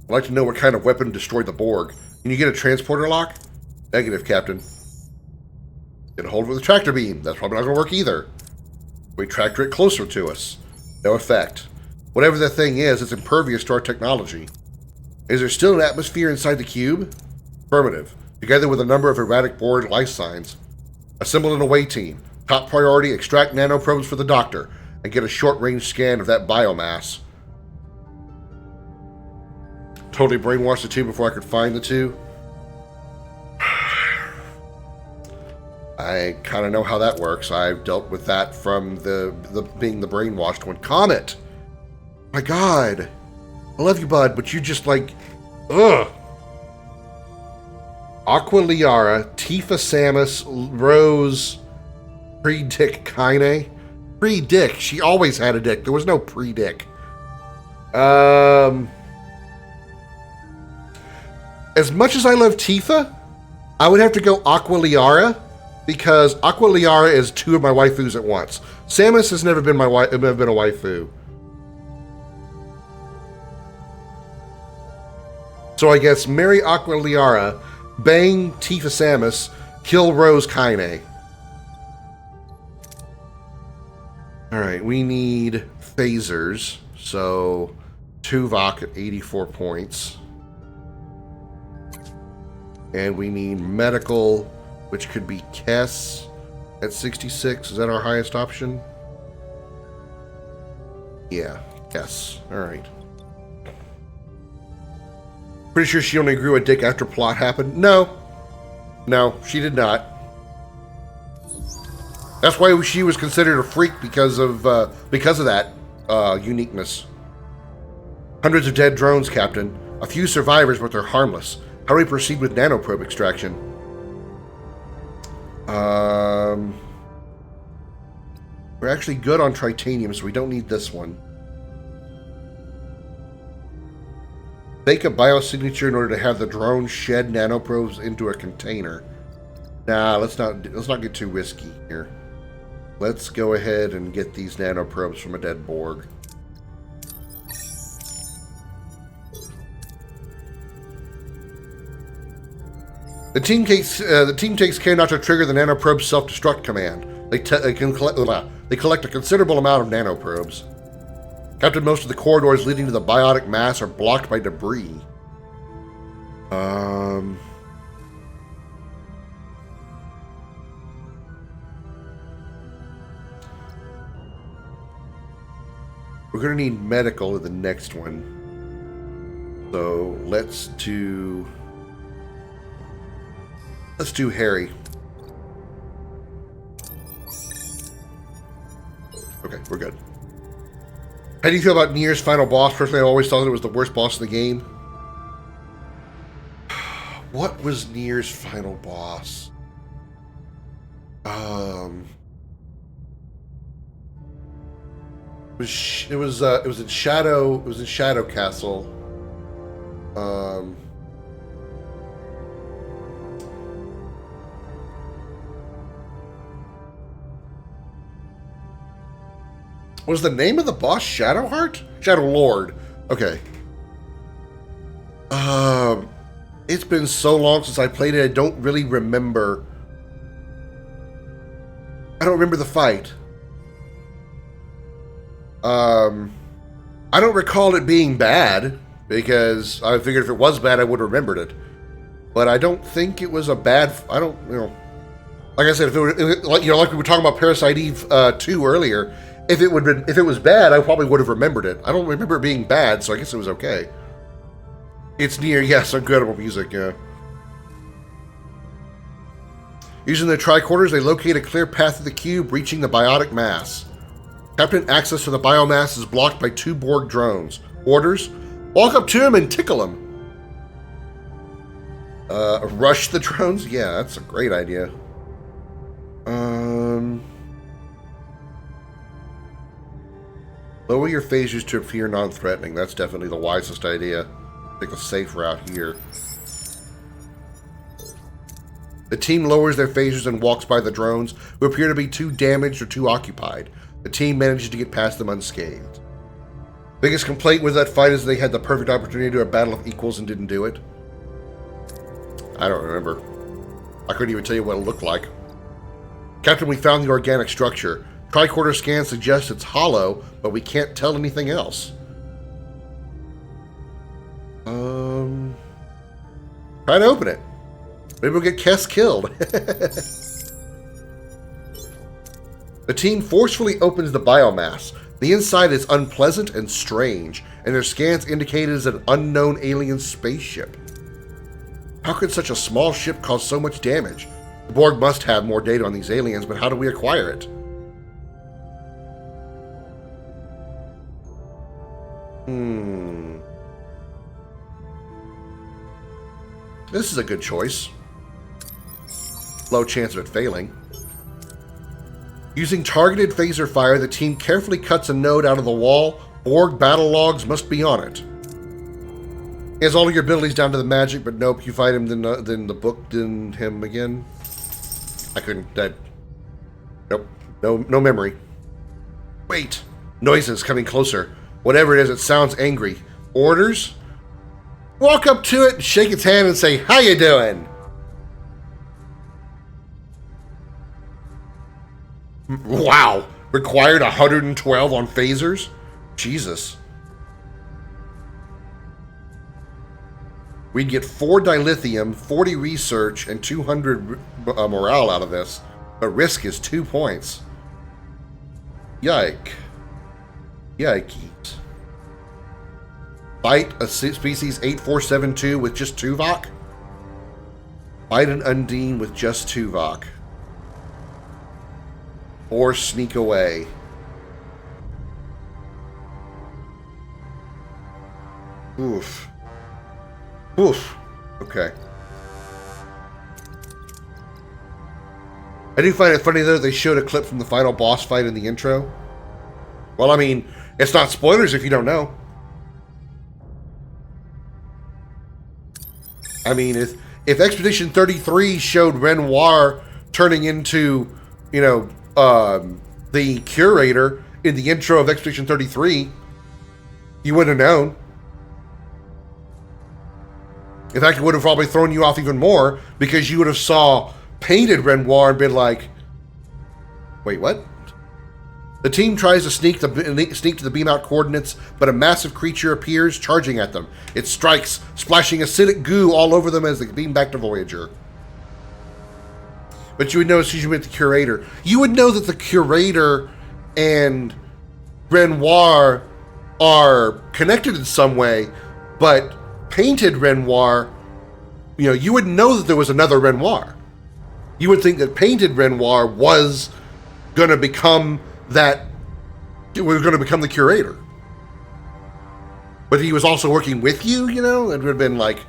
I'd like to know what kind of weapon destroyed the Borg. Can you get a transporter lock? Negative, Captain. Get a hold of the tractor beam. That's probably not going to work either. We tractor it closer to us. No effect. Whatever the thing is, it's impervious to our technology. Is there still an atmosphere inside the cube? Affirmative. Together with a number of erratic Borg life signs. Assemble an away team. Top priority, extract nanoprobes for the doctor and get a short-range scan of that biomass. Totally brainwashed the 2 before I could find the 2. I kind of know how that works. I've dealt with that from the being the brainwashed one. Comet! My God! I love you, bud, but you just like... Ugh! Aqua Liara, Tifa Samus, Rose, Pre-Dick Kaine. Pre-Dick. She always had a dick. There was no pre-dick. As much as I love Tifa, I would have to go Aqua Liara, because Aqua Liara is 2 of my waifus at once. Samus has never been never been a waifu. So I guess marry Aqua Liara, bang Tifa Samus, kill Rose Kaine. Alright, we need phasers. So, Tuvok at 84 points. And we need medical, which could be Kess at 66. Is that our highest option? Yeah, Kess. Alright. Pretty sure she only grew a dick after plot happened. No. No, she did not. That's why she was considered a freak, because of that uniqueness. Hundreds of dead drones, Captain. A few survivors, but they're harmless. How do we proceed with nanoprobe extraction? We're actually good on tritanium, so we don't need this one. Make a biosignature in order to have the drone shed nanoprobes into a container. Nah, let's not get too risky here. Let's go ahead and get these nanoprobes from a dead Borg. The team takes care not to trigger the nanoprobe self-destruct command. They collect a considerable amount of nanoprobes. Captain, most of the corridors leading to the biotic mass are blocked by debris. We're going to need medical in the next one. So let's do Harry. Okay, we're good. How do you feel about Nier's final boss? Personally, I always thought it was the worst boss in the game. What was Nier's final boss? It was in Shadow. It was in Shadow Castle. Was the name of the boss Shadowheart? Shadow Lord. Okay. It's been so long since I played it. I don't really remember. I don't remember the fight. I don't recall it being bad, because I figured if it was bad, I would have remembered it. But I don't think it was a bad. I don't, like I said, if it were, like we were talking about Parasite Eve 2 earlier. If it was bad, I probably would have remembered it. I don't remember it being bad, so I guess it was okay. It's Nier, yes, incredible music, yeah. Using the tricorders, they locate a clear path to the cube, reaching the biotic mass. Captain, access to the biomass is blocked by 2 Borg drones. Orders: walk up to him and tickle him. Rush the drones? Yeah, that's a great idea. Lower your phasers to appear non-threatening. That's definitely the wisest idea. Take a safe route here. The team lowers their phasers and walks by the drones, who appear to be too damaged or too occupied. The team manages to get past them unscathed. Biggest complaint with that fight is they had the perfect opportunity to do a battle of equals and didn't do it. I don't remember. I couldn't even tell you what it looked like. Captain, we found the organic structure. Tricorder scan suggests it's hollow, but we can't tell anything else. Try to open it. Maybe we'll get Kess killed. The team forcefully opens the biomass. The inside is unpleasant and strange, and their scans indicate it is an unknown alien spaceship. How could such a small ship cause so much damage? The Borg must have more data on these aliens, but how do we acquire it? This is a good choice. Low chance of it failing. Using targeted phaser fire, the team carefully cuts a node out of the wall. Borg battle logs must be on it. He has all of your abilities down to the magic, but nope, you fight him, then the book did him again. I couldn't. Nope. No memory. Wait. Noises coming closer. Whatever it is, it sounds angry. Orders? Walk up to it, shake its hand, and say, "How you doing?" Wow. Required 112 on phasers? Jesus. We'd get 4 dilithium, 40 research, and 200 morale out of this. But risk is 2 points. Yikes. Fight a species 8472 with just Tuvok? Fight an Undine with just Tuvok. Or sneak away. Oof. Okay. I do find it funny, though, they showed a clip from the final boss fight in the intro. Well, I mean, it's not spoilers if you don't know. I mean, if Expedition 33 showed Renoir turning into, the curator in the intro of Expedition 33, you wouldn't have known. In fact, it would have probably thrown you off even more, because you would have saw painted Renoir and been like, wait, what? The team tries to sneak to the beam-out coordinates, but a massive creature appears, charging at them. It strikes, splashing acidic goo all over them as they beam back to Voyager. But you would know as soon as you met the curator. You would know that the curator and Renoir are connected in some way, but painted Renoir, you know, you would know that there was another Renoir. You would think that painted Renoir was going to become that, it was going to become the curator. But he was also working with you, you know? It would have been like,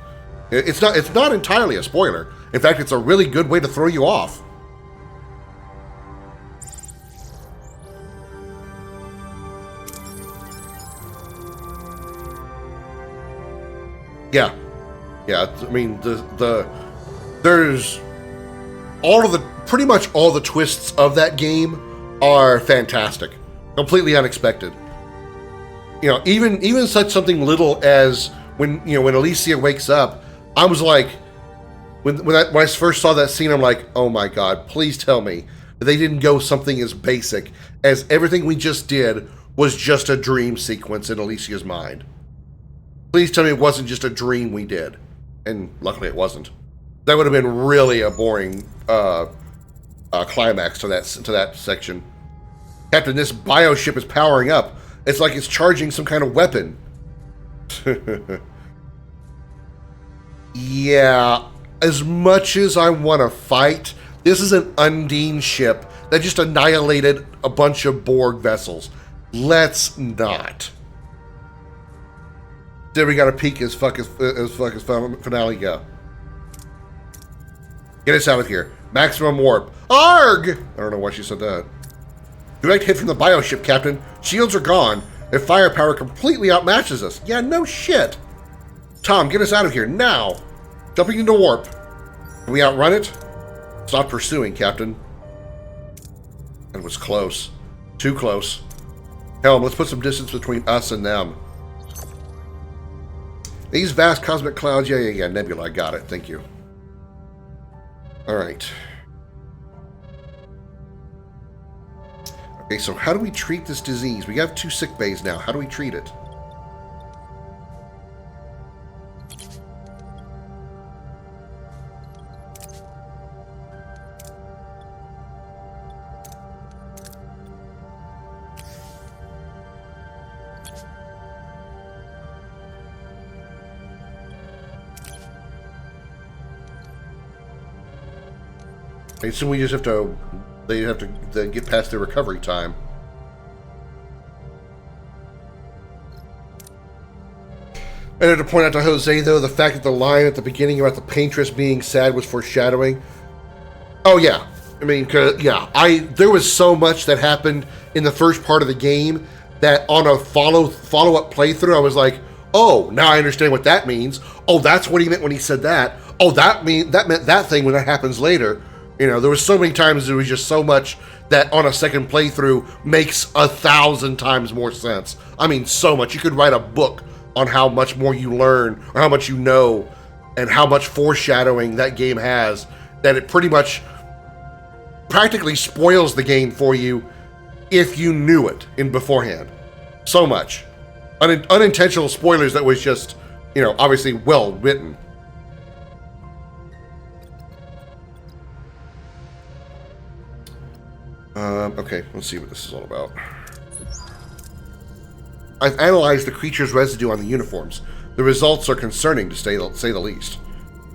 it's not entirely a spoiler. In fact, it's a really good way to throw you off. Yeah. Yeah, I mean, there's pretty much all the twists of that game are fantastic. Completely unexpected. You know, even such something little as when Alicia wakes up, I was like, when I first saw that scene, I'm like, oh my God, please tell me that they didn't go something as basic as everything we just did was just a dream sequence in Alicia's mind. Please tell me it wasn't just a dream we did. And luckily it wasn't. That would have been really a boring climax to that section. Captain, this bioship is powering up. It's like it's charging some kind of weapon. Yeah, as much as I want to fight, this is an Undine ship that just annihilated a bunch of Borg vessels. Let's not. Then we got to peek as fuck as finale go. Get us out of here. Maximum warp. Arg! I don't know why she said that. Direct hit from the bioship, Captain. Shields are gone. Their firepower completely outmatches us. Yeah, no shit. Tom, get us out of here now. Jumping into warp. Can we outrun it? Stop pursuing, Captain. It was close. Too close. Helm, let's put some distance between us and them. These vast cosmic clouds, yeah, Nebula, I got it, thank you. Alright. Okay, so how do we treat this disease? We have 2 sick bays now. How do we treat it? I assume we just have to, they have to get past their recovery time. I had to point out to Jose, though, the fact that the line at the beginning about the paintress being sad was foreshadowing. Oh, yeah. I mean, yeah, there was so much that happened in the first part of the game that on a follow-up playthrough, I was like, oh, now I understand what that means. Oh, that's what he meant when he said that. Oh, that meant that thing when that happens later. You know, there was so many times there was just so much that on a second playthrough makes 1,000 times more sense. I mean, so much. You could write a book on how much more you learn, or how much you know, and how much foreshadowing that game has, that it pretty much practically spoils the game for you if you knew it in beforehand. So much. Unintentional spoilers that was just, you know, obviously well written. Okay, let's see what this is all about. I've analyzed the creature's residue on the uniforms. The results are concerning, to say the least.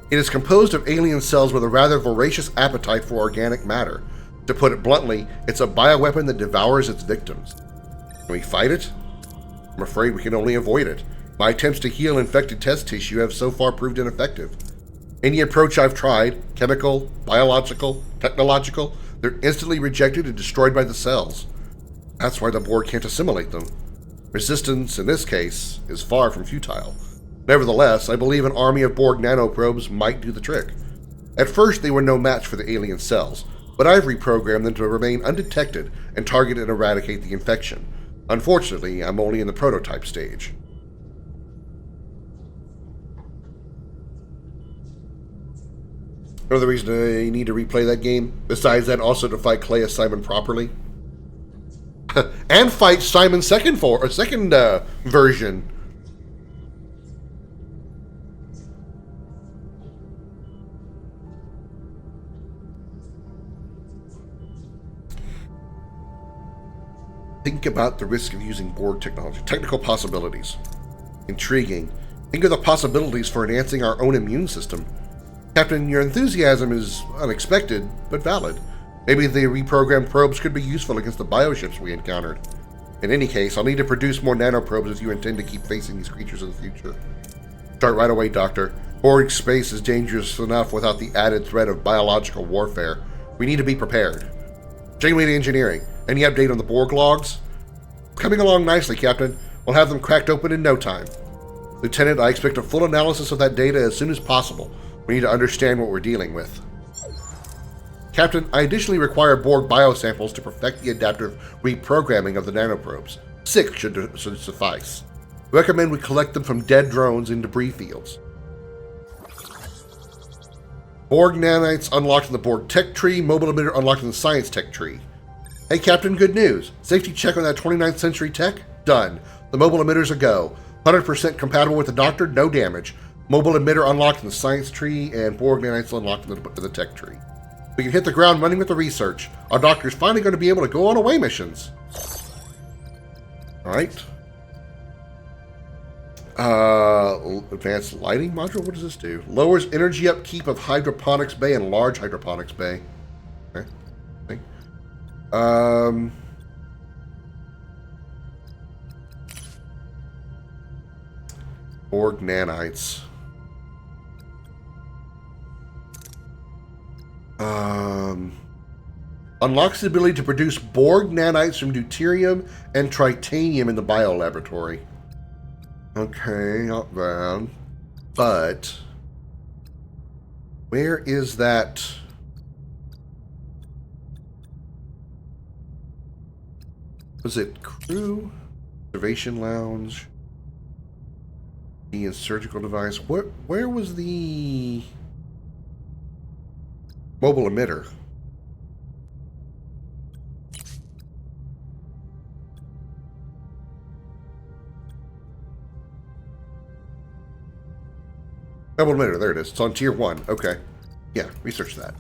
It is composed of alien cells with a rather voracious appetite for organic matter. To put it bluntly, it's a bioweapon that devours its victims. Can we fight it? I'm afraid we can only avoid it. My attempts to heal infected test tissue have so far proved ineffective. Any approach I've tried, chemical, biological, technological, they're instantly rejected and destroyed by the cells. That's why the Borg can't assimilate them. Resistance, in this case, is far from futile. Nevertheless, I believe an army of Borg nanoprobes might do the trick. At first, they were no match for the alien cells, but I've reprogrammed them to remain undetected and target and eradicate the infection. Unfortunately, I'm only in the prototype stage. Another reason I need to replay that game, besides that, also to fight Clea Simon properly. And fight Simon's second version. Think about the risk of using Borg technology. Technical possibilities. Intriguing. Think of the possibilities for enhancing our own immune system. Captain, your enthusiasm is unexpected, but valid. Maybe the reprogrammed probes could be useful against the bioships we encountered. In any case, I'll need to produce more nanoprobes if you intend to keep facing these creatures in the future. Start right away, Doctor. Borg space is dangerous enough without the added threat of biological warfare. We need to be prepared. Janeway Engineering, any update on the Borg logs? Coming along nicely, Captain. We'll have them cracked open in no time. Lieutenant, I expect a full analysis of that data as soon as possible. We need to understand what we're dealing with. Captain, I additionally require Borg biosamples to perfect the adaptive reprogramming of the nanoprobes. 6 should suffice. Recommend we collect them from dead drones in debris fields. Borg nanites unlocked in the Borg tech tree, mobile emitter unlocked in the science tech tree. Hey Captain, good news. Safety check on that 29th century tech? Done. The mobile emitters a go. 100% compatible with the Doctor, no damage. Mobile emitter unlocked in the science tree, and Borg nanites unlocked in the tech tree. We can hit the ground running with the research. Our Doctor's finally going to be able to go on away missions. Alright. Advanced lighting module? What does this do? Lowers energy upkeep of hydroponics bay and large hydroponics bay. Okay. Borg nanites. Unlocks the ability to produce Borg nanites from deuterium and tritanium in the biolaboratory. Okay, not bad. But where is that? Was it crew? Observation lounge? The surgical device. Where was the mobile emitter? Mobile emitter, there it is. It's on tier 1. Okay. Yeah, research that.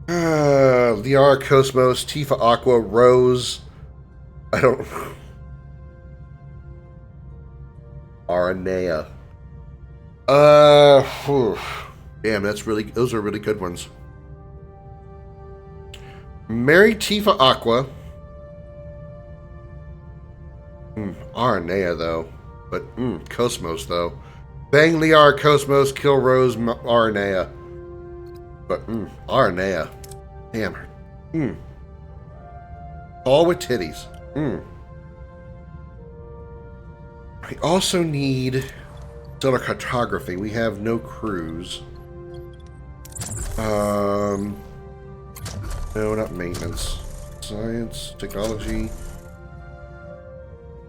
Liara, Cosmos, Tifa Aqua, Rose. I don't... Aranea. Damn, those are really good ones. Marry Tifa Aqua. Aranea, though. But, Cosmos, though. Bang Liara, Cosmos, kill Rose, Aranea. But, Aranea. Damn her. All with titties. We also need stellar cartography. We have no crews. No, not maintenance. Science, technology,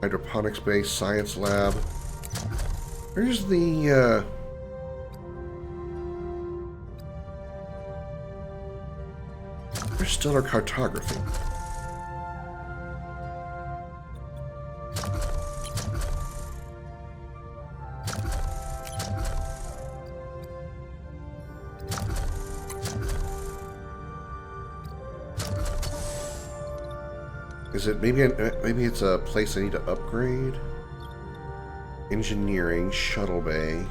hydroponics base, science lab. Where's the where's stellar cartography? Is it maybe it's a place I need to upgrade? Engineering, shuttle bay.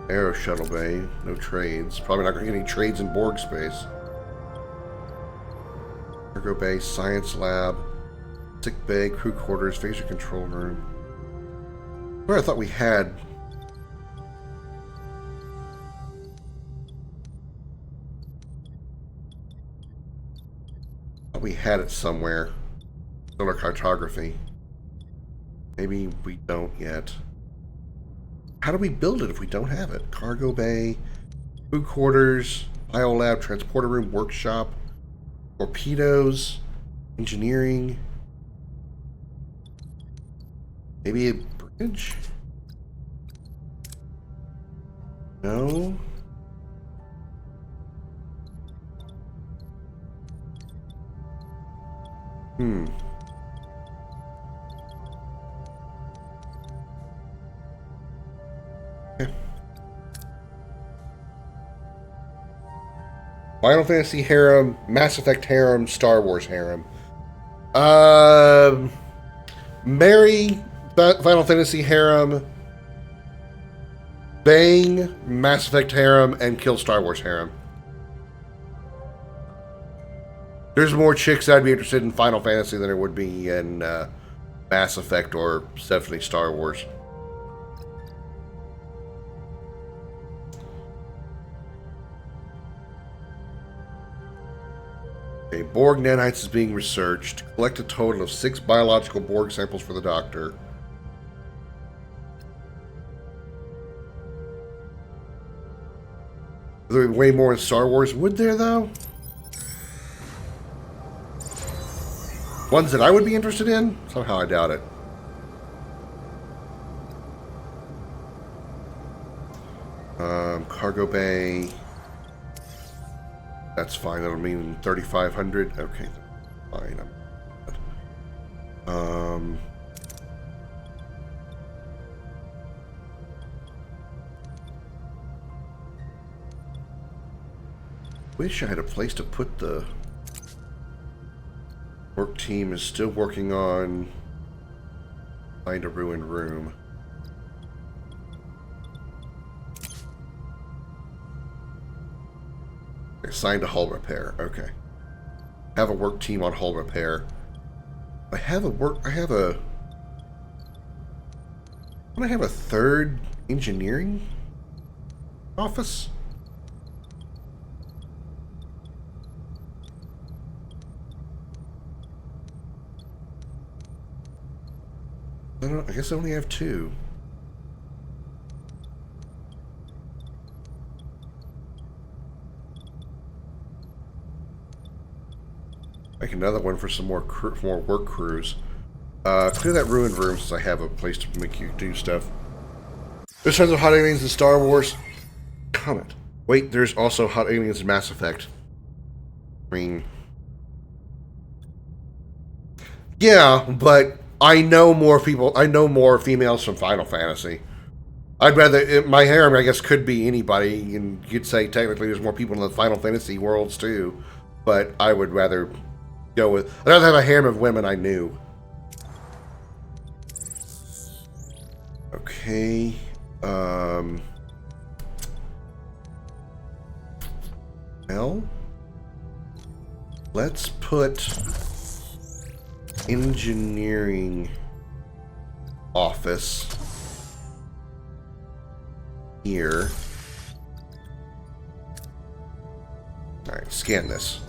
Aero shuttle bay, no trades. Probably not going to get any trades in Borg space. Cargo bay, science lab, sick bay, crew quarters, phaser control room. Where I thought we had... we had it somewhere. Stellar cartography. Maybe we don't yet. How do we build it if we don't have it? Cargo bay, food quarters, biolab, transporter room, workshop, torpedoes, engineering. Maybe a bridge? No. Okay. Final Fantasy harem, Mass Effect harem, Star Wars harem. Marry Final Fantasy harem, bang Mass Effect harem, and kill Star Wars harem. There's more chicks I'd be interested in Final Fantasy than there would be in Mass Effect or definitely Star Wars. Okay, Borg nanites is being researched. Collect a total of 6 biological Borg samples for the doctor. There would be way more in Star Wars. Would there, though? Ones that I would be interested in? Somehow I doubt it. Cargo bay. That's fine. That'll mean 3,500. Okay, fine. Wish I had a place to put the work team. Is still working on find a ruined room. Assigned to hull repair. Okay. Have a work team on hull repair. I have a third engineering office? I guess I only have 2. Make another one for some more work crews. Clear that ruined room since I have a place to make you do stuff. There's tons of hot aliens in Star Wars. Comment. Wait, there's also hot aliens in Mass Effect. I mean, yeah, but I know more people. I know more females from Final Fantasy. I'd rather my harem, I guess, could be anybody, and you'd say technically there's more people in the Final Fantasy worlds too. But I would rather go with. I'd rather have a harem of women I knew. Okay. Well, let's put engineering office here. All right, scan this.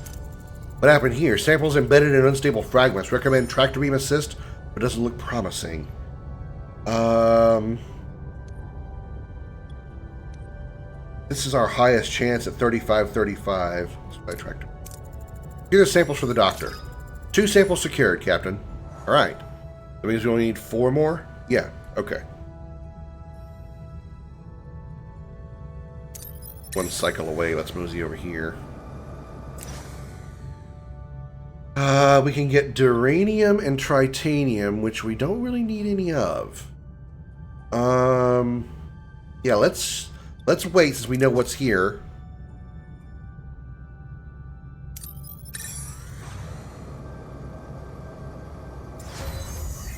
What happened here? Samples embedded in unstable fragments. Recommend tractor beam assist, but doesn't look promising. This is our highest chance at 35-35. Let's try tractor. Here are the samples for the doctor. 2 samples secured, Captain. All right. That means we only need 4 more? Yeah, okay. 1 cycle away. Let's mosey over here. We can get duranium and tritanium, which we don't really need any of. Yeah, let's wait since we know what's here.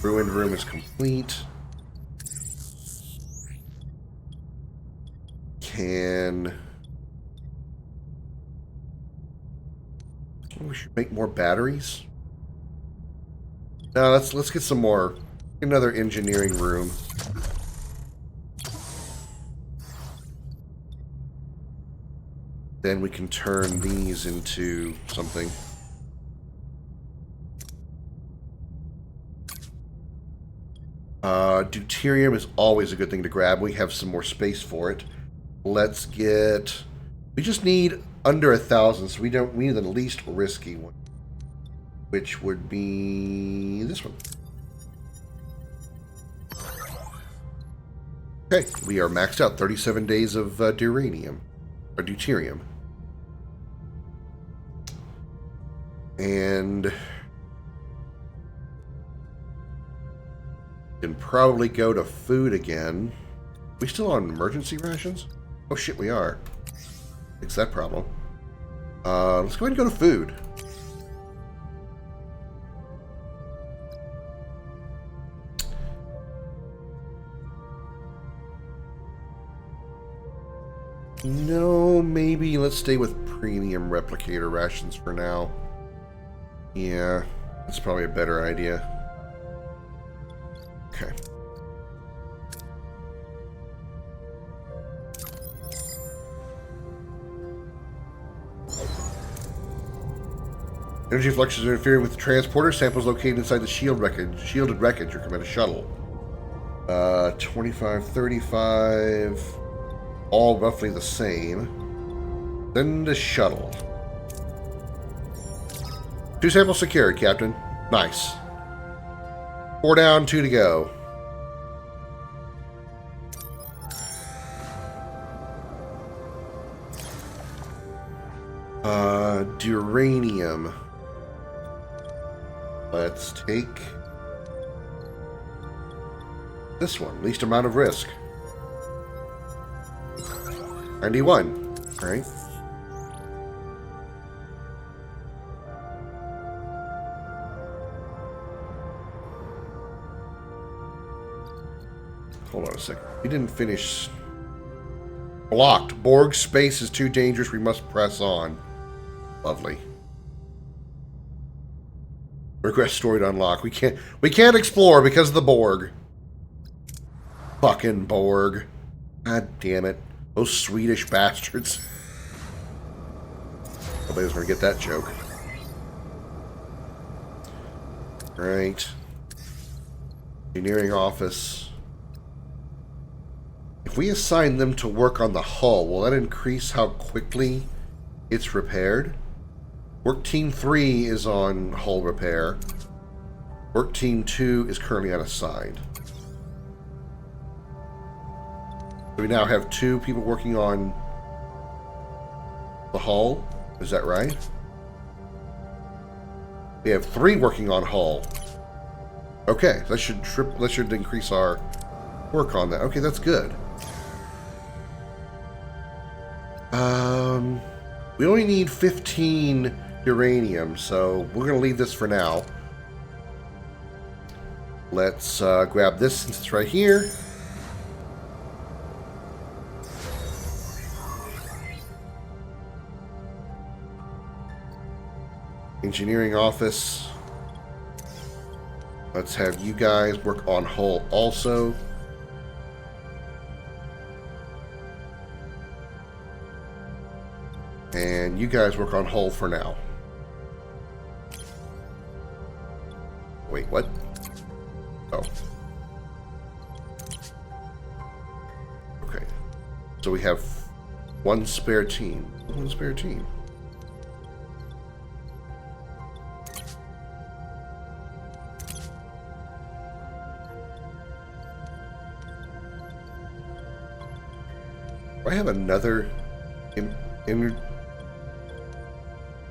Ruined room is complete. We should make more batteries. Now let's get some more. Another engineering room. Then we can turn these into something. Deuterium is always a good thing to grab. We have some more space for it. Let's get... We just need under 1,000, so we need the least risky one. Which would be this one. Okay, we are maxed out. 37 days of deuterium. And... can probably go to food again. We still on emergency rations? Oh shit, we are. Fix that problem. Let's go ahead and go to food. No, maybe let's stay with premium replicator rations for now. Yeah, that's probably a better idea. Okay. Energy fluxes interfering with the transporter. Samples located inside the shielded wreckage recommend a shuttle. 25, 35... all roughly the same. Then the shuttle. 2 samples secured, Captain. Nice. 4 down, 2 to go. Duranium. Let's take this one. Least amount of risk. 91. All right. Hold on a second. We didn't finish. Blocked. Borg space is too dangerous. We must press on. Lovely. Request story to unlock. We can't explore because of the Borg. Fucking Borg. God damn it. Those Swedish bastards. Nobody's gonna get that joke. Right. Engineering office. If we assign them to work on the hull, will that increase how quickly it's repaired? Work Team 3 is on hull repair. Work Team 2 is currently unassigned. So we now have 2 people working on the hull. Is that right? We have 3 working on hull. Okay, that should increase our work on that. Okay, that's good. We only need 15 uranium, so we're going to leave this for now. Let's grab this since it's right here. Engineering office. Let's have you guys work on hull also. And you guys work on hull for now. Wait, what? Oh. Okay. So we have 1 spare team. 1 spare team. I have another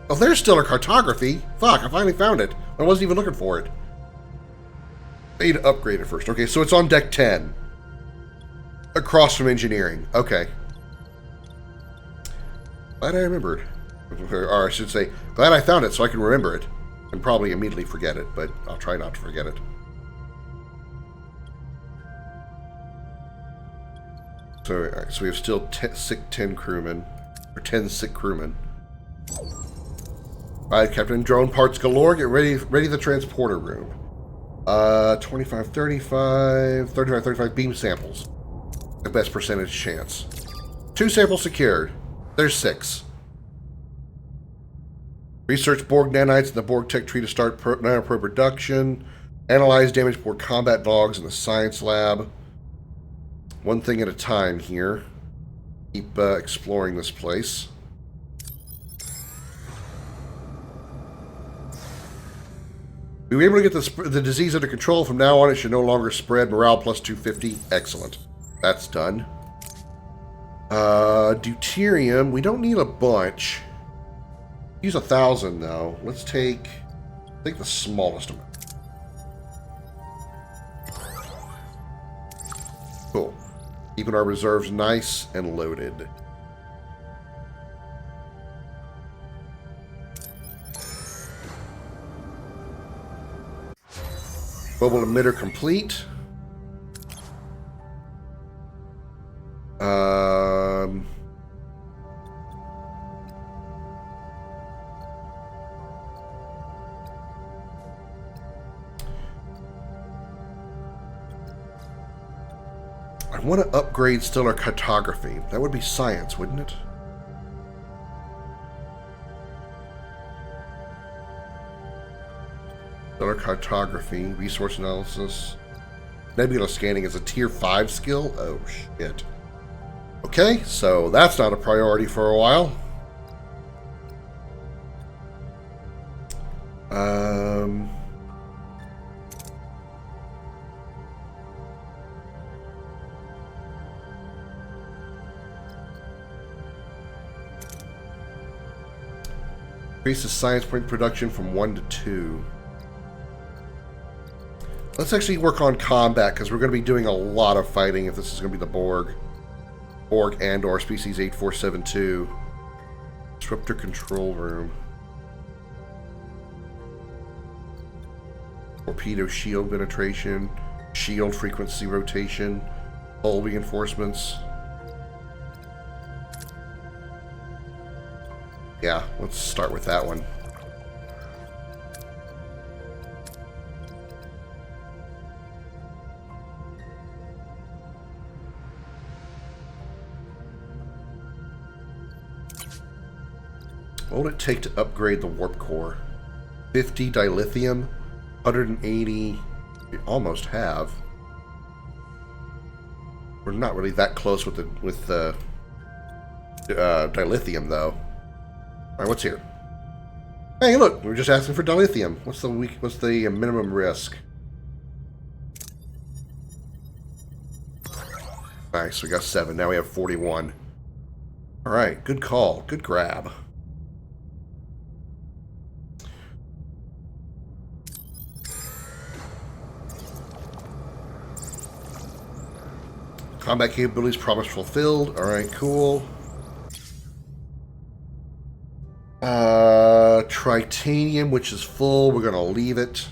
Oh, there's still a cartography. Fuck, I finally found it. I wasn't even looking for it. I need to upgrade it first. Okay, so it's on deck 10. Across from engineering. Okay. Glad I remembered. Or I should say, glad I found it so I can remember it. And probably immediately forget it, but I'll try not to forget it. So, all right, so we have still 10 crewmen. Or 10 sick crewmen. Alright, Captain. Drone parts galore. Get ready the transporter room. 25, 35, 35, 35 beam samples. The best percentage chance. 2 samples secured. There's 6. Research Borg nanites in the Borg tech tree to start nanoprobe production. Analyze damaged Borg combat logs in the science lab. One thing at a time here. Keep exploring this place. We were able to get the disease under control. From now on, it should no longer spread. Morale plus 250. Excellent. That's done. Deuterium. We don't need a bunch. Use 1,000 though. Let's take the smallest amount. Cool. Keeping our reserves nice and loaded. Mobile emitter complete. I want to upgrade stellar cartography. That would be science, wouldn't it? Stellar cartography, resource analysis. Nebula scanning is a tier 5 skill? Oh, shit. Okay, so that's not a priority for a while. Increases science point production from 1 to 2. Let's actually work on combat, because we're going to be doing a lot of fighting if this is going to be the Borg. Borg and or Species 8472. Disruptor control room. Torpedo shield penetration. Shield frequency rotation. Hull reinforcements. Yeah, let's start with that one. What would it take to upgrade the warp core? 50 dilithium, 180, we almost have. We're not really that close with the dilithium though. Alright, what's here? Hey, look, we're just asking for dilithium. What's the minimum risk? Nice, we got 7. Now we have 41. Alright, good call. Good grab. Combat capabilities promise fulfilled. Alright, cool. Tritanium, which is full. We're going to leave it.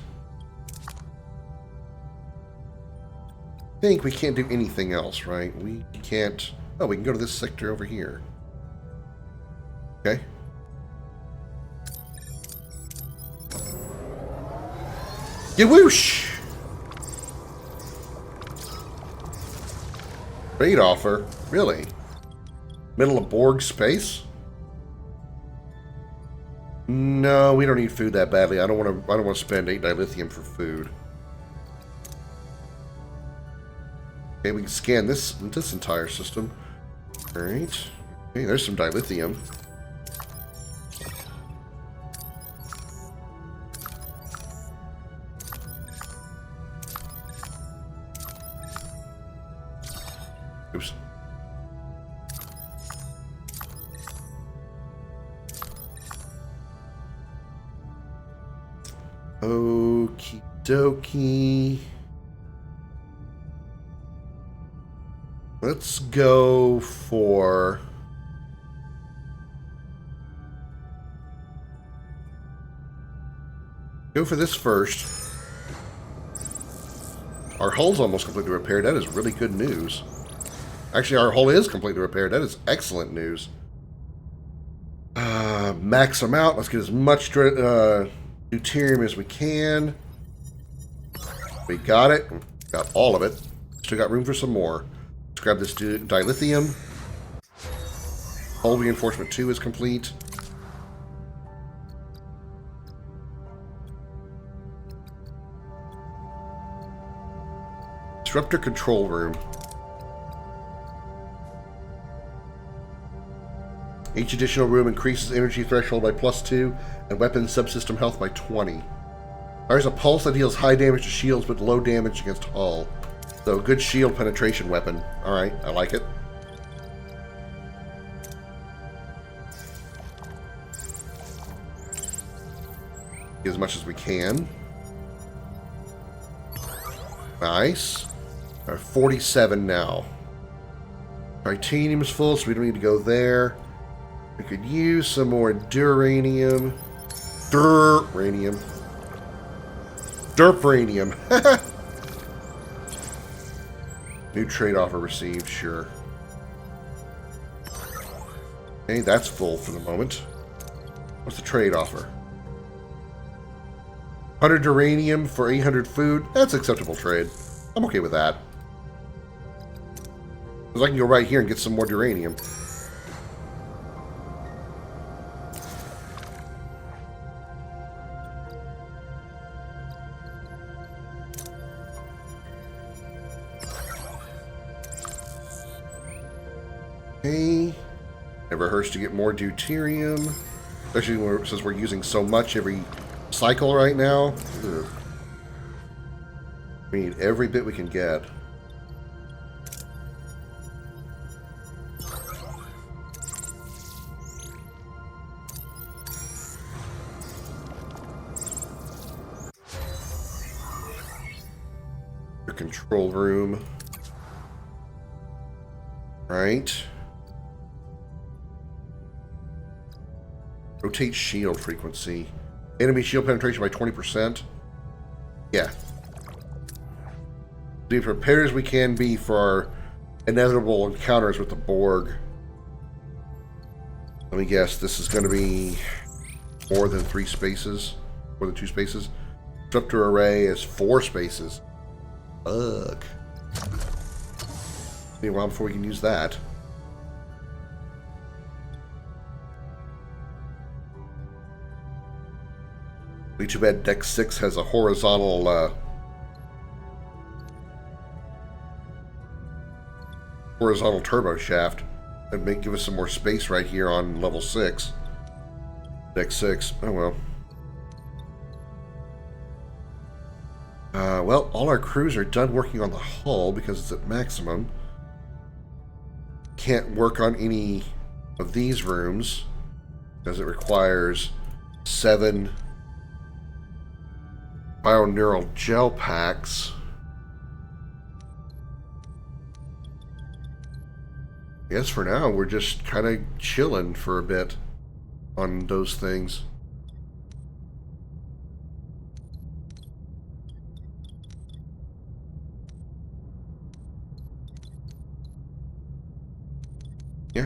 I think we can't do anything else, right? We can't... Oh, we can go to this sector over here. Okay. Yawoosh! Trade offer? Really? Middle of Borg space? No, we don't need food that badly. I don't want to spend 8 dilithium for food. Okay, we can scan this entire system. All right. Okay, there's some dilithium. Oops. Okie dokie. Let's go for... Go for this first. Our hull's almost completely repaired. That is really good news. Actually, our hull is completely repaired. That is excellent news. Max them out. Let's get as much deuterium as we can. We got it. Got all of it. Still got room for some more. Let's grab this dilithium. Hull reinforcement 2 is complete. Disruptor control room. Each additional room increases energy threshold by +2 and weapon subsystem health by 20. There's a pulse that deals high damage to shields but low damage against hull. So a good shield penetration weapon. Alright, I like it. Get as much as we can. Nice. We're 47 now. Titanium is full, so we don't need to go there. We could use some more duranium. Duranium. Derpranium. New trade offer received, sure. Okay, that's full for the moment. What's the trade offer? 100 uranium for 800 food. That's acceptable trade. I'm okay with that. Because I can go right here and get some more uranium. Okay. Never hurts to get more deuterium. Especially since we're using so much every cycle right now. Ugh. We need every bit we can get. Your control room. Right. Rotate shield frequency. Enemy shield penetration by 20%. Yeah. Be prepared as we can be for our inevitable encounters with the Borg. Let me guess, this is going to be more than 3 spaces? More than 2 spaces? Disruptor array is 4 spaces. Ugh. Be a while before we can use that. Too bad Deck 6 has a horizontal turbo shaft. That may give us some more space right here on level 6. Deck 6. Oh well. Well, all our crews are done working on the hull because it's at maximum. Can't work on any of these rooms because it requires 7 bioneural gel packs. I guess for now we're just kind of chilling for a bit on those things. Yeah.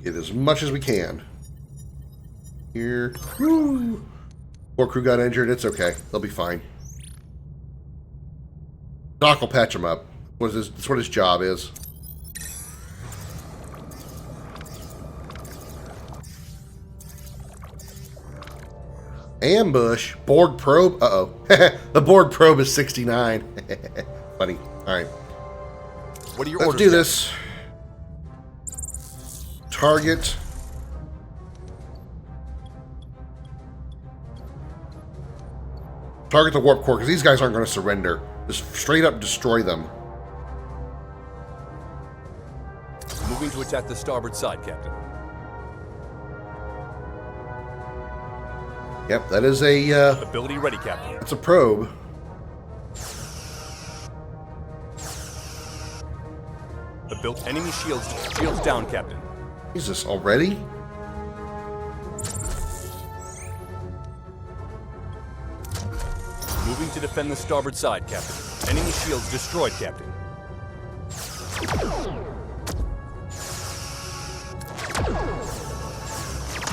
Get as much as we can. Here. Woo! Poor crew got injured. It's okay. They'll be fine. Doc will patch them up. That's what his job is. Ambush. Borg probe. Uh-oh. The Borg probe is 69. Funny. Alright. What are your Let's orders? do this. Target. Target the warp core, because these guys aren't going to surrender. Just straight up destroy them. Moving to attack the starboard side, Captain. Yep, that is a... Ability ready, Captain. That's a probe. Enemy shields down, Captain. Jesus, already? Moving to defend the starboard side, Captain. Enemy shields destroyed, Captain.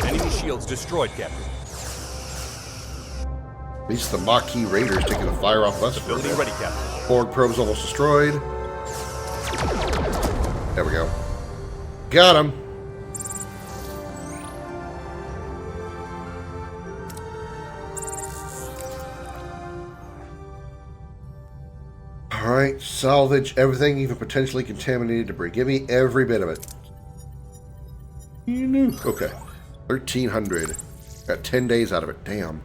Enemy shields destroyed, Captain. At least the Maquis Raiders taking the fire off us. Ability ready, Captain. Borg probe's almost destroyed. There we go. Got him. Alright, salvage everything, even potentially contaminated debris. Give me every bit of it. Okay. 1,300. Got 10 days out of it. Damn.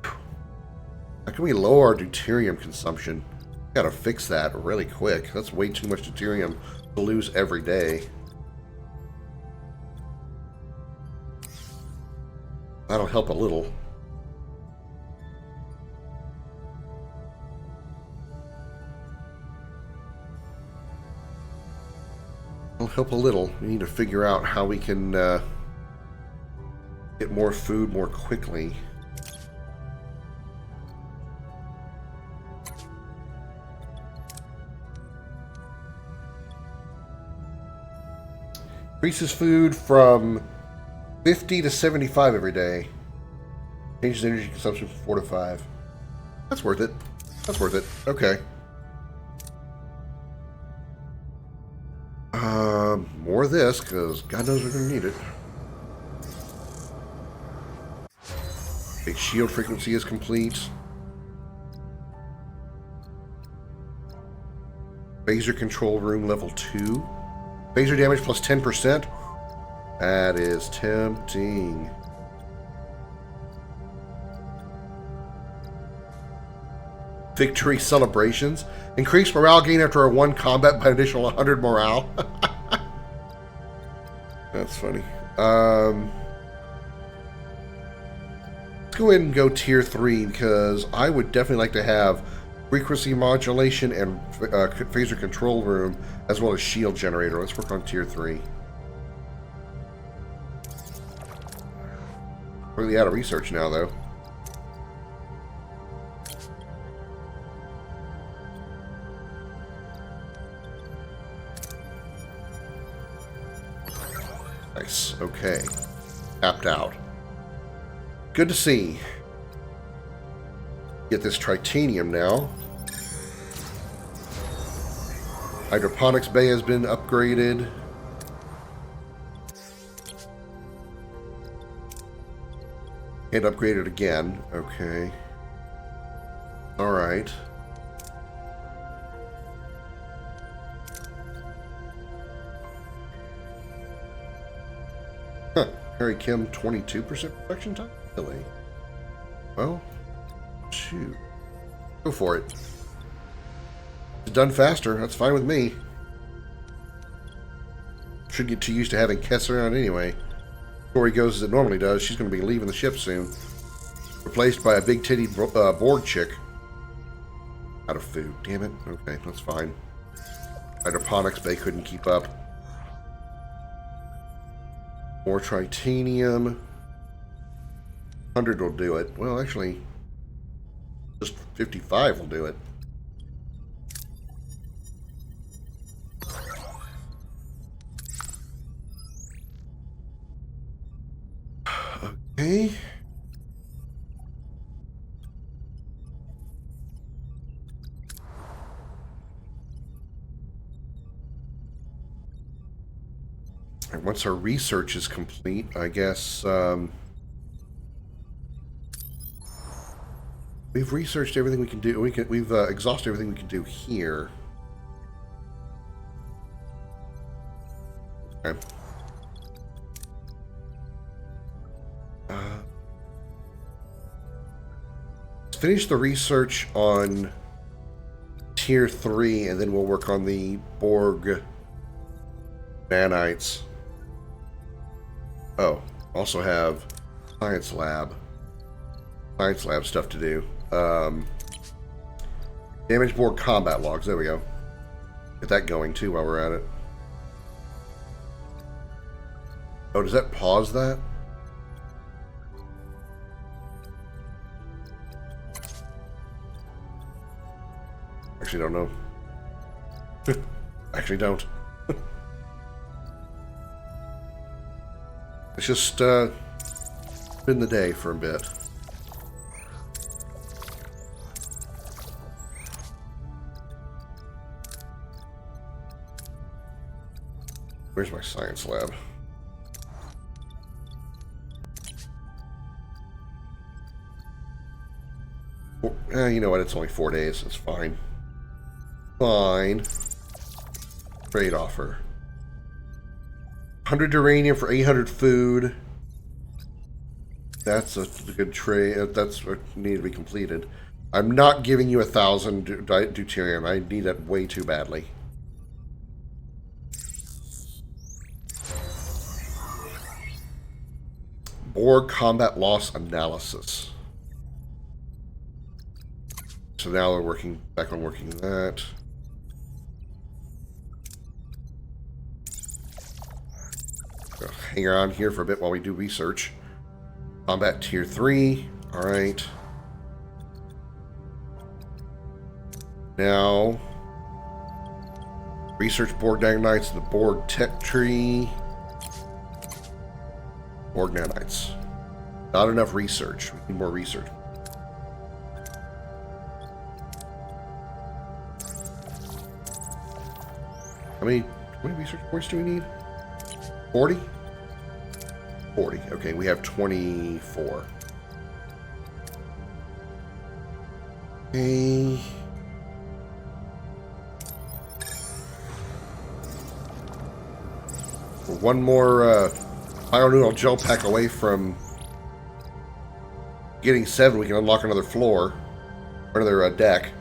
How can we lower our deuterium consumption? Gotta fix that really quick. That's way too much deuterium to lose every day. That'll help a little. It'll help a little. We need to figure out how we can Get more food more quickly. Increases food from 50 to 75 every day. Changes energy consumption from 4 to 5. That's worth it. That's worth it. Okay. More of this, because God knows we're going to need it. Okay, shield frequency is complete. Phaser control room level 2. Phaser damage plus 10%. That is tempting. Victory celebrations. Increase morale gain after a 1 combat by an additional 100 morale. That's funny. Let's go ahead and go tier 3 because I would definitely like to have frequency modulation and phaser control room as well as shield generator. Let's work on tier 3. Really out of research now though. Nice. Okay. Tapped out. Good to see. Get this tritanium now. Hydroponics bay has been upgraded. And upgraded again. Okay. Alright. Huh. Harry Kim, 22% production time? Really? Well, shoot. Go for it. It's done faster. That's fine with me. Should get too used to having Kess around anyway. Story goes as it normally does. She's going to be leaving the ship soon. Replaced by a big titty Borg chick. Out of food. Damn it. Okay, that's fine. Hydroponics bay couldn't keep up. More tritanium. 100 will do it. Well, actually, just 55 will do it. Okay. And once our research is complete, I guess we've researched everything we can do. We've exhausted everything we can do here. Okay. Let's finish the research on tier 3, and then we'll work on the Borg nanites. Oh, also have science lab stuff to do. Damage Borg combat logs. There we go. Get that going too while we're at it. Oh, does that pause that? Actually, don't know. Actually, don't. It's just been the day for a bit. Where's my science lab? You know what? It's only 4 days. It's fine. Fine. Trade offer. 100 uranium for 800 food. That's a good trade. That's what needed to be completed. I'm not giving you 1,000 deuterium. I need that way too badly. Borg combat loss analysis. So now we're working back on working that. Hang around here for a bit while we do research. Combat tier 3. Alright. Now, research Borg nanites in the Borg tech tree. Borg nanites. Not enough research. We need more research. How many research points do we need? 40? 40. Okay, we have 24. Okay. We're one more Bionoodle gel pack away from getting 7. We can unlock another floor. Or another deck.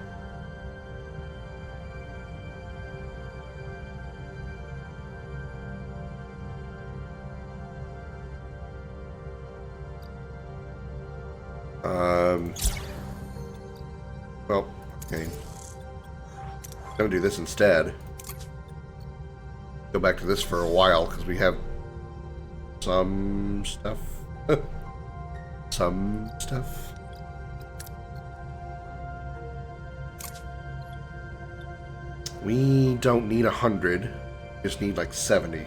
Well, okay. I'm gonna do this instead. Go back to this for a while because we have some stuff. Some stuff. We don't need 100. Just need like 70.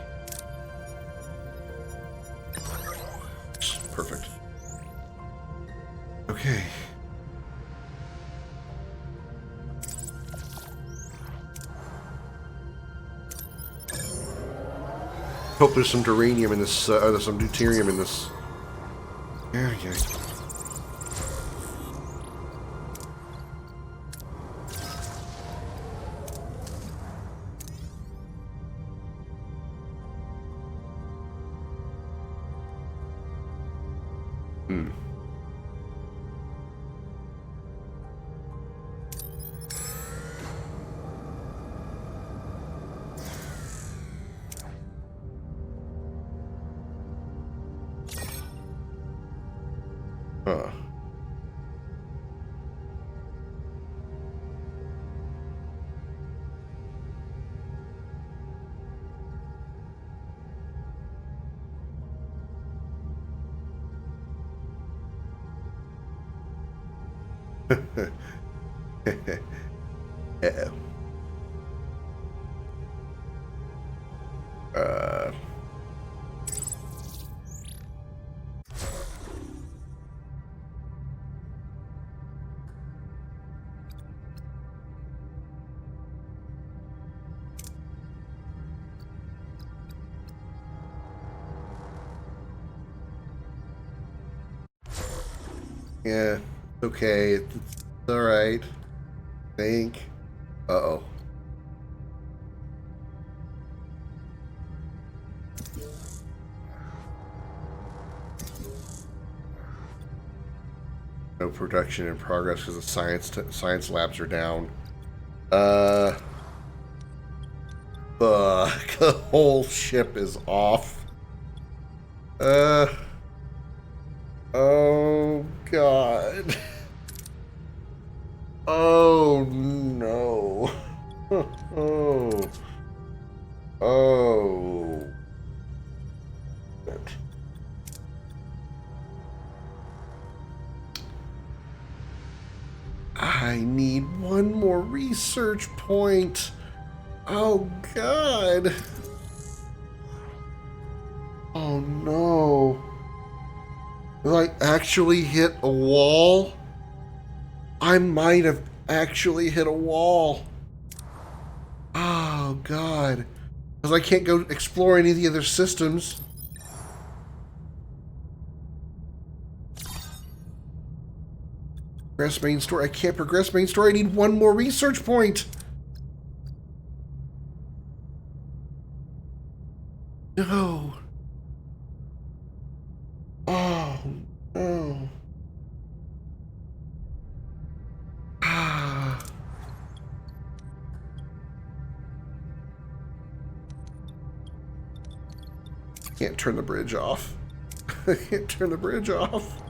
Perfect. Okay. Hope there's some duranium in this, there's some deuterium in this. Yeah, yeah. Huh. Uh-oh. Yeah, okay, it's alright. Think. Uh-oh. No production in progress because the science labs are down. The whole ship is off. Oh God. Oh no. Oh. Oh. I need one more research point. Oh God. Oh no. Did I actually hit a wall? I might have actually hit a wall. Oh God. Because I can't go explore any of the other systems. Progress main story. I can't progress main story. I need one more research point. No. Oh, no. Ah. Can't turn the bridge off. I can't turn the bridge off.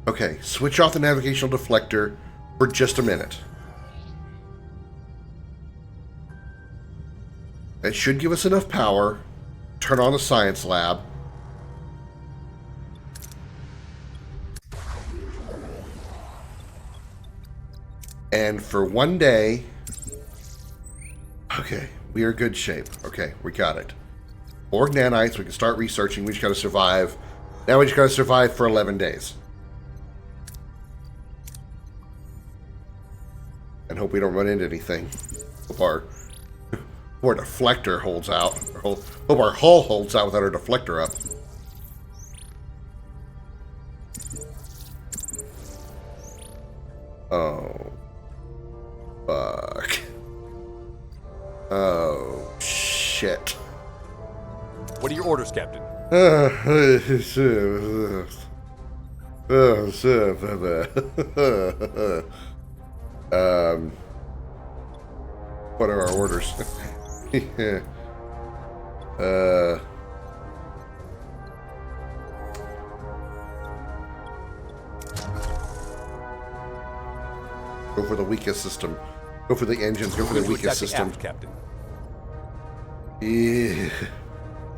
Okay, switch off the navigational deflector for just a minute. That should give us enough power. Turn on the science lab. And for one day... Okay, we are in good shape. Okay, we got it. Borg nanites, we can start researching. We just gotta survive. Now we just gotta survive for 11 days. And hope we don't run into anything. Hope our deflector holds out. Hope our hull holds out without our deflector up. Oh. Fuck. Oh, shit. What are your orders, Captain? What are our orders? Go for the weakest system. Go for the engines. Go for the weakest system. Aft, Captain. Yeah.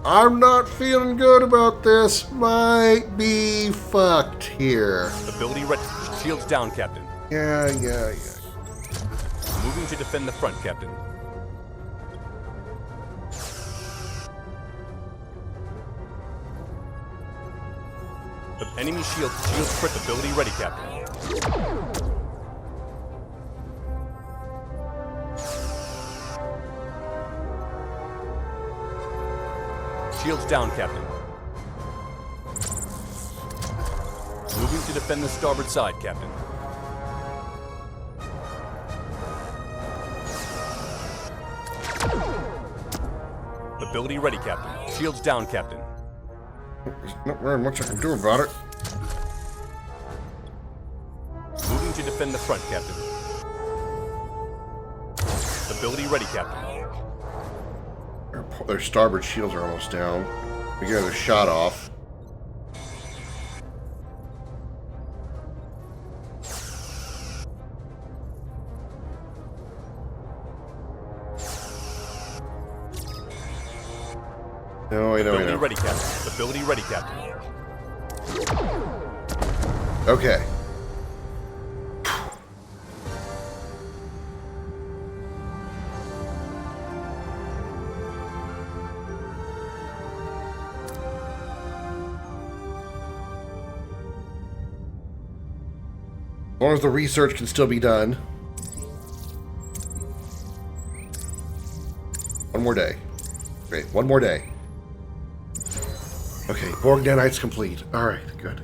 I'm not feeling good about this. Might be fucked here. Ability ready. Shields down, Captain. Yeah. Moving to defend the front, Captain. The enemy shield crit. Ability ready, Captain. Shields down, Captain. Moving to defend the starboard side, Captain. Ability ready, Captain. Shields down, Captain. There's not very much I can do about it. Moving to defend the front, Captain. Ability ready, Captain. Their starboard shields are almost down. We get another shot off. No, I know. Ability ready, Captain. Ability ready, Captain. Okay. As long as the research can still be done. One more day. Great, one more day. Okay, Borg nanites complete. Alright, good.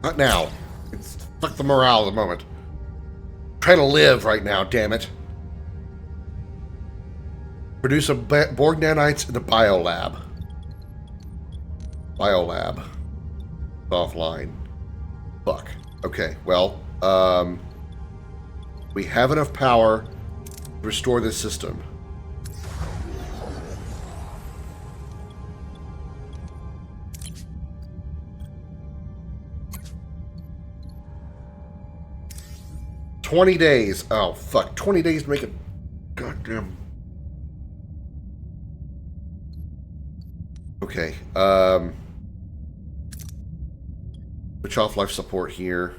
Not now. It's fuck the morale at the moment. I'm trying to live right now, damn it. Produce a Borg nanites in the biolab. Biolab. Offline. Fuck. Okay, well, we have enough power to restore this system. $20 days. Oh, fuck. 20 days to make it. Goddamn. Okay, switch off life support here.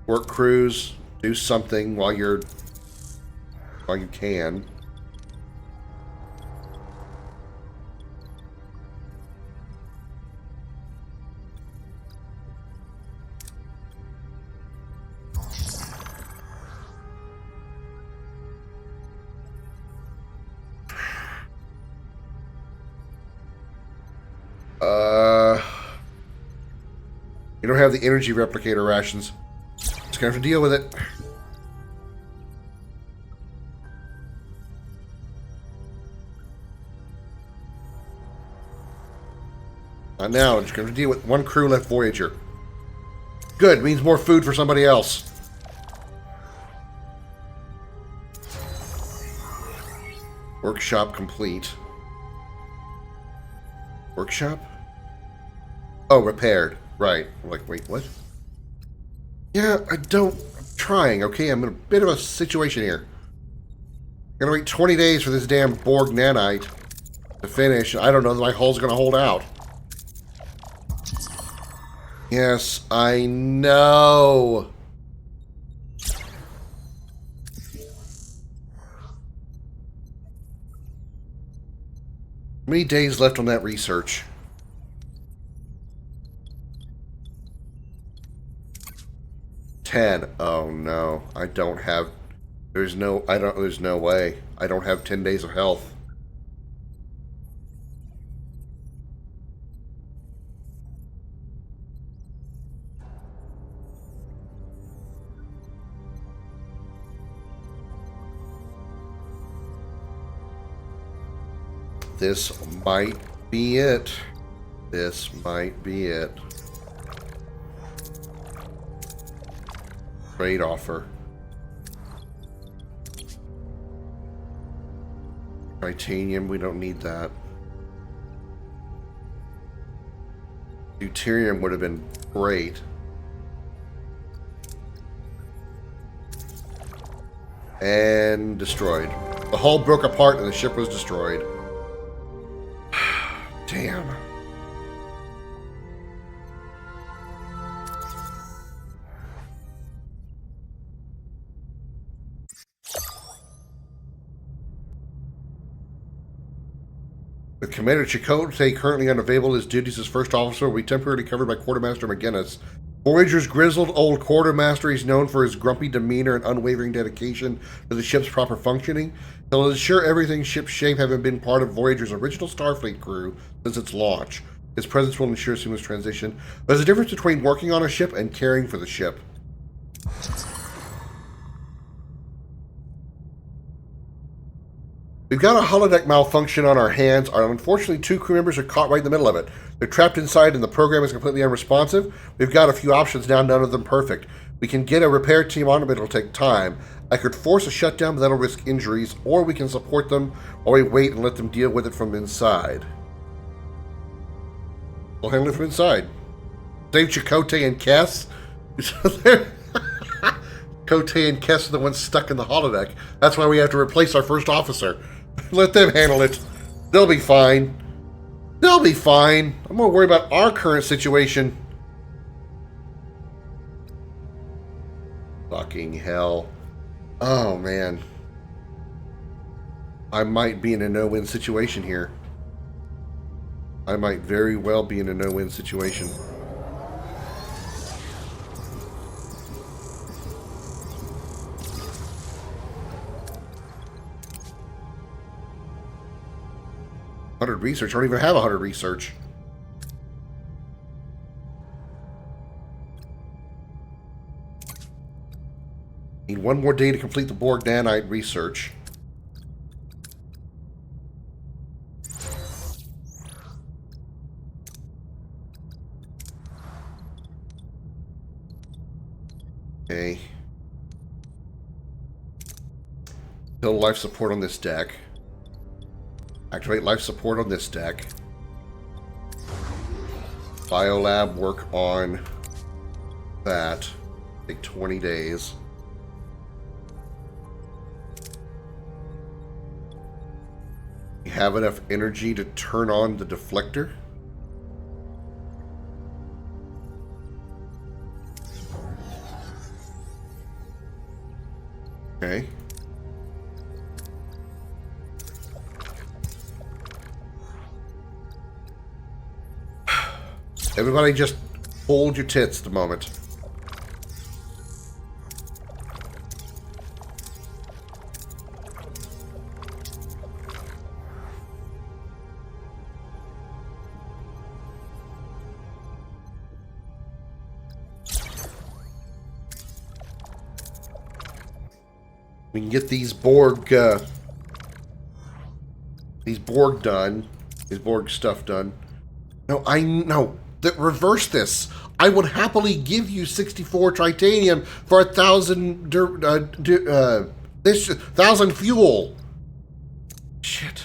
Work crews, do something while you can. You don't have the energy replicator rations. Just gonna have to deal with it. Not now. Just gonna have to deal with one crew left Voyager. Good, means more food for somebody else. Workshop complete. Workshop? Oh, repaired. Right. I'm like, wait, what? Yeah, I'm trying, okay? I'm in a bit of a situation here. I'm gonna wait 20 days for this damn Borg nanite to finish. I don't know that my hull's gonna hold out. Yes, I know. How many days left on that research? 10. Oh no, I don't have. There's no way. I don't have 10 days of health. This might be it. This might be it. Trade offer. Titanium, we don't need that. Deuterium would have been great. And destroyed. The hull broke apart and the ship was destroyed. Damn. The Commander Chakotay, currently unavailable, his duties as first officer will be temporarily covered by Quartermaster McGinnis. Voyager's grizzled old quartermaster, he's known for his grumpy demeanor and unwavering dedication to the ship's proper functioning. He'll ensure everything ship's shape, having been part of Voyager's original Starfleet crew since its launch. His presence will ensure seamless transition. There's a difference between working on a ship and caring for the ship. We've got a holodeck malfunction on our hands. Unfortunately, 2 crew members are caught right in the middle of it. They're trapped inside and the program is completely unresponsive. We've got a few options now, none of them perfect. We can get a repair team on it, but it'll take time. I could force a shutdown, but that'll risk injuries, or we can support them while we wait and let them deal with it from inside. We'll handle it from inside. Save Chakotay and Kess. Chakotay and Kess are the ones stuck in the holodeck. That's why we have to replace our first officer. Let them handle it. They'll be fine. They'll be fine. I'm more worried about our current situation. Fucking hell. Oh, man. I might be in a no-win situation here. I might very well be in a no-win situation. Research. I don't even have 100 research. Need 1 more day to complete the Borg nanite research. Okay. Build life support on this deck. Activate life support on this deck. Biolab, work on that. Take 20 days. You have enough energy to turn on the deflector? Okay. Everybody just hold your tits at the moment. We can get these Borg done. These Borg stuff done. No. Reverse this. I would happily give you 64 titanium for 1,000 fuel. Shit.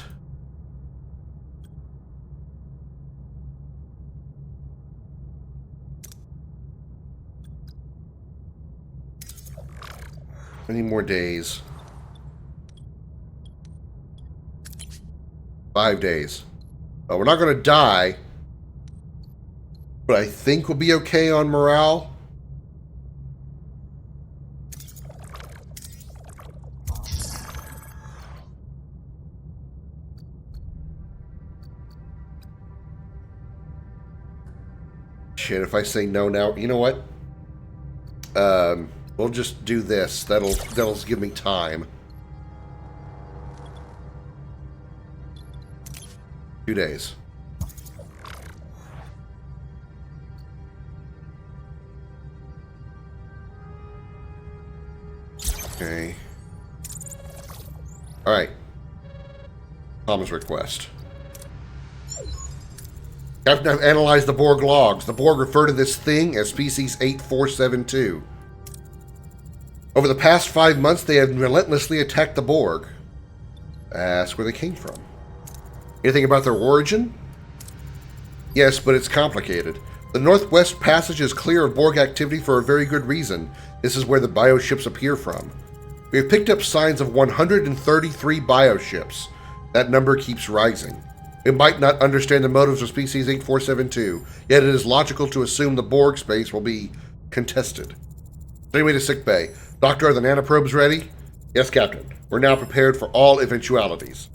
Any more days? 5 days. We're not going to die, but I think we'll be okay on morale. Shit, if I say no now, you know what? We'll just do this. That'll give me time. 2 days. Okay. Alright. Tom's request. Captain, I've analyzed the Borg logs. The Borg refer to this thing as Species 8472. Over the past 5 months, they have relentlessly attacked the Borg. Ask where they came from. Anything about their origin? Yes, but it's complicated. The Northwest Passage is clear of Borg activity for a very good reason. This is where the bioships appear from. We have picked up signs of 133 bioships. That number keeps rising. We might not understand the motives of Species 8472, yet it is logical to assume the Borg space will be contested. Anyway, to sickbay. Doctor, are the nanoprobes ready? Yes, Captain. We're now prepared for all eventualities.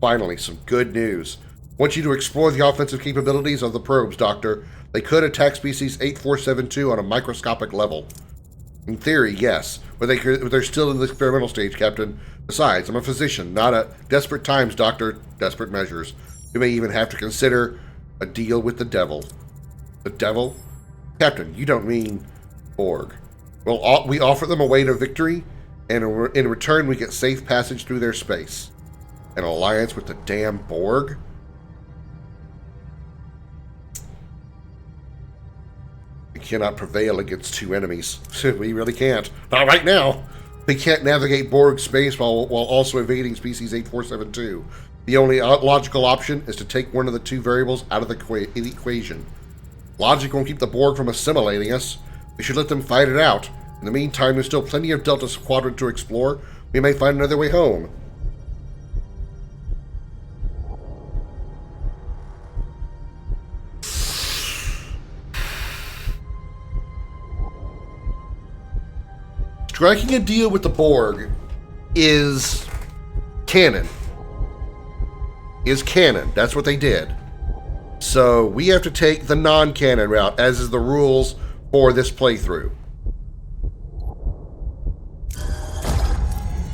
Finally, some good news. I want you to explore the offensive capabilities of the probes, Doctor. They could attack Species 8472 on a microscopic level. In theory, yes, but they're still in the experimental stage, Captain. Besides, I'm a physician, not a... Desperate times, Doctor. Desperate measures. We may even have to consider a deal with the devil. The devil? Captain, you don't mean Borg. Well, we offer them a way to victory, and in return we get safe passage through their space. An alliance with the damn Borg? We cannot prevail against two enemies. We really can't. Not right now. We can't navigate Borg space while also evading Species 8472. The only logical option is to take one of the two variables out of the equation. Logic won't keep the Borg from assimilating us. We should let them fight it out. In the meantime, there's still plenty of Delta Squadron to explore. We may find another way home. Striking a deal with the Borg is canon. That's what they did. So we have to take the non-canon route, as is the rules for this playthrough.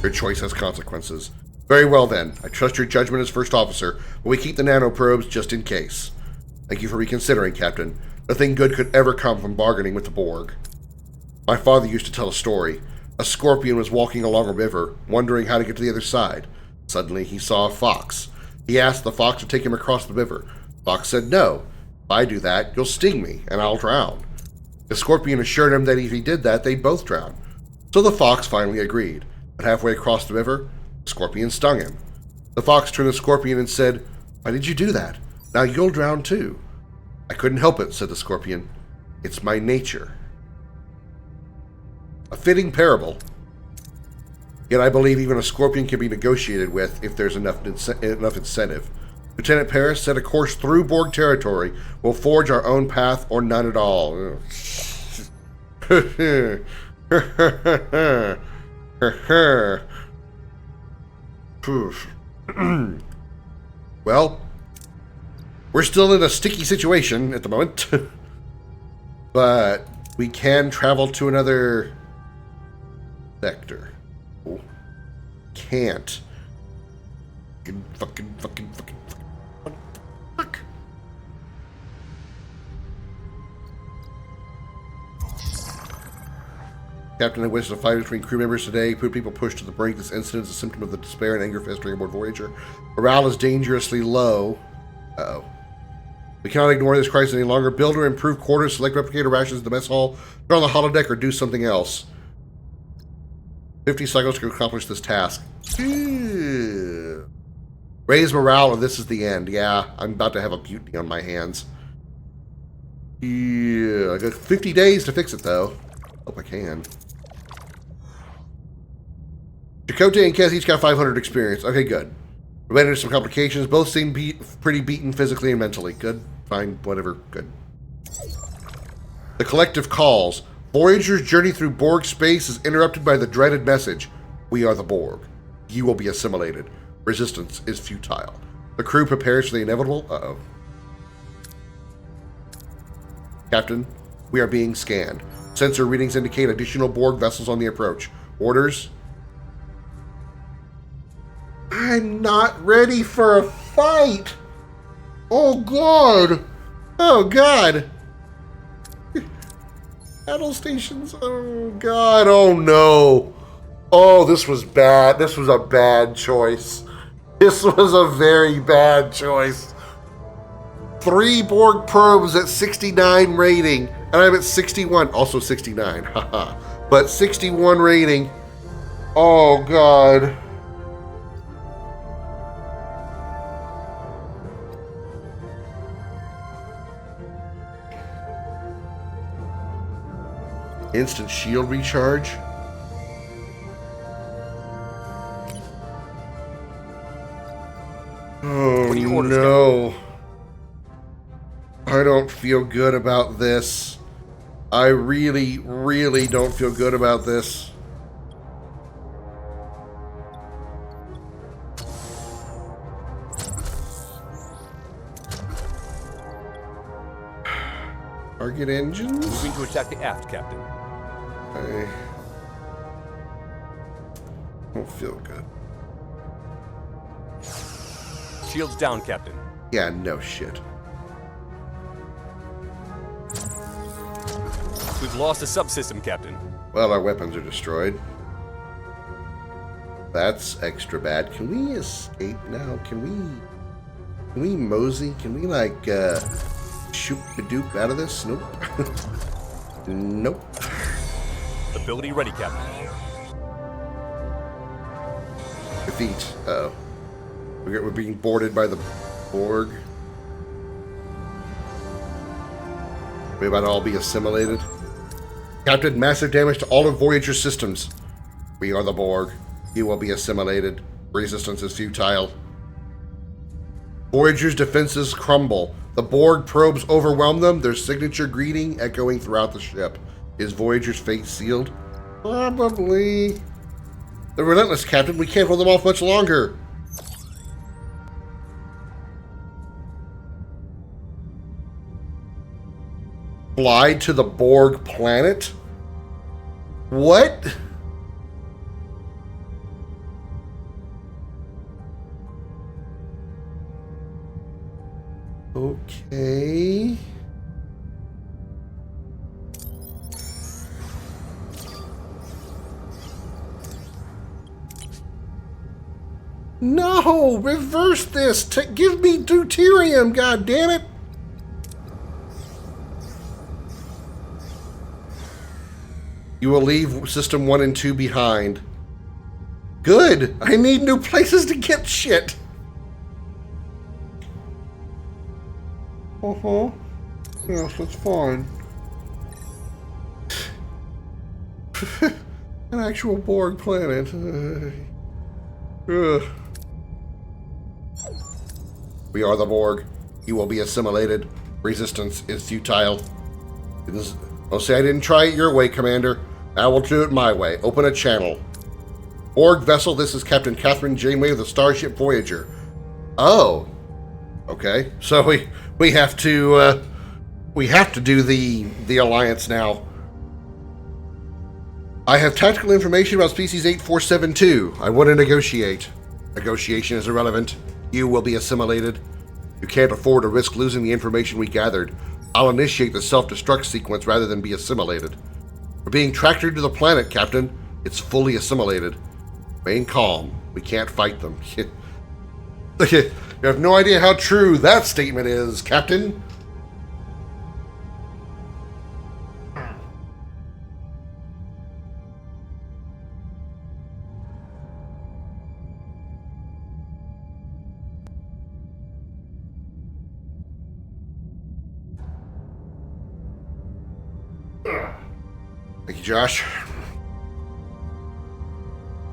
Your choice has consequences. Very well then. I trust your judgment as first officer, but we keep the nanoprobes just in case. Thank you for reconsidering, Captain. Nothing good could ever come from bargaining with the Borg. My father used to tell a story. A scorpion was walking along a river, wondering how to get to the other side. Suddenly, he saw a fox. He asked the fox to take him across the river. The fox said, "No. If I do that, you'll sting me, and I'll drown." The scorpion assured him that if he did that, they'd both drown. So the fox finally agreed. But halfway across the river, the scorpion stung him. The fox turned to the scorpion and said, "Why did you do that? Now you'll drown too." "I couldn't help it," said the scorpion. "It's my nature." A fitting parable. Yet I believe even a scorpion can be negotiated with if there's enough incentive. Lieutenant Paris said a course through Borg territory will forge our own path or none at all. Well, we're still in a sticky situation at the moment. But we can travel to another sector. Oh. Can't. Fucking. Fuck. Captain, I witnessed a fight between crew members today. People pushed to the brink. This incident is a symptom of the despair and anger festering aboard Voyager. Morale is dangerously low. Uh-oh. We cannot ignore this crisis any longer. Build or improve quarters, select replicator rations in the mess hall, turn on the holodeck, or do something else. 50 cycles to accomplish this task. Raise morale, and this is the end. Yeah, I'm about to have a mutiny on my hands. Yeah, I got 50 days to fix it, though. Hope I can. Chakotay and Kez each got 500 experience. Okay, good. We ran into some complications. Both seem pretty beaten physically and mentally. Good. Fine. Whatever. Good. The collective calls. Voyager's journey through Borg space is interrupted by the dreaded message. We are the Borg. You will be assimilated. Resistance is futile. The crew prepares for the inevitable. Uh-oh. Captain, we are being scanned. Sensor readings indicate additional Borg vessels on the approach. Orders? I'm not ready for a fight! Oh, God! Oh, God! Battle stations, oh, God, oh, no! Oh, this was bad. This was a bad choice. This was a very bad choice. 3 Borg probes at 69 rating, and I'm at 61. Also 69, haha. But 61 rating. Oh, God. Instant shield recharge. Oh, no. I don't feel good about this. I really, really don't feel good about this. Target engines? Moving to attack the aft, Captain. I don't feel good. Shields down, Captain. Yeah, no shit. We've lost a subsystem, Captain. Well, our weapons are destroyed. That's extra bad. Can we escape now? Can we mosey? Can we, like, shoot the dupe out of this? Nope. Nope. Ability ready, Captain. Defeat. Uh-oh. We're being boarded by the Borg. We about to all be assimilated. Captain, massive damage to all of Voyager's systems. We are the Borg. You will be assimilated. Resistance is futile. Voyager's defenses crumble. The Borg probes overwhelm them, their signature greeting echoing throughout the ship. Is Voyager's fate sealed? Probably. They're relentless, Captain. We can't hold them off much longer. Fly to the Borg planet? What? Okay. No! Reverse this! Give me deuterium, god damn it! You will leave System 1 and 2 behind. Good! I need new places to get shit! Uh-huh. Yes, that's fine. An actual Borg planet. Ugh. We are the Borg. You will be assimilated. Resistance is futile. I'll say I didn't try it your way, Commander. I will do it my way. Open a channel. Borg vessel, this is Captain Catherine Janeway of the Starship Voyager. Oh. Okay. So we have to do the alliance now. I have tactical information about species 8472. I want to negotiate. Negotiation is irrelevant. You will be assimilated. You can't afford to risk losing the information we gathered. I'll initiate the self-destruct sequence rather than be assimilated. We're being tractored to the planet, Captain. It's fully assimilated. Remain calm. We can't fight them. You have no idea how true that statement is, Captain. Thank you, Josh.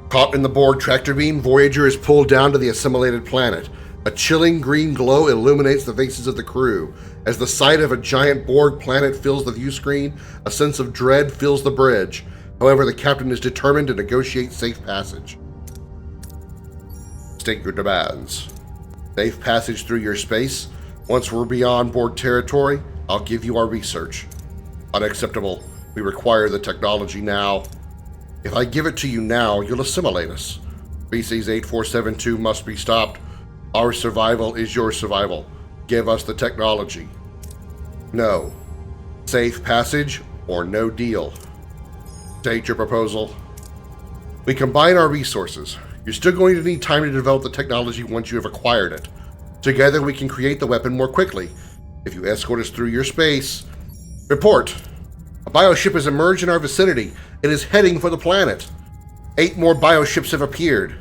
Caught in the Borg tractor beam, Voyager is pulled down to the assimilated planet. A chilling green glow illuminates the faces of the crew. As the sight of a giant Borg planet fills the view screen, a sense of dread fills the bridge. However, the captain is determined to negotiate safe passage. State your demands. Safe passage through your space. Once we're beyond Borg territory, I'll give you our research. Unacceptable. We require the technology now. If I give it to you now, you'll assimilate us. Species 8472 must be stopped. Our survival is your survival. Give us the technology. No. Safe passage or no deal. State your proposal. We combine our resources. You're still going to need time to develop the technology once you have acquired it. Together we can create the weapon more quickly. If you escort us through your space... Report. A bioship has emerged in our vicinity. It is heading for the planet. 8 more bioships have appeared.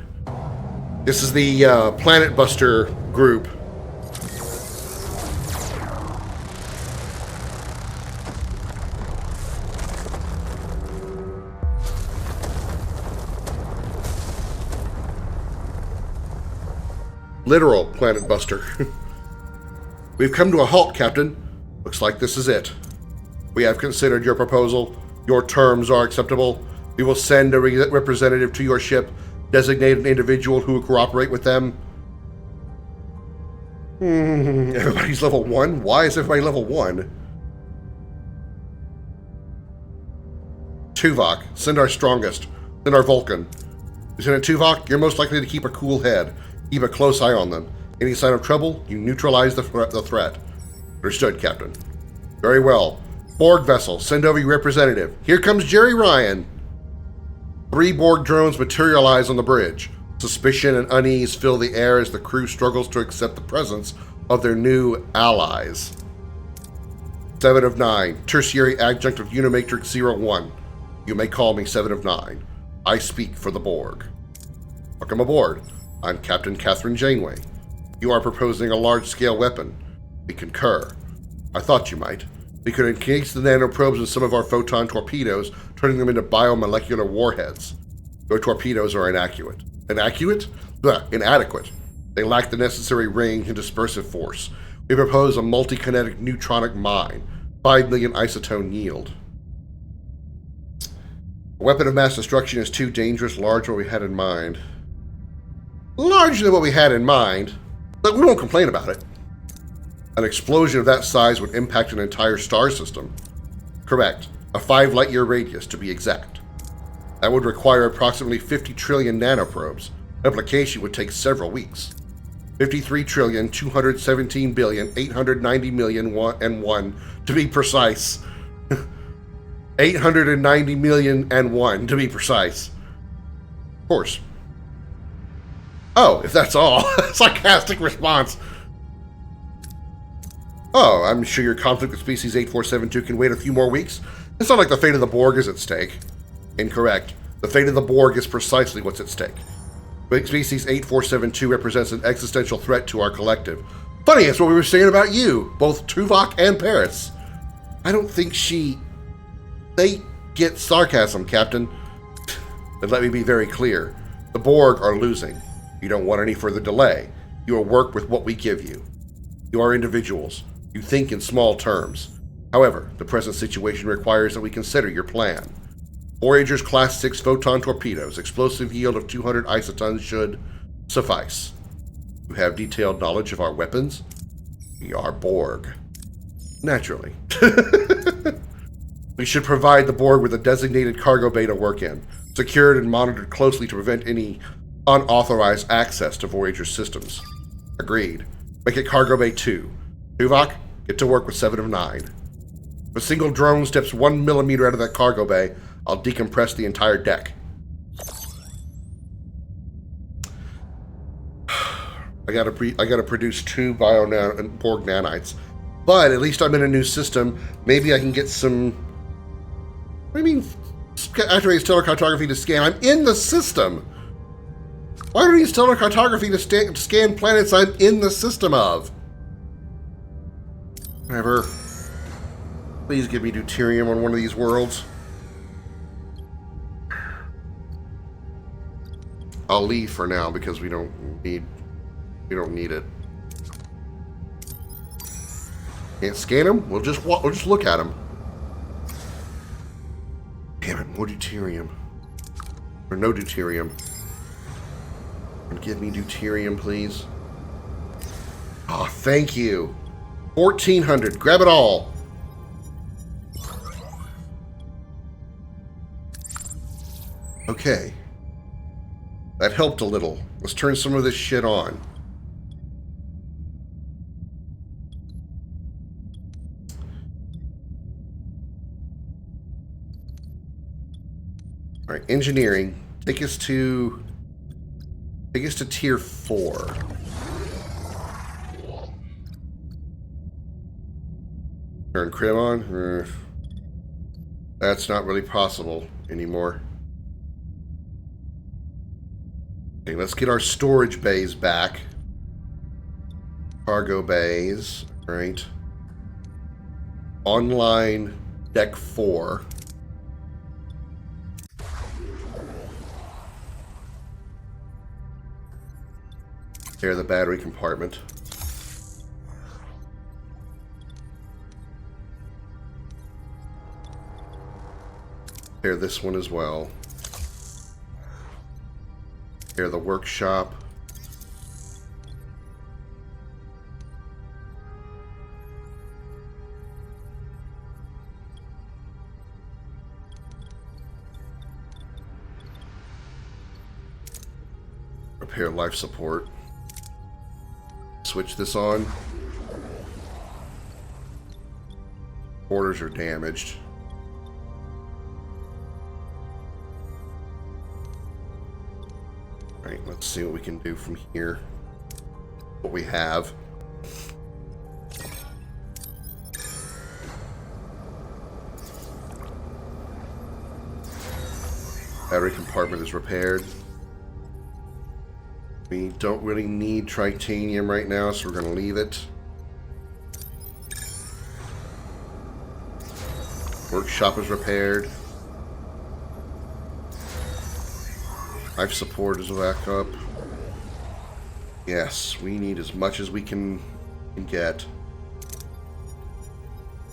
This is the Planet Buster group. Literal Planet Buster. We've come to a halt, Captain. Looks like this is it. We have considered your proposal. Your terms are acceptable. We will send a representative to your ship, designate an individual who will cooperate with them. Everybody's level 1? Why is everybody level 1? Tuvok, send our strongest. Send our Vulcan. Lieutenant Tuvok, you're most likely to keep a cool head. Keep a close eye on them. Any sign of trouble, you neutralize the threat. Understood, Captain. Very well. Borg vessel, send over your representative. Here comes Jerry Ryan. 3 Borg drones materialize on the bridge. Suspicion and unease fill the air as the crew struggles to accept the presence of their new allies. 7 of 9, tertiary adjunct of Unimatrix 01. You may call me 7 of 9. I speak for the Borg. Welcome aboard. I'm Captain Catherine Janeway. You are proposing a large-scale weapon. We concur. I thought you might. We could encase the nanoprobes in some of our photon torpedoes, turning them into biomolecular warheads. Your torpedoes are inaccurate. Inaccurate? Inadequate. They lack the necessary range and dispersive force. We propose a multi-kinetic neutronic mine, 5 million isotone yield. A weapon of mass destruction is too dangerous, larger than what we had in mind. Larger than what we had in mind, but we won't complain about it. An explosion of that size would impact an entire star system. Correct. A 5 light-year radius, to be exact. That would require approximately 50 trillion nanoprobes. Replication would take several weeks. 53,217,890,000,001 to be precise. 890,000,001 to be precise. Of course. Oh, if that's all. Sarcastic response. Oh, I'm sure your conflict with Species 8472 can wait a few more weeks. It's not like the fate of the Borg is at stake. Incorrect. The fate of the Borg is precisely what's at stake. Species 8472 represents an existential threat to our collective. Funny, it's what we were saying about you, both Tuvok and Paris. I don't think They get sarcasm, Captain. But let me be very clear. The Borg are losing. You don't want any further delay. You will work with what we give you. You are individuals. You think in small terms. However, the present situation requires that we consider your plan. Voyager's Class 6 photon torpedoes, explosive yield of 200 isotons should suffice. You have detailed knowledge of our weapons? We are Borg. Naturally. We should provide the Borg with a designated cargo bay to work in, secured and monitored closely to prevent any unauthorized access to Voyager's systems. Agreed. Make it Cargo Bay 2. Tuvok, get to work with 7 of 9. If a single drone steps 1 millimeter out of that cargo bay, I'll decompress the entire deck. I gotta produce 2 Borg nanites. But at least I'm in a new system. Maybe I can get some... What do you mean? Activate stellar cartography to scan. I'm in the system! Why do I need stellar cartography to scan planets I'm in the system of? Whatever. Please give me deuterium on one of these worlds. I'll leave for now because we don't need it. Can't scan them? We'll just look at them. Damn it, more deuterium. Or no deuterium. Give me deuterium, please. Oh, thank you. 1,400. Grab it all. Okay. That helped a little. Let's turn some of this shit on. All right, engineering. Take us to tier 4. Turn Krim on. That's not really possible anymore. Okay, let's get our storage bays back. Cargo bays. All right. Online deck 4. There, the battery compartment. There, this one as well. There, the workshop. Repair life support. Switch this on. Quarters are damaged. Alright, let's see what we can do from here. What we have. Battery compartment is repaired. We don't really need tritanium right now, so we're going to leave it. Workshop is repaired. Life support is back up. Yes, we need as much as we can get.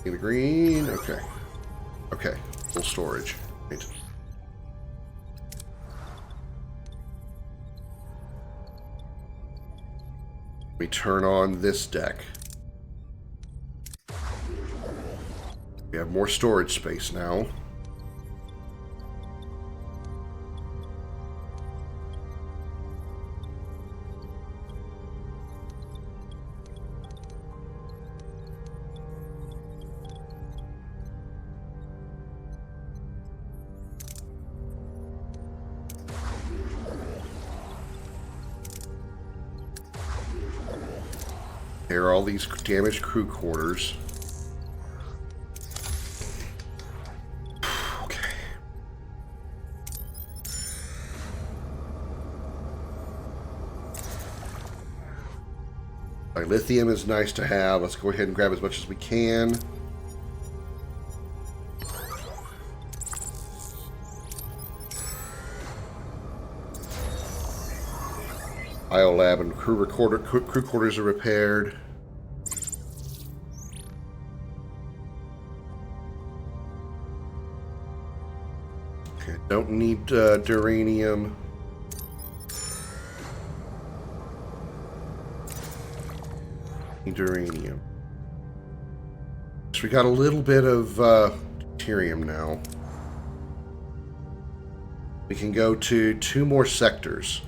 In the green, okay. Okay, full storage. Right. We turn on this deck. We have more storage space now. There are all these damaged crew quarters. Okay. Lithium is nice to have. Let's go ahead and grab as much as we can. Biolab and crew quarters are repaired. Okay, don't need duranium. Need duranium. So we got a little bit of deuterium now. We can go to 2 more sectors.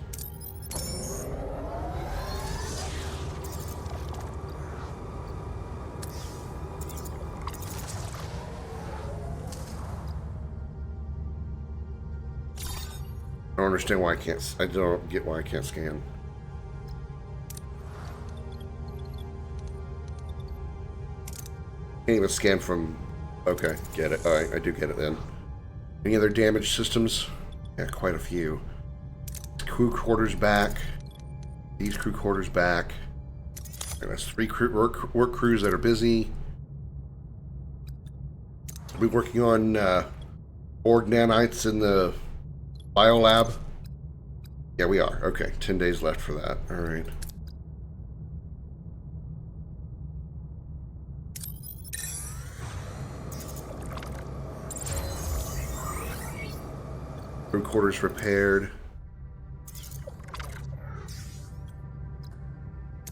I don't understand why I can't. I don't get why I can't scan. Can't even scan from. Okay, get it. Alright, I do get it then. Any other damaged systems? Yeah, quite a few. Crew quarters back. These crew quarters back. And that's 3 work crews that are busy. Are we working on org nanites in the biolab? Yeah, we are. Okay, 10 days left for that. All right. Crew quarters repaired.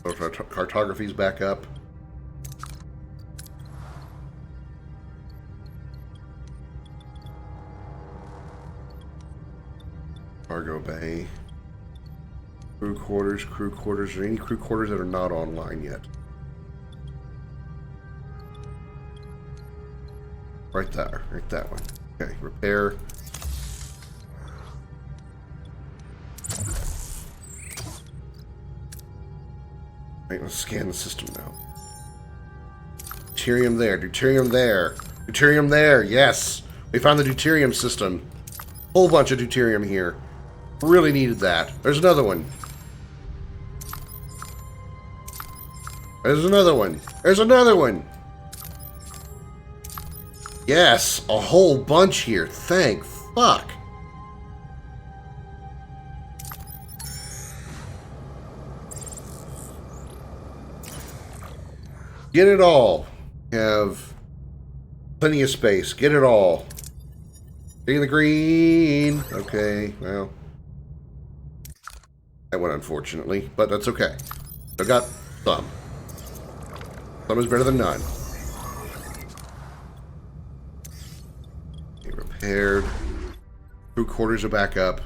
Cartography's back up. Cargo bay. Crew quarters, crew quarters. Are there any crew quarters that are not online yet? Right there. Right that one. Okay, repair. Right, let's scan the system now. Deuterium there, deuterium there, deuterium there, yes! We found the deuterium system. Whole bunch of deuterium here. Really needed that. There's another one. There's another one. There's another one! Yes, a whole bunch here. Thank fuck. Get it all. Have plenty of space. Get it all. See the green. Okay, well. That went unfortunately, but that's okay. I got some. Some is better than none. Okay, repaired. Crew quarters are back up.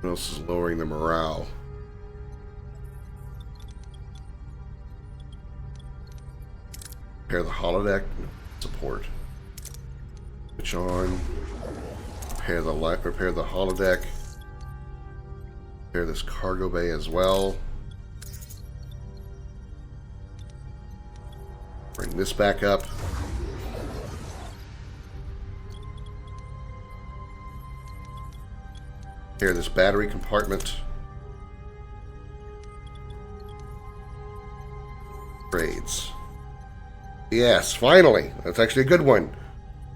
What else is lowering the morale? Repair the holodeck. Support. Switch on. Repair the light. Repair the holodeck. Repair this cargo bay as well. Bring this back up. Repair this battery compartment. Trades. Yes, finally. That's actually a good one.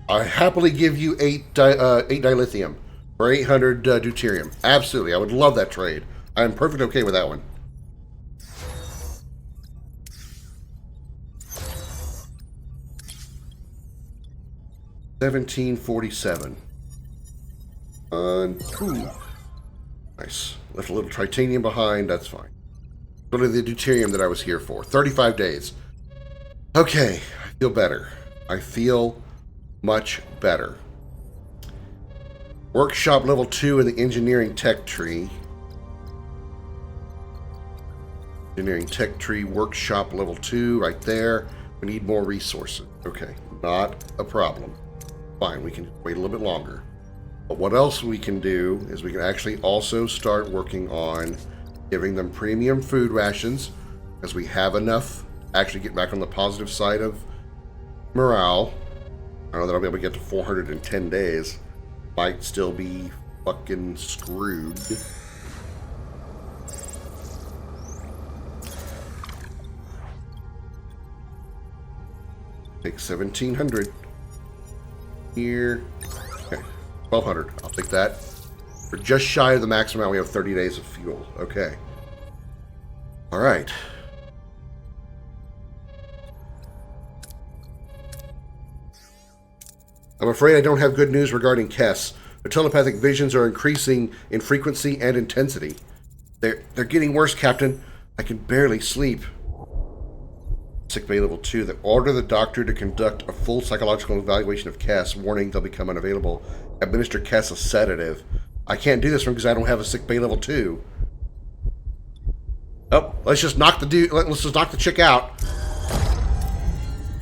I happily give you 8 dilithium for 800 deuterium. Absolutely. I would love that trade. I'm perfectly okay with that one. $17.47. Ooh. Nice. Left a little titanium behind. That's fine. Really the deuterium that I was here for. 35 days. Okay. I feel better. I feel much better. Workshop level 2 in the engineering tech tree. Engineering tech tree workshop level 2 right there. We need more resources. Okay. Not a problem. Fine. We can wait a little bit longer. But what else we can do is we can actually also start working on giving them premium food rations, as we have enough. Actually get back on the positive side of morale. I don't know that I'll be able to get to 410 days. Might still be fucking screwed. Take 1,700. Here. Okay. 1,200. I'll take that. We're just shy of the maximum amount. We have 30 days of fuel. Okay. Alright. I'm afraid I don't have good news regarding Kess. Their telepathic visions are increasing in frequency and intensity. They're getting worse, Captain. I can barely sleep. Sick bay level 2. They order the doctor to conduct a full psychological evaluation of Kess. Warning, they'll become unavailable. Administer Kess a sedative. I can't do this one because I don't have a sick bay level 2. Oh, let's just knock the dude. Let's just knock the chick out.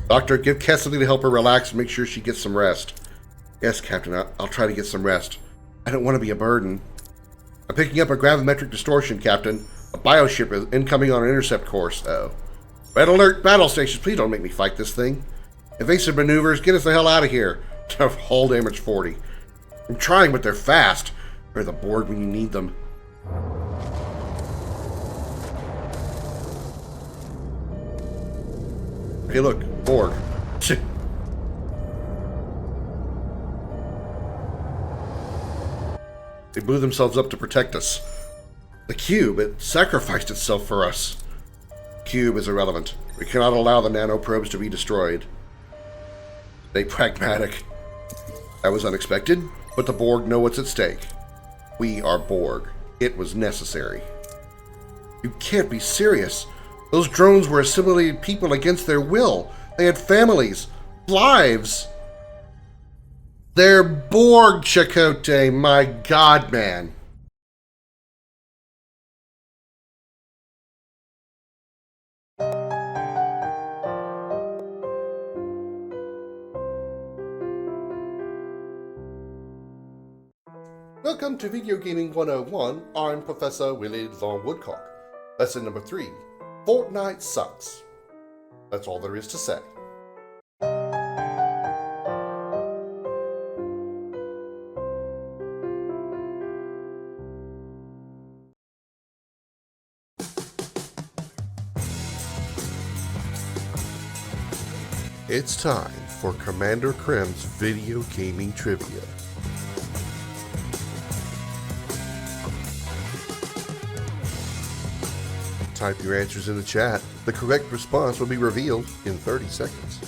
Doctor, give Kess something to help her relax and make sure she gets some rest. Yes, Captain, I'll try to get some rest. I don't want to be a burden. I'm picking up a gravimetric distortion, Captain. A bioship is incoming on an intercept course. Oh. Red alert, battle stations, please don't make me fight this thing. Evasive maneuvers, get us the hell out of here. Hull damage 40. I'm trying, but they're fast. They're the Borg when you need them. Hey look, Borg. They blew themselves up to protect us. The cube, it sacrificed itself for us. Cube is irrelevant. We cannot allow the nanoprobes to be destroyed. Stay pragmatic. That was unexpected, but the Borg know what's at stake. We are Borg. It was necessary. You can't be serious. Those drones were assimilated people against their will. They had families, lives. They're Borg, Chakotay. My God, man. Welcome to Video Gaming 101. I'm Professor Willie Long Woodcock. Lesson number 3. Fortnite sucks. That's all there is to say. It's time for Commander Krim's Video Gaming Trivia. Type your answers in the chat. The correct response will be revealed in 30 seconds.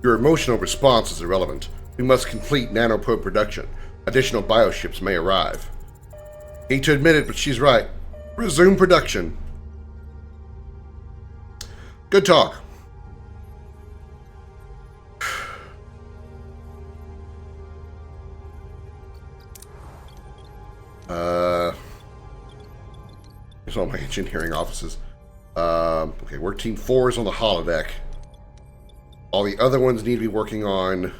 Your emotional response is irrelevant. We must complete nanoprobe production. Additional bioships may arrive. Hate to admit it, but she's right. Resume production. Good talk. Here's all my engineering offices. Okay, work team 4 is on the holodeck. All the other ones need to be working on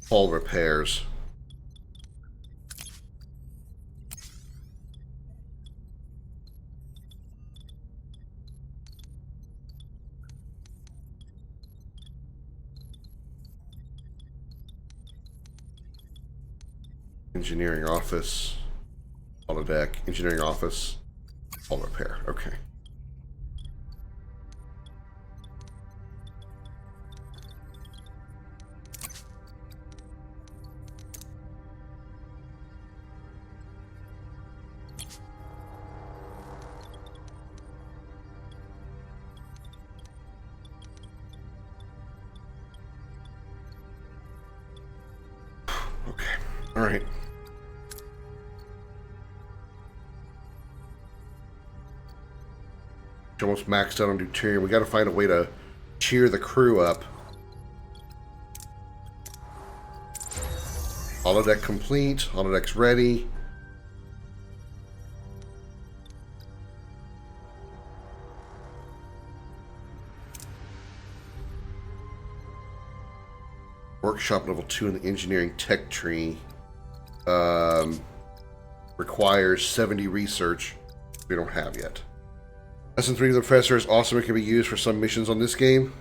hull repairs. Engineering office, holodeck, engineering office, hull repair. Okay. Okay. All right. Almost maxed out on deuterium. We got to find a way to cheer the crew up. Holodeck complete. Holodeck's ready. Workshop level 2 in the engineering tech tree. Requires 70 research. We don't have yet. Lesson 3 of the professor is awesome. It can be used for some missions on this game.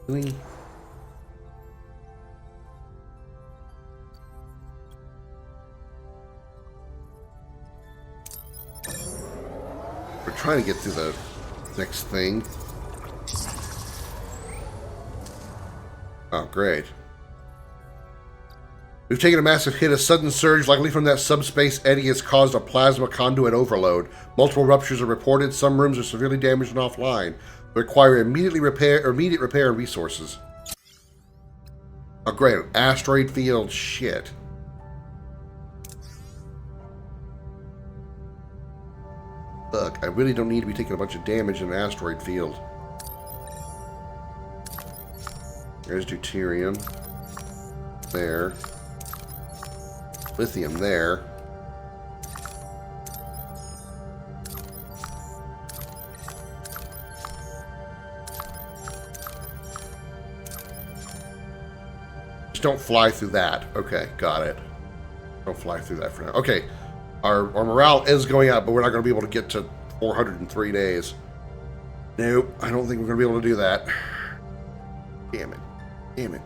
Really? We're trying to get through the next thing. Oh, great. We've taken a massive hit. A sudden surge, likely from that subspace eddy, has caused a plasma conduit overload. Multiple ruptures are reported. Some rooms are severely damaged and offline. They require immediate repair and resources. Oh, great. An asteroid field. Shit. Look, I really don't need to be taking a bunch of damage in an asteroid field. There's deuterium. There. Lithium there. Just don't fly through that. Okay, got it. Don't fly through that for now. Okay, our morale is going up, but we're not going to be able to get to 403 days. Nope, I don't think we're going to be able to do that. Damn it. Damn it.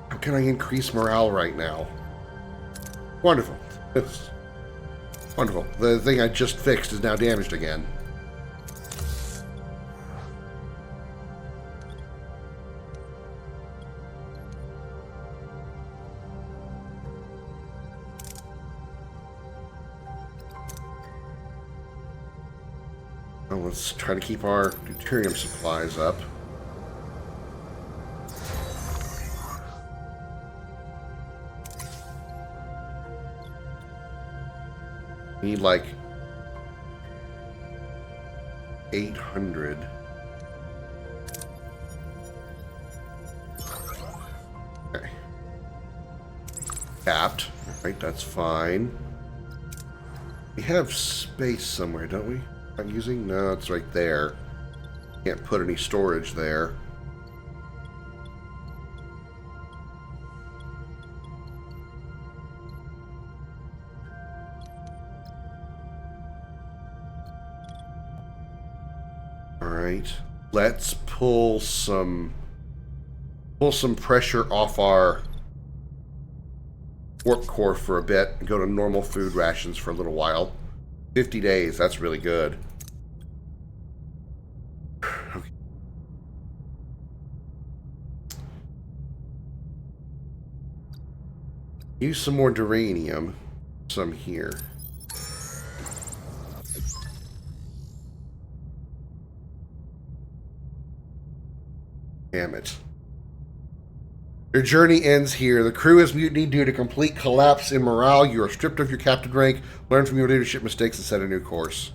How can I increase morale right now? Wonderful. It's wonderful. The thing I just fixed is now damaged again. Well, let's try to keep our deuterium supplies up. Need like 800. Okay. Capped. Alright, that's fine. We have space somewhere, don't we? I'm using? No, it's right there. Can't put any storage there. Alright. Let's pull some pressure off our warp core for a bit and go to normal food rations for a little while. 50 days, that's really good. Okay. Use some more duranium. Some here. Damn it. Your journey ends here. The crew is mutiny due to complete collapse in morale. You are stripped of your captain rank. Learn from your leadership mistakes and set a new course.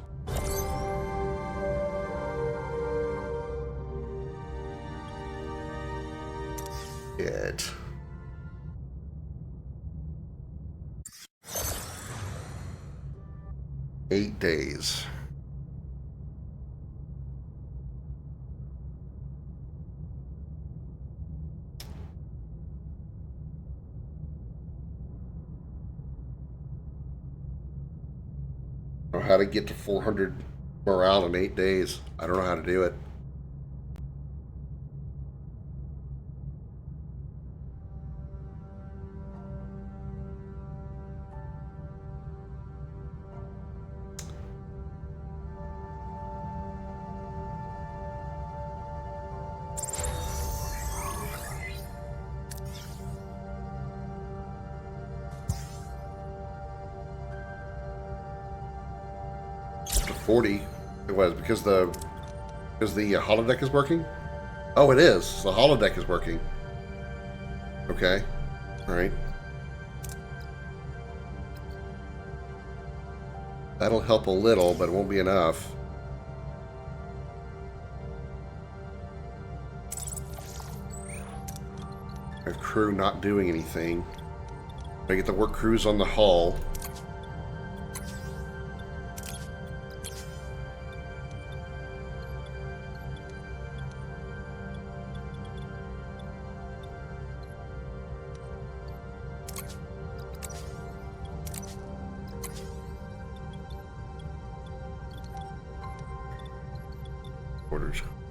Good. Eight days. How to get to 400 morale in 8 days. I don't know how to do it. To 40. It was because the holodeck is working? Oh, it is. The holodeck is working. Okay. All right. That'll help a little, but it won't be enough. Our crew not doing anything. I get the work crews on the hull.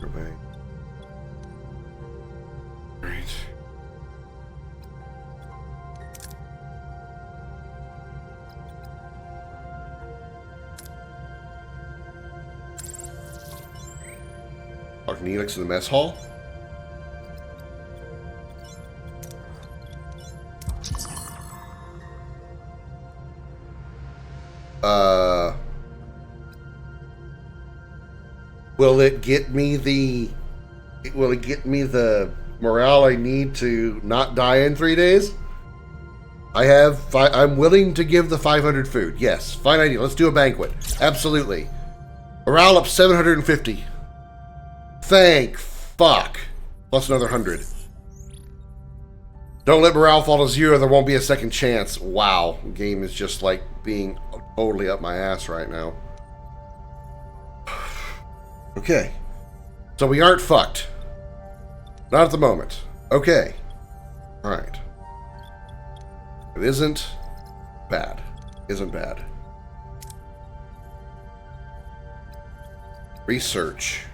Go back. Right. Talk to Neelix in the mess hall. Will it get me the morale I need to not die in 3 days? I'm willing to give the 500 food. Yes, fine idea. Let's do a banquet. Absolutely. Morale up 750. Thank fuck. Plus another 100. Don't let morale fall to 0. There won't be a second chance. Wow. The game is just like being totally up my ass right now. Okay. So we aren't fucked. Not at the moment. Okay. Alright. It isn't bad. Isn't bad. Research.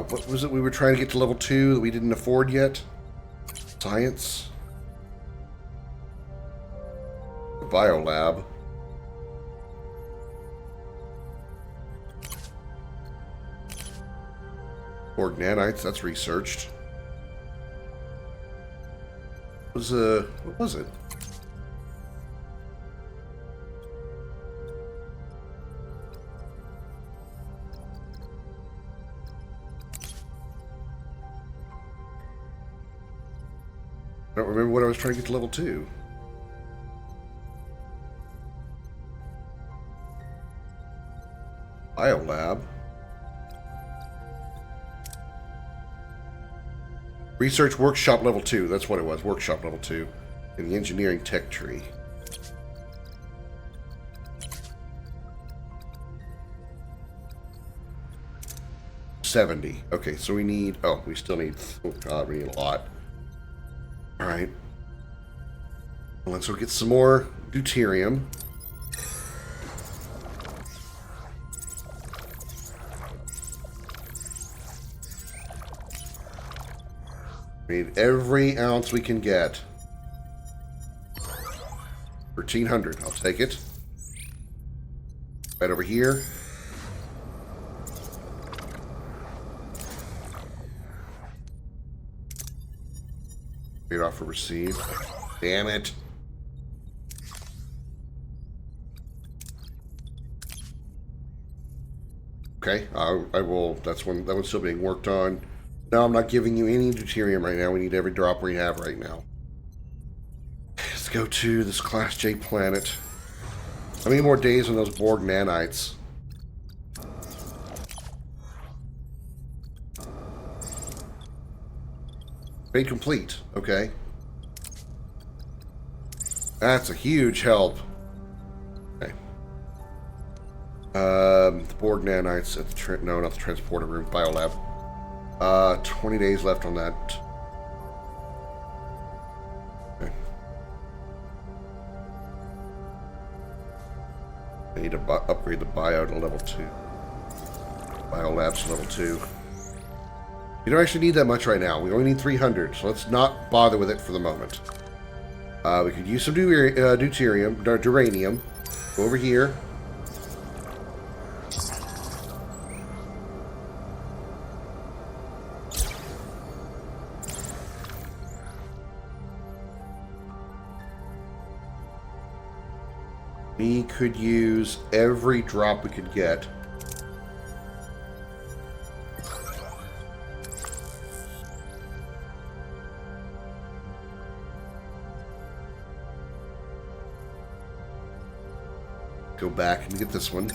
What was it we were trying to get to level 2 that we didn't afford yet? Science. Biolab. Borg nanites, that's researched. What was it? I don't remember what I was trying to get to level 2. Biolab. Research workshop level 2. That's what it was. Workshop level 2. In the engineering tech tree. $70. Okay, so we need... Oh, we still need... Oh god, we need a lot. Alright. Well, let's go get some more deuterium. We need every ounce we can get. 1,300. I'll take it. Right over here. Trade offer received. Damn it. Okay, I will. That one's still being worked on. No, I'm not giving you any deuterium right now. We need every drop we have right now. Let's go to this Class J planet. How many more days on those Borg nanites? Made complete. Okay. That's a huge help. Okay. The Borg nanites at the no, not the transporter room. Biolab. 20 days left on that. Okay. I need to upgrade the bio to level 2. Biolabs to level 2. You don't actually need that much right now. We only need 300, so let's not bother with it for the moment. We could use some deuterium, duranium. Go over here. We could use every drop we could get. Go back and get this one.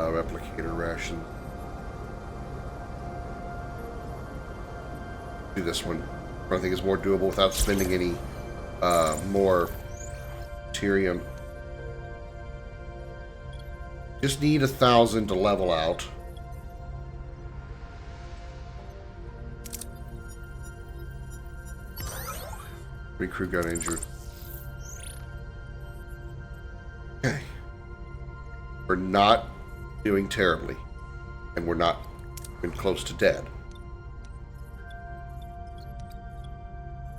Replicator ration. Do this one. I think it's more doable without spending any more deuterium. Just need 1,000 to level out. Three crew got injured. Okay. We're not doing terribly. And we're not even close to dead.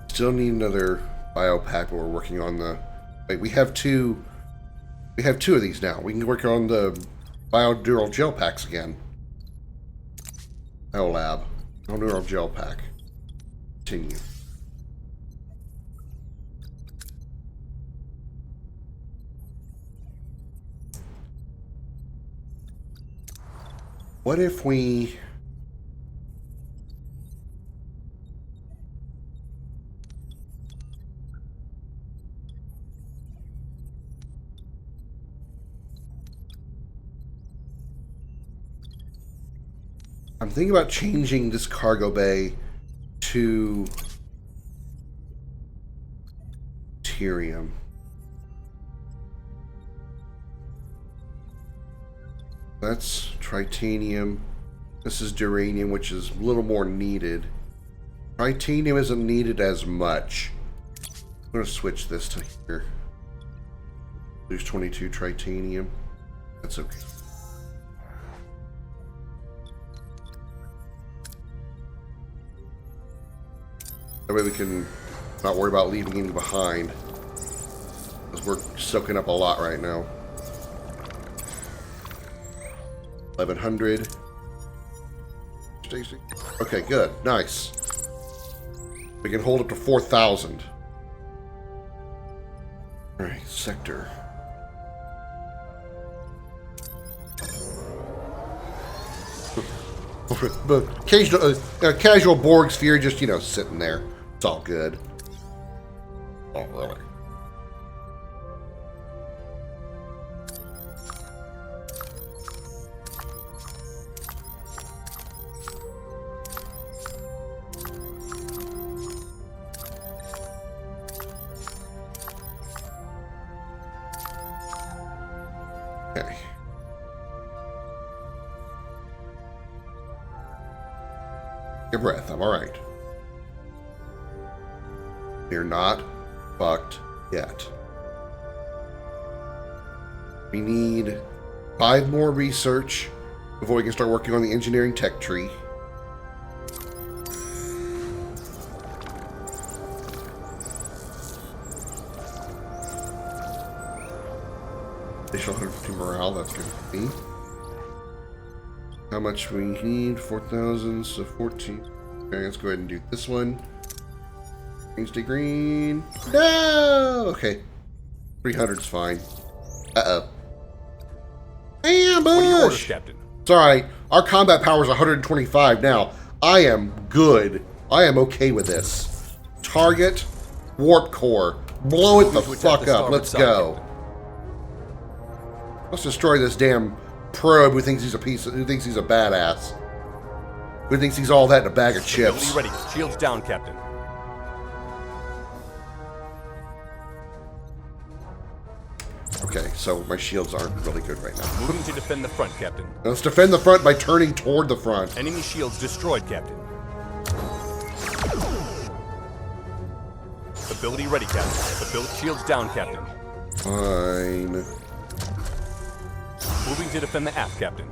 Still need another biopack, but we're working on the... Wait, we have two of these now. We can work on the biodural gel packs again. Biolab. Biodural gel pack. Continue. What if we... I'm thinking about changing this cargo bay to deuterium. That's titanium. This is duranium, which is a little more needed. Titanium isn't needed as much. I'm going to switch this to here. Lose 22 titanium. That's okay. That way we can not worry about leaving any behind. Because we're soaking up a lot right now. 1100. Stacy. Okay, good. Nice. We can hold up to 4,000. Alright, sector. But occasional, casual Borg sphere just, sitting there. It's all good. Oh, really? Okay. Your breath. I'm all right. We're not fucked yet. We need 5 more research before we can start working on the engineering tech tree. Additional 150 morale, that's good for me. How much we need? 4,000, so 14. Okay, let's go ahead and do this one. Green stay green. No! Okay. 300's fine. Uh-oh. Ambush! What are your orders, Captain? It's alright. Our combat power is 125 now. I am good. I am okay with this. Target, warp core. Blow it the fuck up. Let's go. Let's destroy this damn probe who thinks he's a who thinks he's a badass. Who thinks he's all that in a bag of chips. Ready. Shields down, Captain. Okay, so my shields aren't really good right now. Moving to defend the front, Captain. Now let's defend the front by turning toward the front. Enemy shields destroyed, Captain. Ability ready, Captain. Shields down, Captain. Fine. Moving to defend the aft, Captain.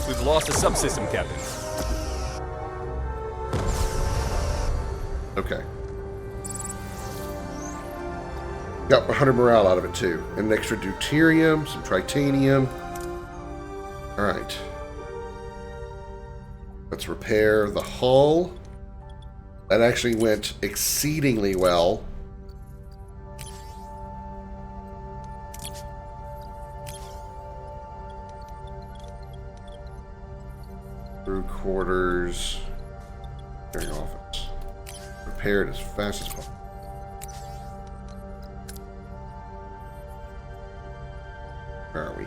We've lost a subsystem, Captain. Okay. Got 100 morale out of it too. And an extra deuterium, some titanium. Alright. Let's repair the hull. That actually went exceedingly well. Crew quarters. Very office. Repair it as fast as possible. Where are we?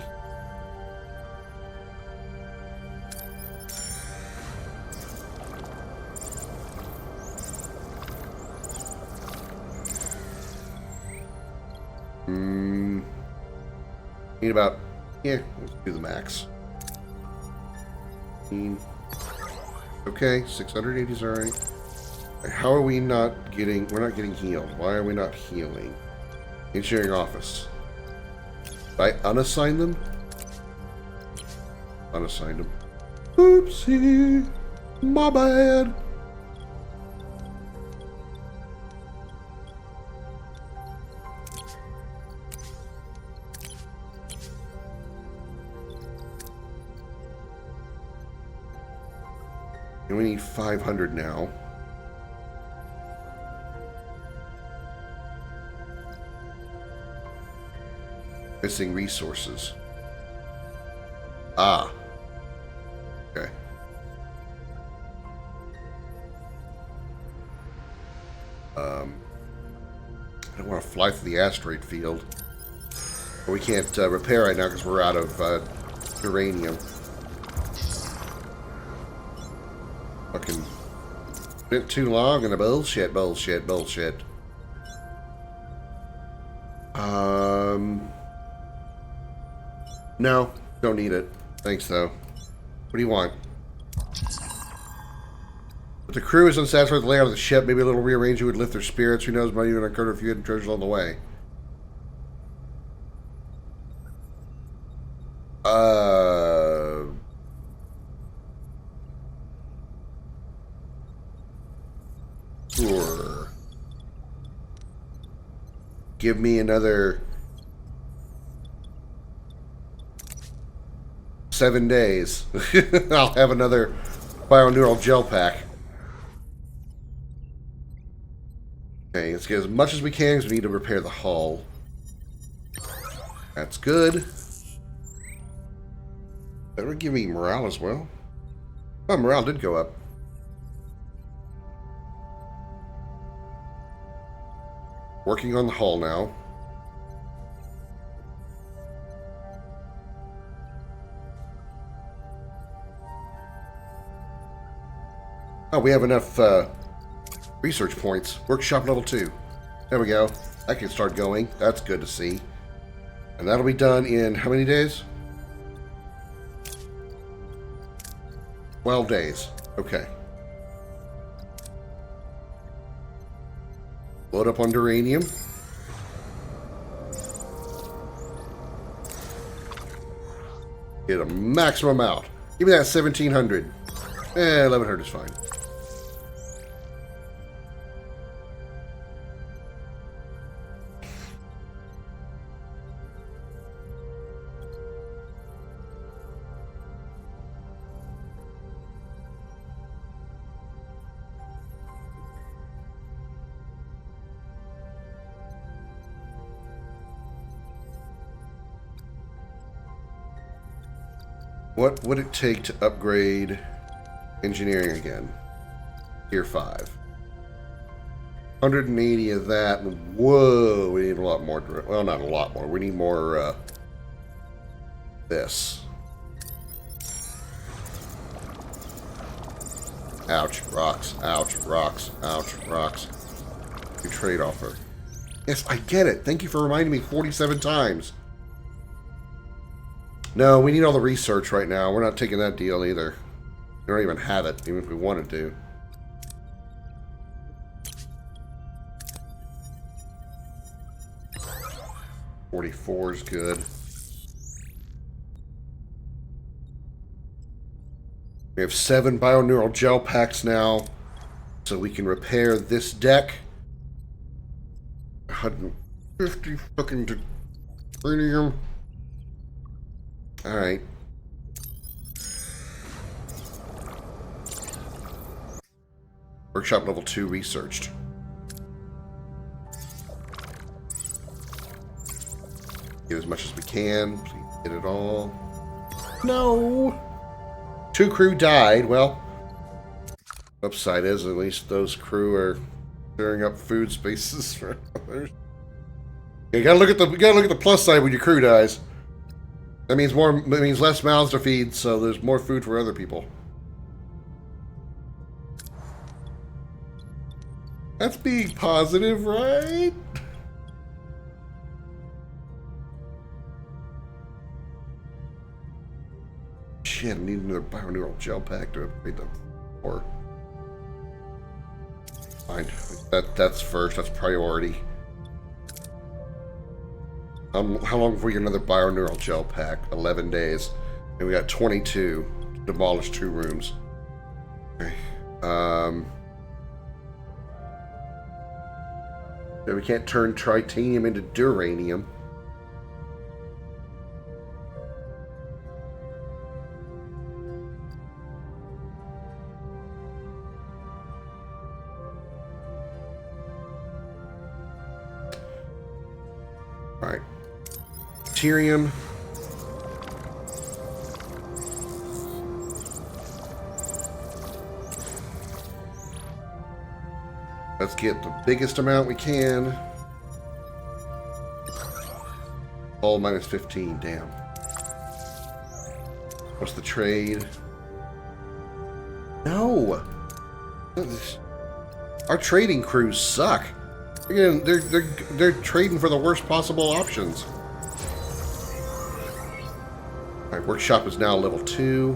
Need about, yeah, let's do the max. Okay, 680 is alright. How are we not getting, we're not getting healed. Why are we not healing? Engineering office. Did I unassign them? Unassigned them. Oopsie. My bad. And we need 500 now. Missing resources. Ah. Okay. I don't want to fly through the asteroid field. But we can't repair right now because we're out of uranium. Fucking spent too long in the bullshit. No, don't need it. Thanks, though. What do you want? But the crew is unsatisfied with the layout of the ship. Maybe a little rearranging would lift their spirits. Who knows, might even occur if you had treasures on the way. Sure. Give me another 7 days. I'll have another bioneural gel pack. Okay, let's get as much as we can because we need to repair the hull. That's good. That would give me morale as well. Oh, morale did go up. Working on the hull now. Oh, we have enough research points. Workshop level 2. There we go. I can start going. That's good to see. And that'll be done in how many days? 12 days. Okay. Load up on uranium. Get a maximum out. Give me that 1700. 1100 is fine. What would it take to upgrade engineering again? Tier 5. 180 of that. Whoa, we need a lot more. Well, not a lot more. We need more, this. Ouch, rocks, ouch, rocks, ouch, rocks. Your trade offer. Yes, I get it. Thank you for reminding me 47 times. No, we need all the research right now. We're not taking that deal either. We don't even have it, even if we wanted to. $44 is good. We have 7 bioneural gel packs now, so we can repair this deck. 150 fucking titanium. Alright. Workshop level 2 researched. Get as much as we can. Please get it all. No! 2 crew died. Well, upside is at least those crew are clearing up food spaces for others. You gotta look at the plus side when your crew dies. That means less mouths to feed, so there's more food for other people. That's being positive, right? shit, I need another bioneural gel pack to upgrade them. Or fine. That's first, that's priority. How long have we got another bioneural gel pack? 11 days. And we got 22 to demolish 2 rooms. Okay. Yeah, we can't turn tritanium into duranium. Alright. Deuterium. Let's get the biggest amount we can. All minus 15, damn. What's the trade? No! Our trading crews suck. Again, they're trading for the worst possible options. Alright, workshop is now level 2.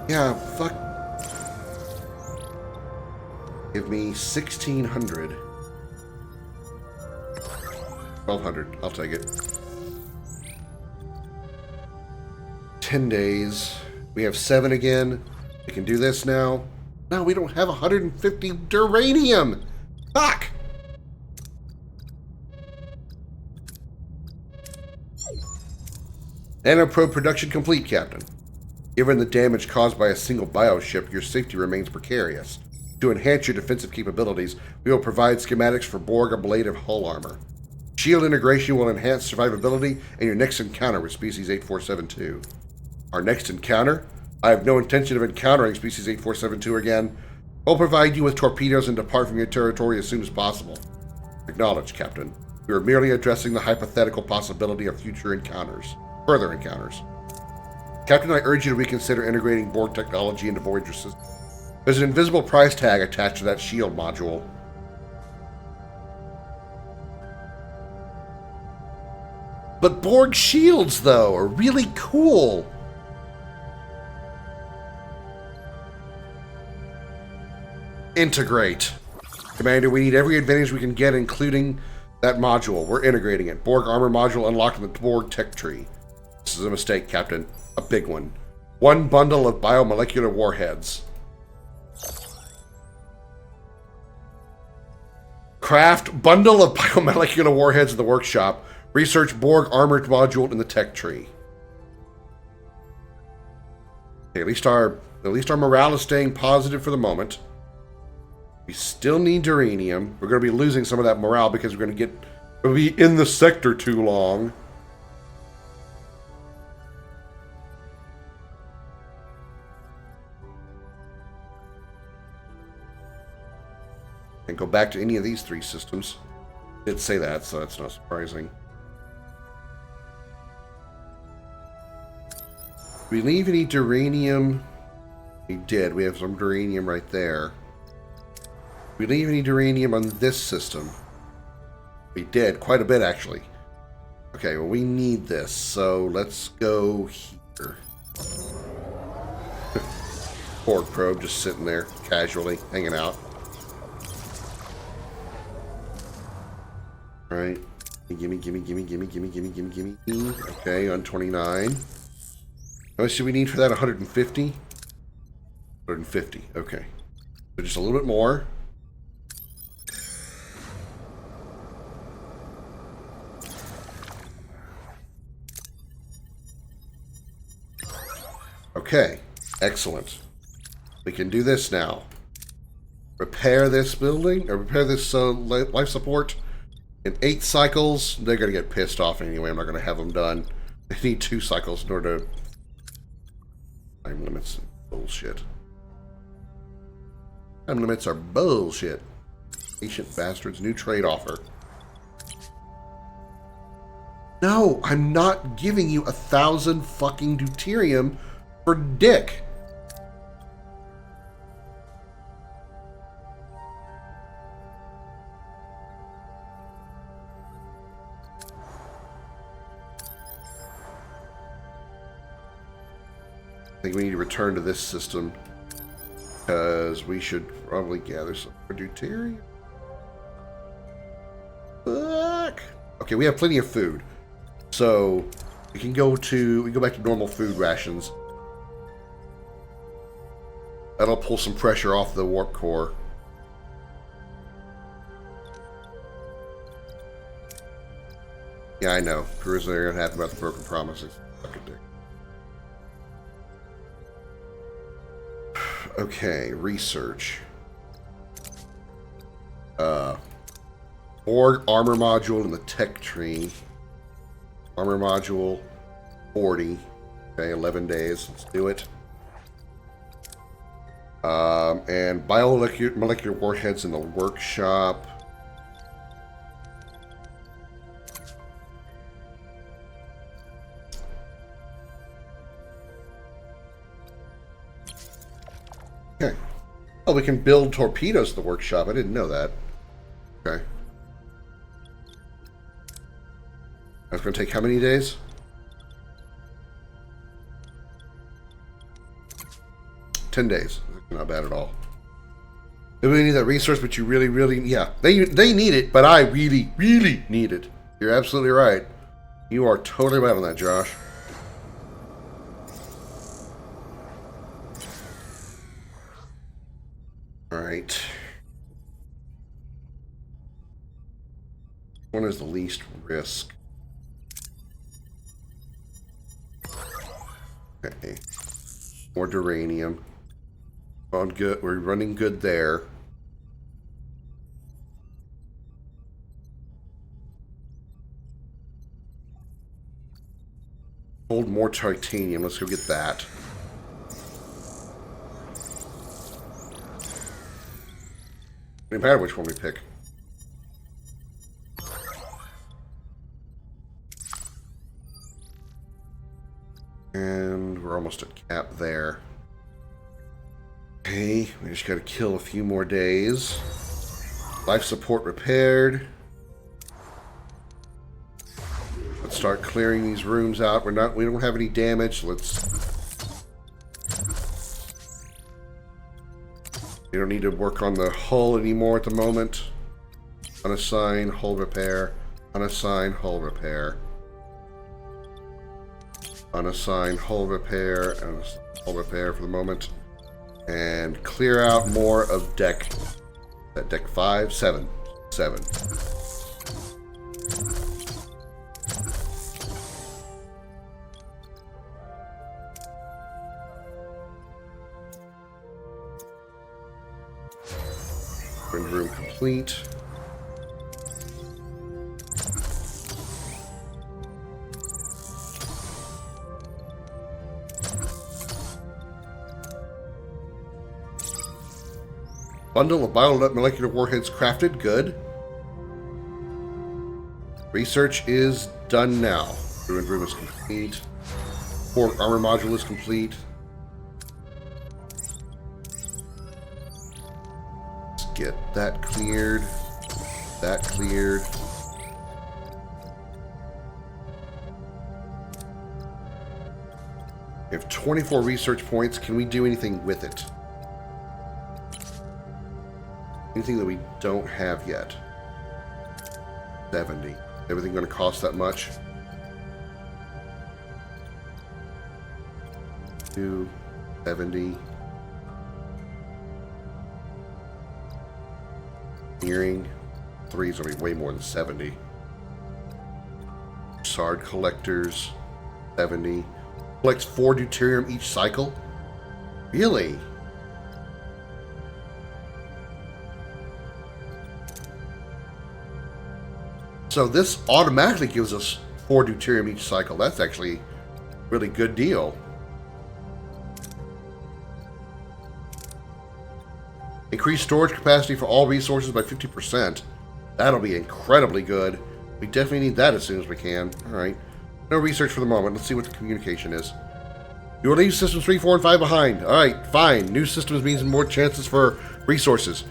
Yeah, fuck. Give me 1,600. 1,200. I'll take it. 10 days. We have 7 again. We can do this now. No, we don't have 150 duranium. Fuck! Nanoprobe production complete, Captain. Given the damage caused by a single bioship, your safety remains precarious. To enhance your defensive capabilities, we will provide schematics for Borg ablative hull armor. Shield integration will enhance survivability in your next encounter with Species 8472. Our next encounter? I have no intention of encountering Species 8472 again. We'll provide you with torpedoes and depart from your territory as soon as possible. Acknowledged, Captain. We are merely addressing the hypothetical possibility of future encounters. Further encounters. Captain, I urge you to reconsider integrating Borg technology into Voyager systems. There's an invisible price tag attached to that shield module. But Borg shields, though, are really cool. Integrate. Commander, we need every advantage we can get, including that module. We're integrating it. Borg armor module unlocked in the Borg tech tree. This is a mistake, Captain. A big one. 1 bundle of biomolecular warheads. Craft bundle of biomolecular warheads in the workshop. Research Borg armored module in the tech tree. Okay, at least our morale is staying positive for the moment. We still need duranium. We're going to be losing some of that morale because we'll be in the sector too long. And go back to any of these 3 systems. I did say that, so that's not surprising. We leave any duranium? We did. We have some duranium right there. We leave any duranium on this system? We did. Quite a bit, actually. Okay, well, we need this, so let's go here. Borg probe just sitting there, casually, hanging out. Alright. Gimme. Okay, on 29. How much do we need for that? 150? 150, okay. So just a little bit more. Okay, excellent. We can do this now. Repair this building, or repair this life support. In 8 cycles, they're going to get pissed off anyway. I'm not going to have them done. They need 2 cycles in order to... Time limits. Bullshit. Time limits are bullshit. Patient bastards. New trade offer. No, I'm not giving you 1,000 fucking deuterium for dick. think we need to return to this system. Because we should probably gather some deuterium. Fuck! Okay, we have plenty of food. So, we can go back to normal food rations. That'll pull some pressure off the warp core. Yeah, I know. Crewers are gonna have about the broken promises. Fucking dick. Okay, research. Or armor module in the tech tree. Armor module, 40. Okay, 11 days. Let's do it. And biomolecular warheads in the workshop. Okay. Oh, we can build torpedoes in the workshop. I didn't know that. Okay. That's going to take how many days? 10 days. Not bad at all. They really need that resource, but you really, really... Yeah, they need it, but I really, really need it. You're absolutely right. You are totally right on that, Josh. Alright. One is the least risk. Okay. More duranium. On good. We're running good there. Hold more titanium. Let's go get that. Doesn't matter which one we pick. And we're almost at cap there. Okay, we just gotta kill a few more days. Life support repaired. Let's start clearing these rooms out. We don't have any damage. We don't need to work on the hull anymore at the moment. Unassign hull repair. Unassign hull repair. Unassign hull repair. And hull repair for the moment. And clear out more of deck. That deck 5, 7. 7. Wind room complete. Bundle of biomolecular warheads crafted. Good. Research is done now. Ruined room is complete. Port armor module is complete. Let's get that cleared. That cleared. We have 24 research points. Can we do anything with it? Anything that we don't have yet? 70. Everything going to cost that much? 270. Earring. 3 is going to be way more than 70. Sard collectors. 70. Collects 4 deuterium each cycle? Really? So this automatically gives us 4 deuterium each cycle. That's actually a really good deal. Increase storage capacity for all resources by 50%. That'll be incredibly good. We definitely need that as soon as we can. Alright. No research for the moment. Let's see what the communication is. You will leave systems 3, 4, and 5 behind. Alright, fine. New systems means more chances for resources.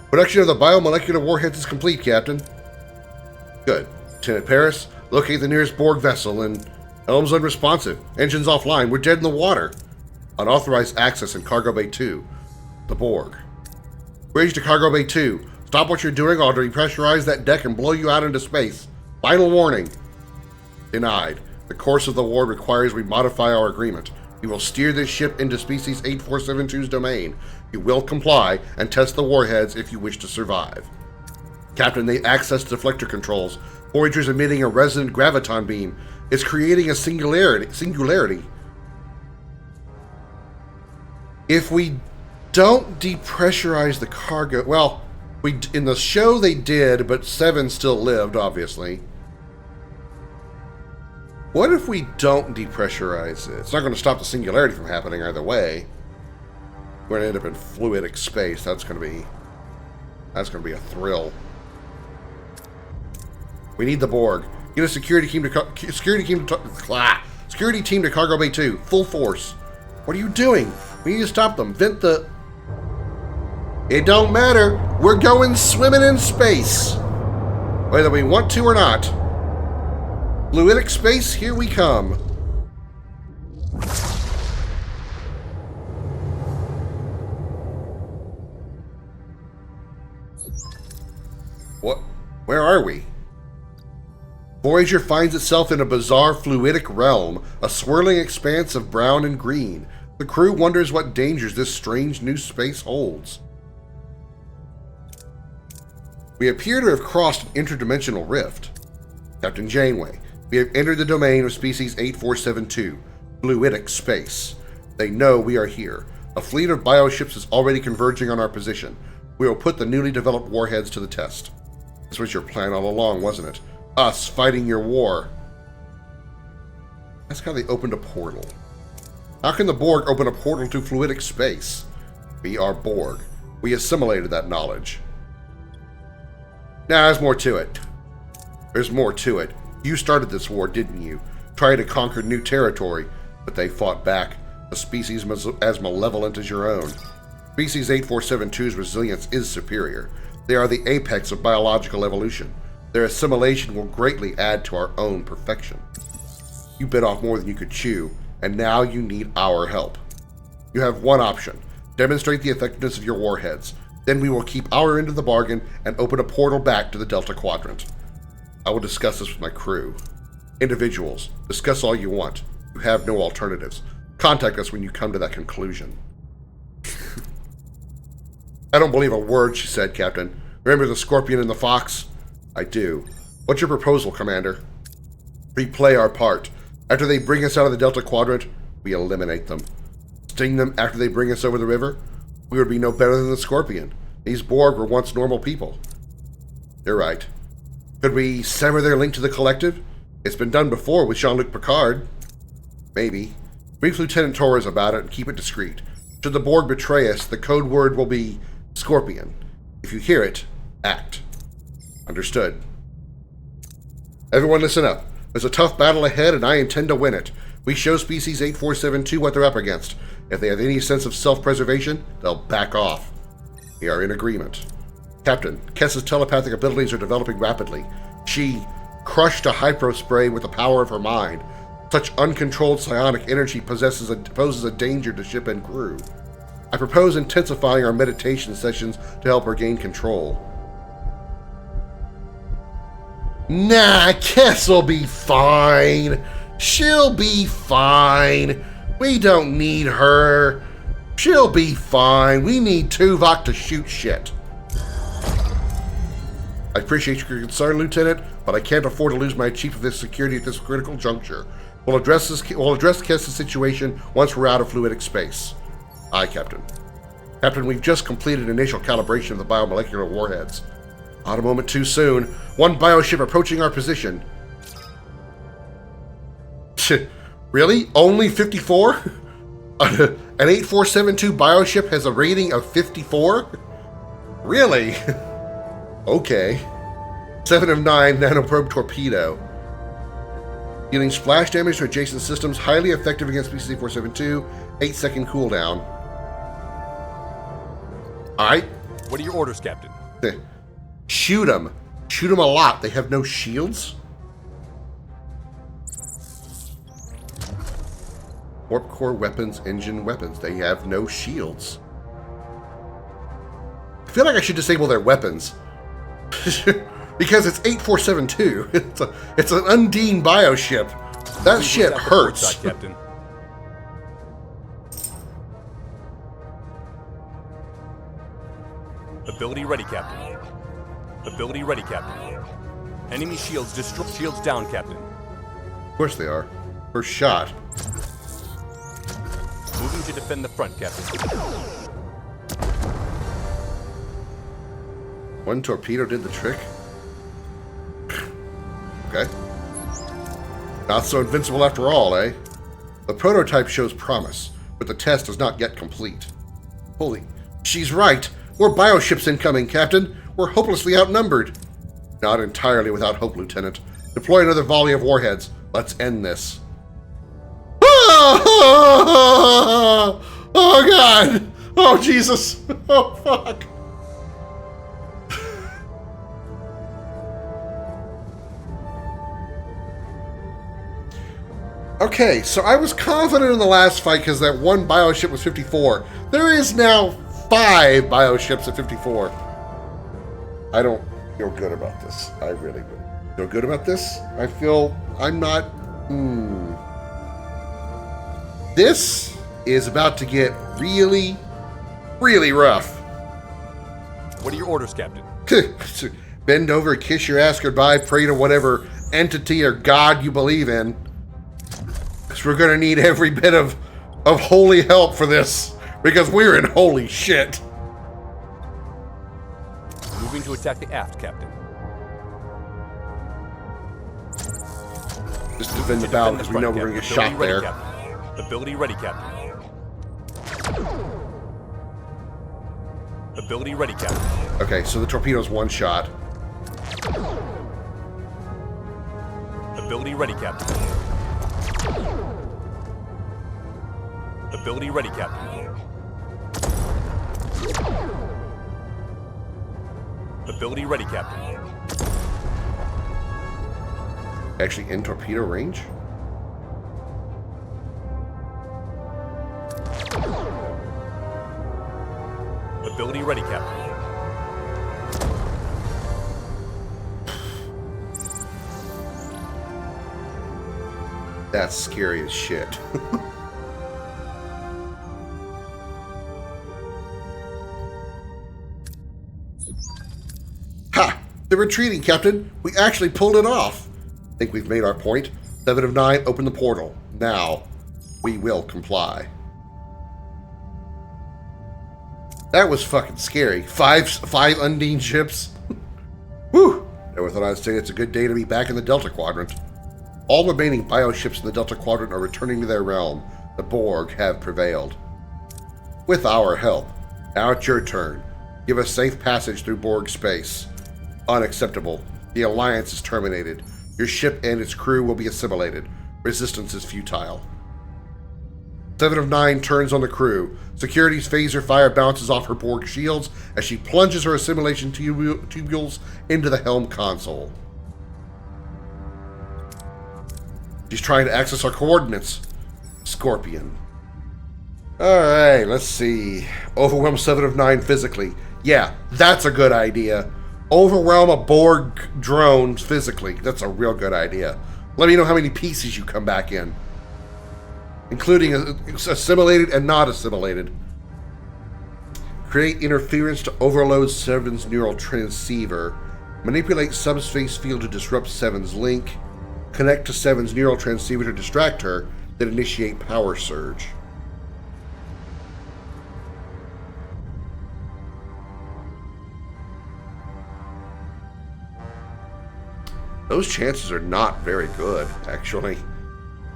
Production of the biomolecular warheads is complete, Captain. Good. Lieutenant Paris, locate the nearest Borg vessel and helm's unresponsive. Engines offline. We're dead in the water. Unauthorized access in Cargo Bay 2. The Borg. Bridge to Cargo Bay 2. Stop what you're doing or I'll depressurize that deck and blow you out into space. Final warning. Denied. The course of the war requires we modify our agreement. We will steer this ship into Species 8472's domain. You will comply and test the warheads if you wish to survive. Captain, they access deflector controls. Voyager's emitting a resonant graviton beam. It's creating a singularity. If we don't depressurize the cargo... Well, in the show they did, but Seven still lived, obviously. What if we don't depressurize it? It's not going to stop the singularity from happening either way. We're going to end up in fluidic space. That's going to be a thrill. We need the Borg. Get a security team to Cargo Bay 2. Full force. What are you doing? We need to stop them. Vent the... It don't matter. We're going swimming in space. Whether we want to or not. Fluidic space, here we come. What? Where are we? Voyager finds itself in a bizarre fluidic realm, a swirling expanse of brown and green. The crew wonders what dangers this strange new space holds. We appear to have crossed an interdimensional rift. Captain Janeway, we have entered the domain of Species 8472, fluidic space. They know we are here. A fleet of bioships is already converging on our position. We will put the newly developed warheads to the test. This was your plan all along, wasn't it? Us fighting your war. That's how they opened a portal. How can the Borg open a portal to fluidic space? We are Borg. We assimilated that knowledge. Now, there's more to it. There's more to it. You started this war, didn't you? Trying to conquer new territory, but they fought back. A species as malevolent as your own. Species 8472's resilience is superior. They are the apex of biological evolution. Their assimilation will greatly add to our own perfection. You bit off more than you could chew, and now you need our help. You have one option. Demonstrate the effectiveness of your warheads. Then we will keep our end of the bargain and open a portal back to the Delta Quadrant. I will discuss this with my crew. Individuals, discuss all you want. You have no alternatives. Contact us when you come to that conclusion. I don't believe a word she said, Captain. Remember the Scorpion and the Fox? I do. What's your proposal, Commander? We play our part. After they bring us out of the Delta Quadrant, we eliminate them. Sting them after they bring us over the river? We would be no better than the Scorpion. These Borg were once normal people. You're right. Could we sever their link to the Collective? It's been done before with Jean-Luc Picard. Maybe. Brief Lieutenant Torres about it and keep it discreet. Should the Borg betray us, the code word will be Scorpion. If you hear it, act. Understood. Everyone listen up. There's a tough battle ahead and I intend to win it. We show Species 8472 what they're up against. If they have any sense of self-preservation, they'll back off. We are in agreement. Captain, Kess's telepathic abilities are developing rapidly. She crushed a hyperspray with the power of her mind. Such uncontrolled psionic energy poses a danger to ship and crew. I propose intensifying our meditation sessions to help her gain control. Nah, Kess will be fine. She'll be fine. We don't need her. She'll be fine. We need Tuvok to shoot shit. I appreciate your concern, Lieutenant, but I can't afford to lose my chief of this security at this critical juncture. We'll address Kess's situation once we're out of fluidic space. Aye, Captain. Captain, we've just completed initial calibration of the biomolecular warheads. Not a moment too soon. One bioship approaching our position. Really? Only 54? An 8472 bioship has a rating of 54? Really? Okay. 7 of 9 nanoprobe torpedo. Dealing splash damage to adjacent systems, highly effective against Species 8472, 8-second cooldown. Alright. What are your orders, Captain? Shoot them. Shoot them a lot. They have no shields? Warp core weapons, engine weapons. They have no shields. I feel like I should disable their weapons. Because it's 8472. It's an Undine bioship. That shit hurts. Side, Captain. Ability ready, Captain. Ability ready, Captain. Enemy shields destroy. Shields down, Captain. Of course they are. First shot. Moving to defend the front, Captain. One torpedo did the trick. Okay. Not so invincible after all, eh? The prototype shows promise, but the test is not yet complete. Holy, she's right. More bioships incoming, Captain. We're hopelessly outnumbered. Not entirely without hope, Lieutenant. Deploy another volley of warheads. Let's end this. Oh, God. Oh, Jesus. Oh, fuck. Okay, so I was confident in the last fight because that one bioship was 54. There is now 5 bioships at 54. I don't feel good about this. I really feel good about this. I feel I'm not... This is about to get really, really rough. What are your orders, Captain? Bend over, kiss your ass goodbye, pray to whatever entity or god you believe in. Because we're going to need every bit of holy help for this. Because we're in holy shit. Moving to attack the aft, Captain. Just defend the bow because we know we're going to get shot there. Captain. Ability ready, Captain. Ability ready, Captain. Okay, so the torpedo's one shot. Ability ready, Captain. Ability ready, Captain. Ability ready, Captain. Actually in torpedo range? Ability ready, Captain. That's scary as shit. Ha! They're retreating, Captain. We actually pulled it off. Think we've made our point. 7 of 9, open the portal. Now, we will comply. That was fucking scary. Five Undine ships. Whew! Never thought I'd say it's a good day to be back in the Delta Quadrant. All remaining bioships in the Delta Quadrant are returning to their realm. The Borg have prevailed. With our help. Now it's your turn. Give us safe passage through Borg space. Unacceptable. The Alliance is terminated. Your ship and its crew will be assimilated. Resistance is futile. 7 of 9 turns on the crew. Security's phaser fire bounces off her Borg shields as she plunges her assimilation tubules into the helm console. She's trying to access our coordinates. Scorpion. Alright, let's see. Overwhelm 7 of 9 physically. Yeah, that's a good idea. Overwhelm a Borg drone physically. That's a real good idea. Let me know how many pieces you come back in. Including assimilated and not assimilated. Create interference to overload 7's neural transceiver. Manipulate subspace field to disrupt 7's link. Connect to 7's neural transceiver to distract her, then initiate power surge. Those chances are not very good, actually.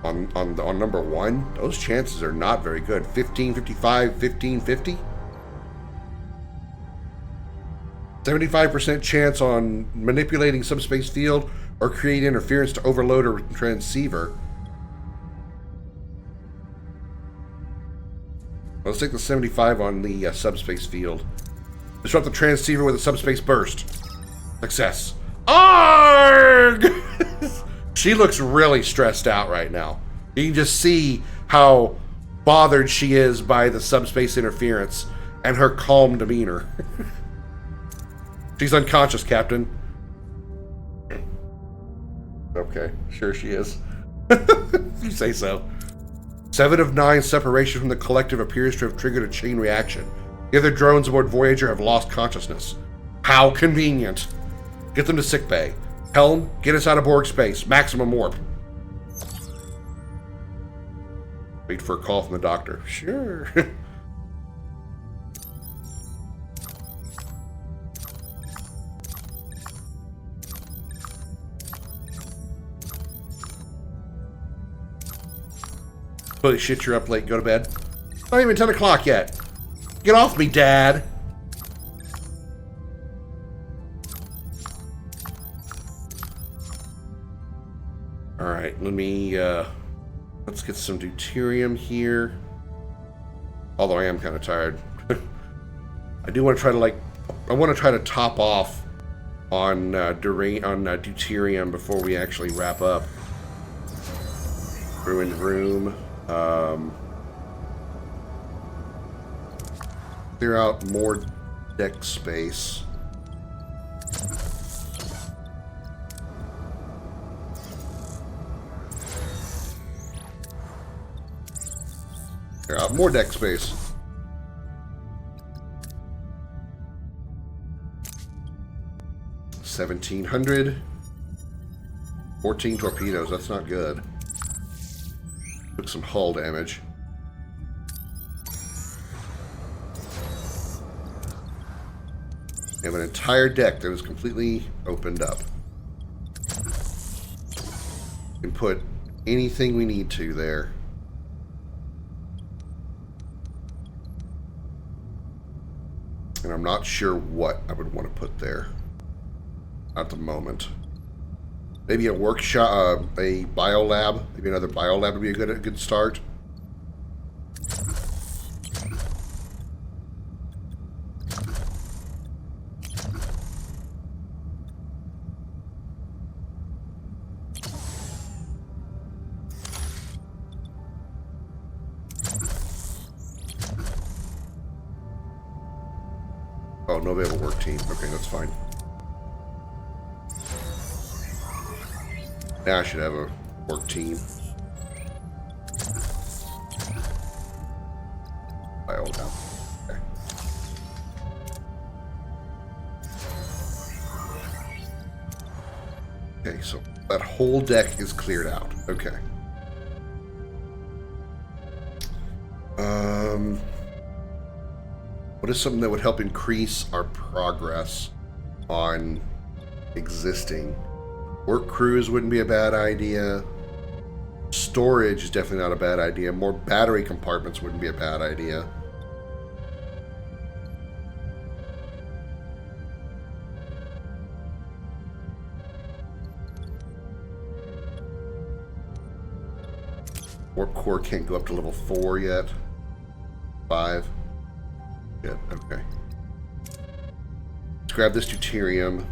On number 1, those chances are not very good. 1555, 1550. 75% chance on manipulating subspace field or create interference to overload a transceiver. Let's take the 75 on the subspace field. Disrupt the transceiver with a subspace burst. Success. Arg! She looks really stressed out right now. You can just see how bothered she is by the subspace interference and her calm demeanor. She's unconscious, Captain. Okay, sure she is. You say so. 7 of 9 separation from the collective appears to have triggered a chain reaction. The other drones aboard Voyager have lost consciousness. How convenient. Get them to sickbay. Helm, get us out of Borg space. Maximum warp. Wait for a call from the doctor. Sure. Holy shit, you're up late. Go to bed. Not even 10 o'clock yet. Get off me, Dad. Alright, let me, let's get some deuterium here. Although I am kind of tired. I do want to try to, like, I want to try to top off on, deuterium before we actually wrap up. Ruined room. Clear out more deck space. Clear out more deck space. $1,700. 14 torpedoes. That's not good. Took some hull damage. We have an entire deck that is completely opened up. We can put anything we need to there. And I'm not sure what I would want to put there at the moment. Maybe a workshop, a biolab. Maybe another biolab would be a good start. Oh, no, they have a work team. Okay, that's fine. Now I should have a work team. Biolab. Okay. Okay, so that whole deck is cleared out. Okay. What is something that would help increase our progress on existing? Work crews wouldn't be a bad idea. Storage is definitely not a bad idea. More battery compartments wouldn't be a bad idea. Warp core can't go up to level 4 yet. 5. Good, okay. Let's grab this deuterium.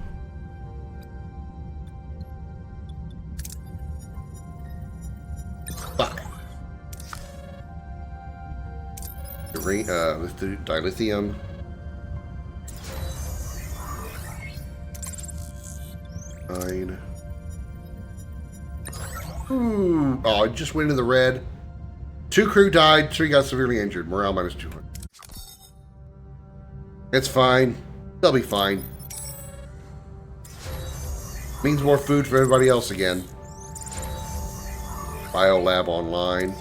Dilithium. Nine. Oh, I just went into the red. 2 crew died, 3 got severely injured. Morale minus 200. It's fine. They'll be fine. Means more food for everybody else again. Biolab online.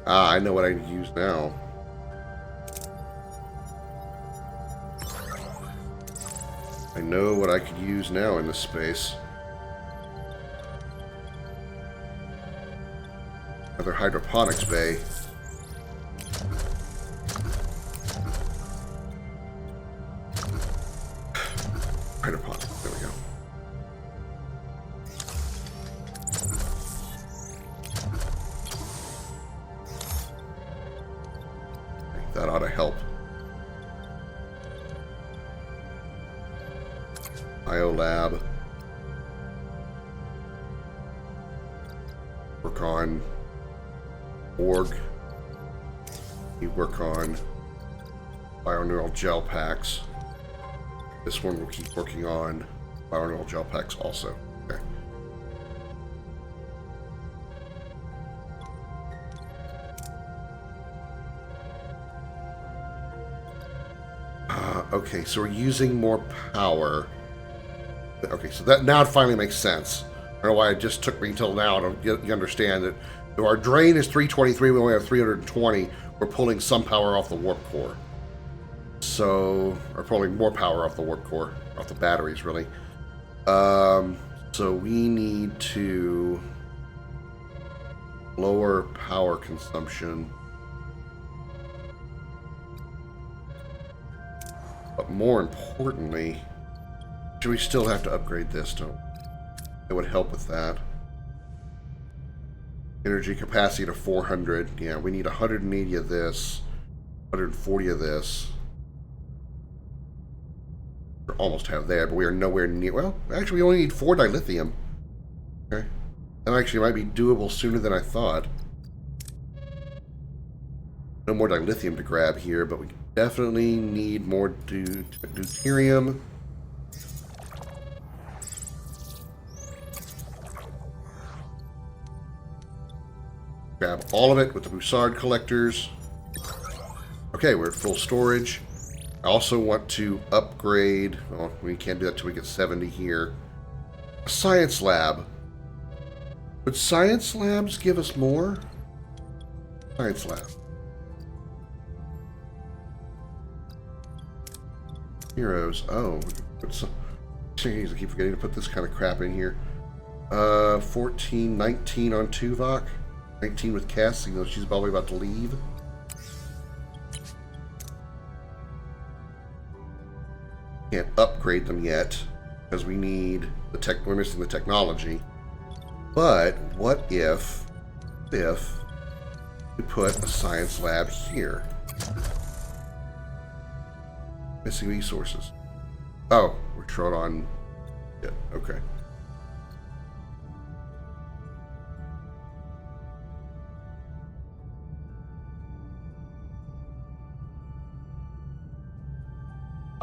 Ah, I know what I can use now. I know what I could use now in this space. Another hydroponics bay. Hydroponics, there we go. That ought to help. Biolab. Borg. We work on bioneural gel packs. This one will keep working on bioneural gel packs also. Okay. Okay, so we're using more power. Okay, so that now it finally makes sense. I don't know why it just took me until now to you understand that though our drain is 323, we only have 320. We're pulling some power off the warp core. So, or pulling more power off the warp core, off the batteries, really. So we need to lower power consumption. But more importantly, do we still have to upgrade this? Don't it would help with that. Energy capacity to 400. Yeah, we need 180 of this, 140 of this. We're almost have there, but we are nowhere near. Well, actually, we only need 4 dilithium. Okay, that actually might be doable sooner than I thought. No more dilithium to grab here, but we definitely need more deuterium. Grab all of it with the Broussard collectors. Okay, we're at full storage. I also want to upgrade. Well, we can't do that till we get 70 here. A science lab. Would science labs give us more? Science lab. Heroes. Oh, jeez, I keep forgetting to put this kind of crap in here. 14, 19 on Tuvok. 19 with Cass, even though she's probably about to leave. Can't upgrade them yet because we need the tech. We're missing the technology. But what if we put a science lab here? Missing resources. Oh, we're short on. Yeah, okay.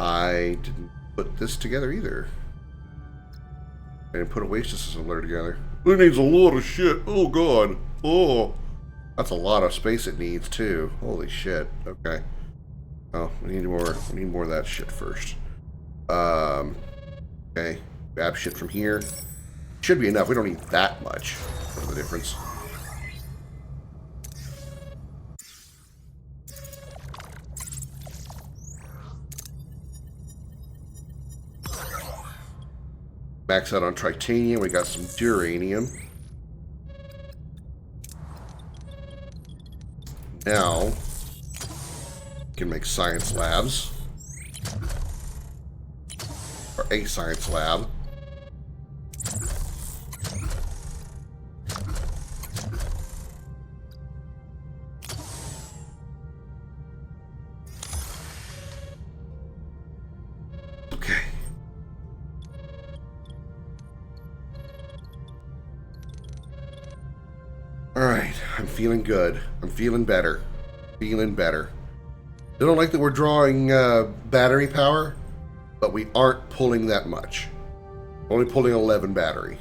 I didn't put this together either. I didn't put a waste system alert together. It needs a lot of shit. Oh god. Oh, that's a lot of space it needs too. Holy shit. Okay. Oh, we need more. We need more of that shit first. Okay. Grab shit from here. Should be enough. We don't need that much. What's the difference? Max out on tritanium. We got some duranium. Now, we can make science labs. Or a science lab. Okay. Alright, I'm feeling good. I'm feeling better. Feeling better. I don't like that we're drawing battery power, but we aren't pulling that much. Only pulling 11 battery.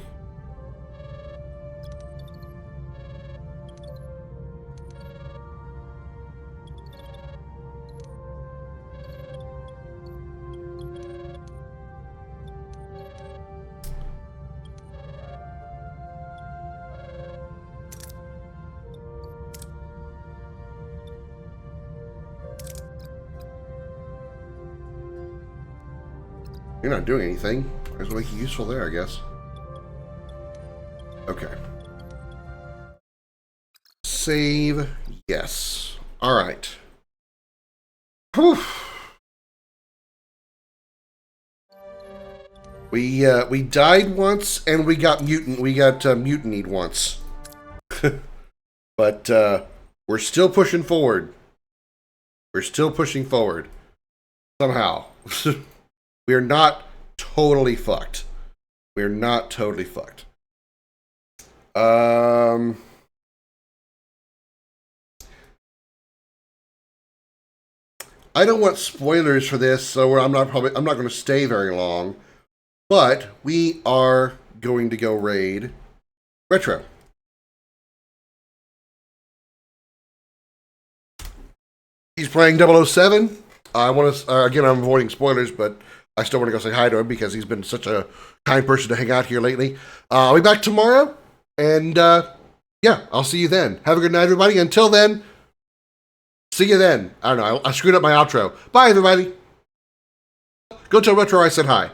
You're not doing anything. Might as well make you useful there, I guess. Okay. Save. Yes. Alright. We died once and we got mutinied once. But we're still pushing forward. We're still pushing forward. Somehow. We're not totally fucked. We're not totally fucked. I don't want spoilers for this, so I'm not going to stay very long. But we are going to go raid Retro. He's playing 007. I want to again. I'm avoiding spoilers, but I still want to go say hi to him because he's been such a kind person to hang out here lately. I'll be back tomorrow, and yeah, I'll see you then. Have a good night, everybody. Until then, see you then. I don't know. I screwed up my outro. Bye, everybody. Go tell Retro I said hi.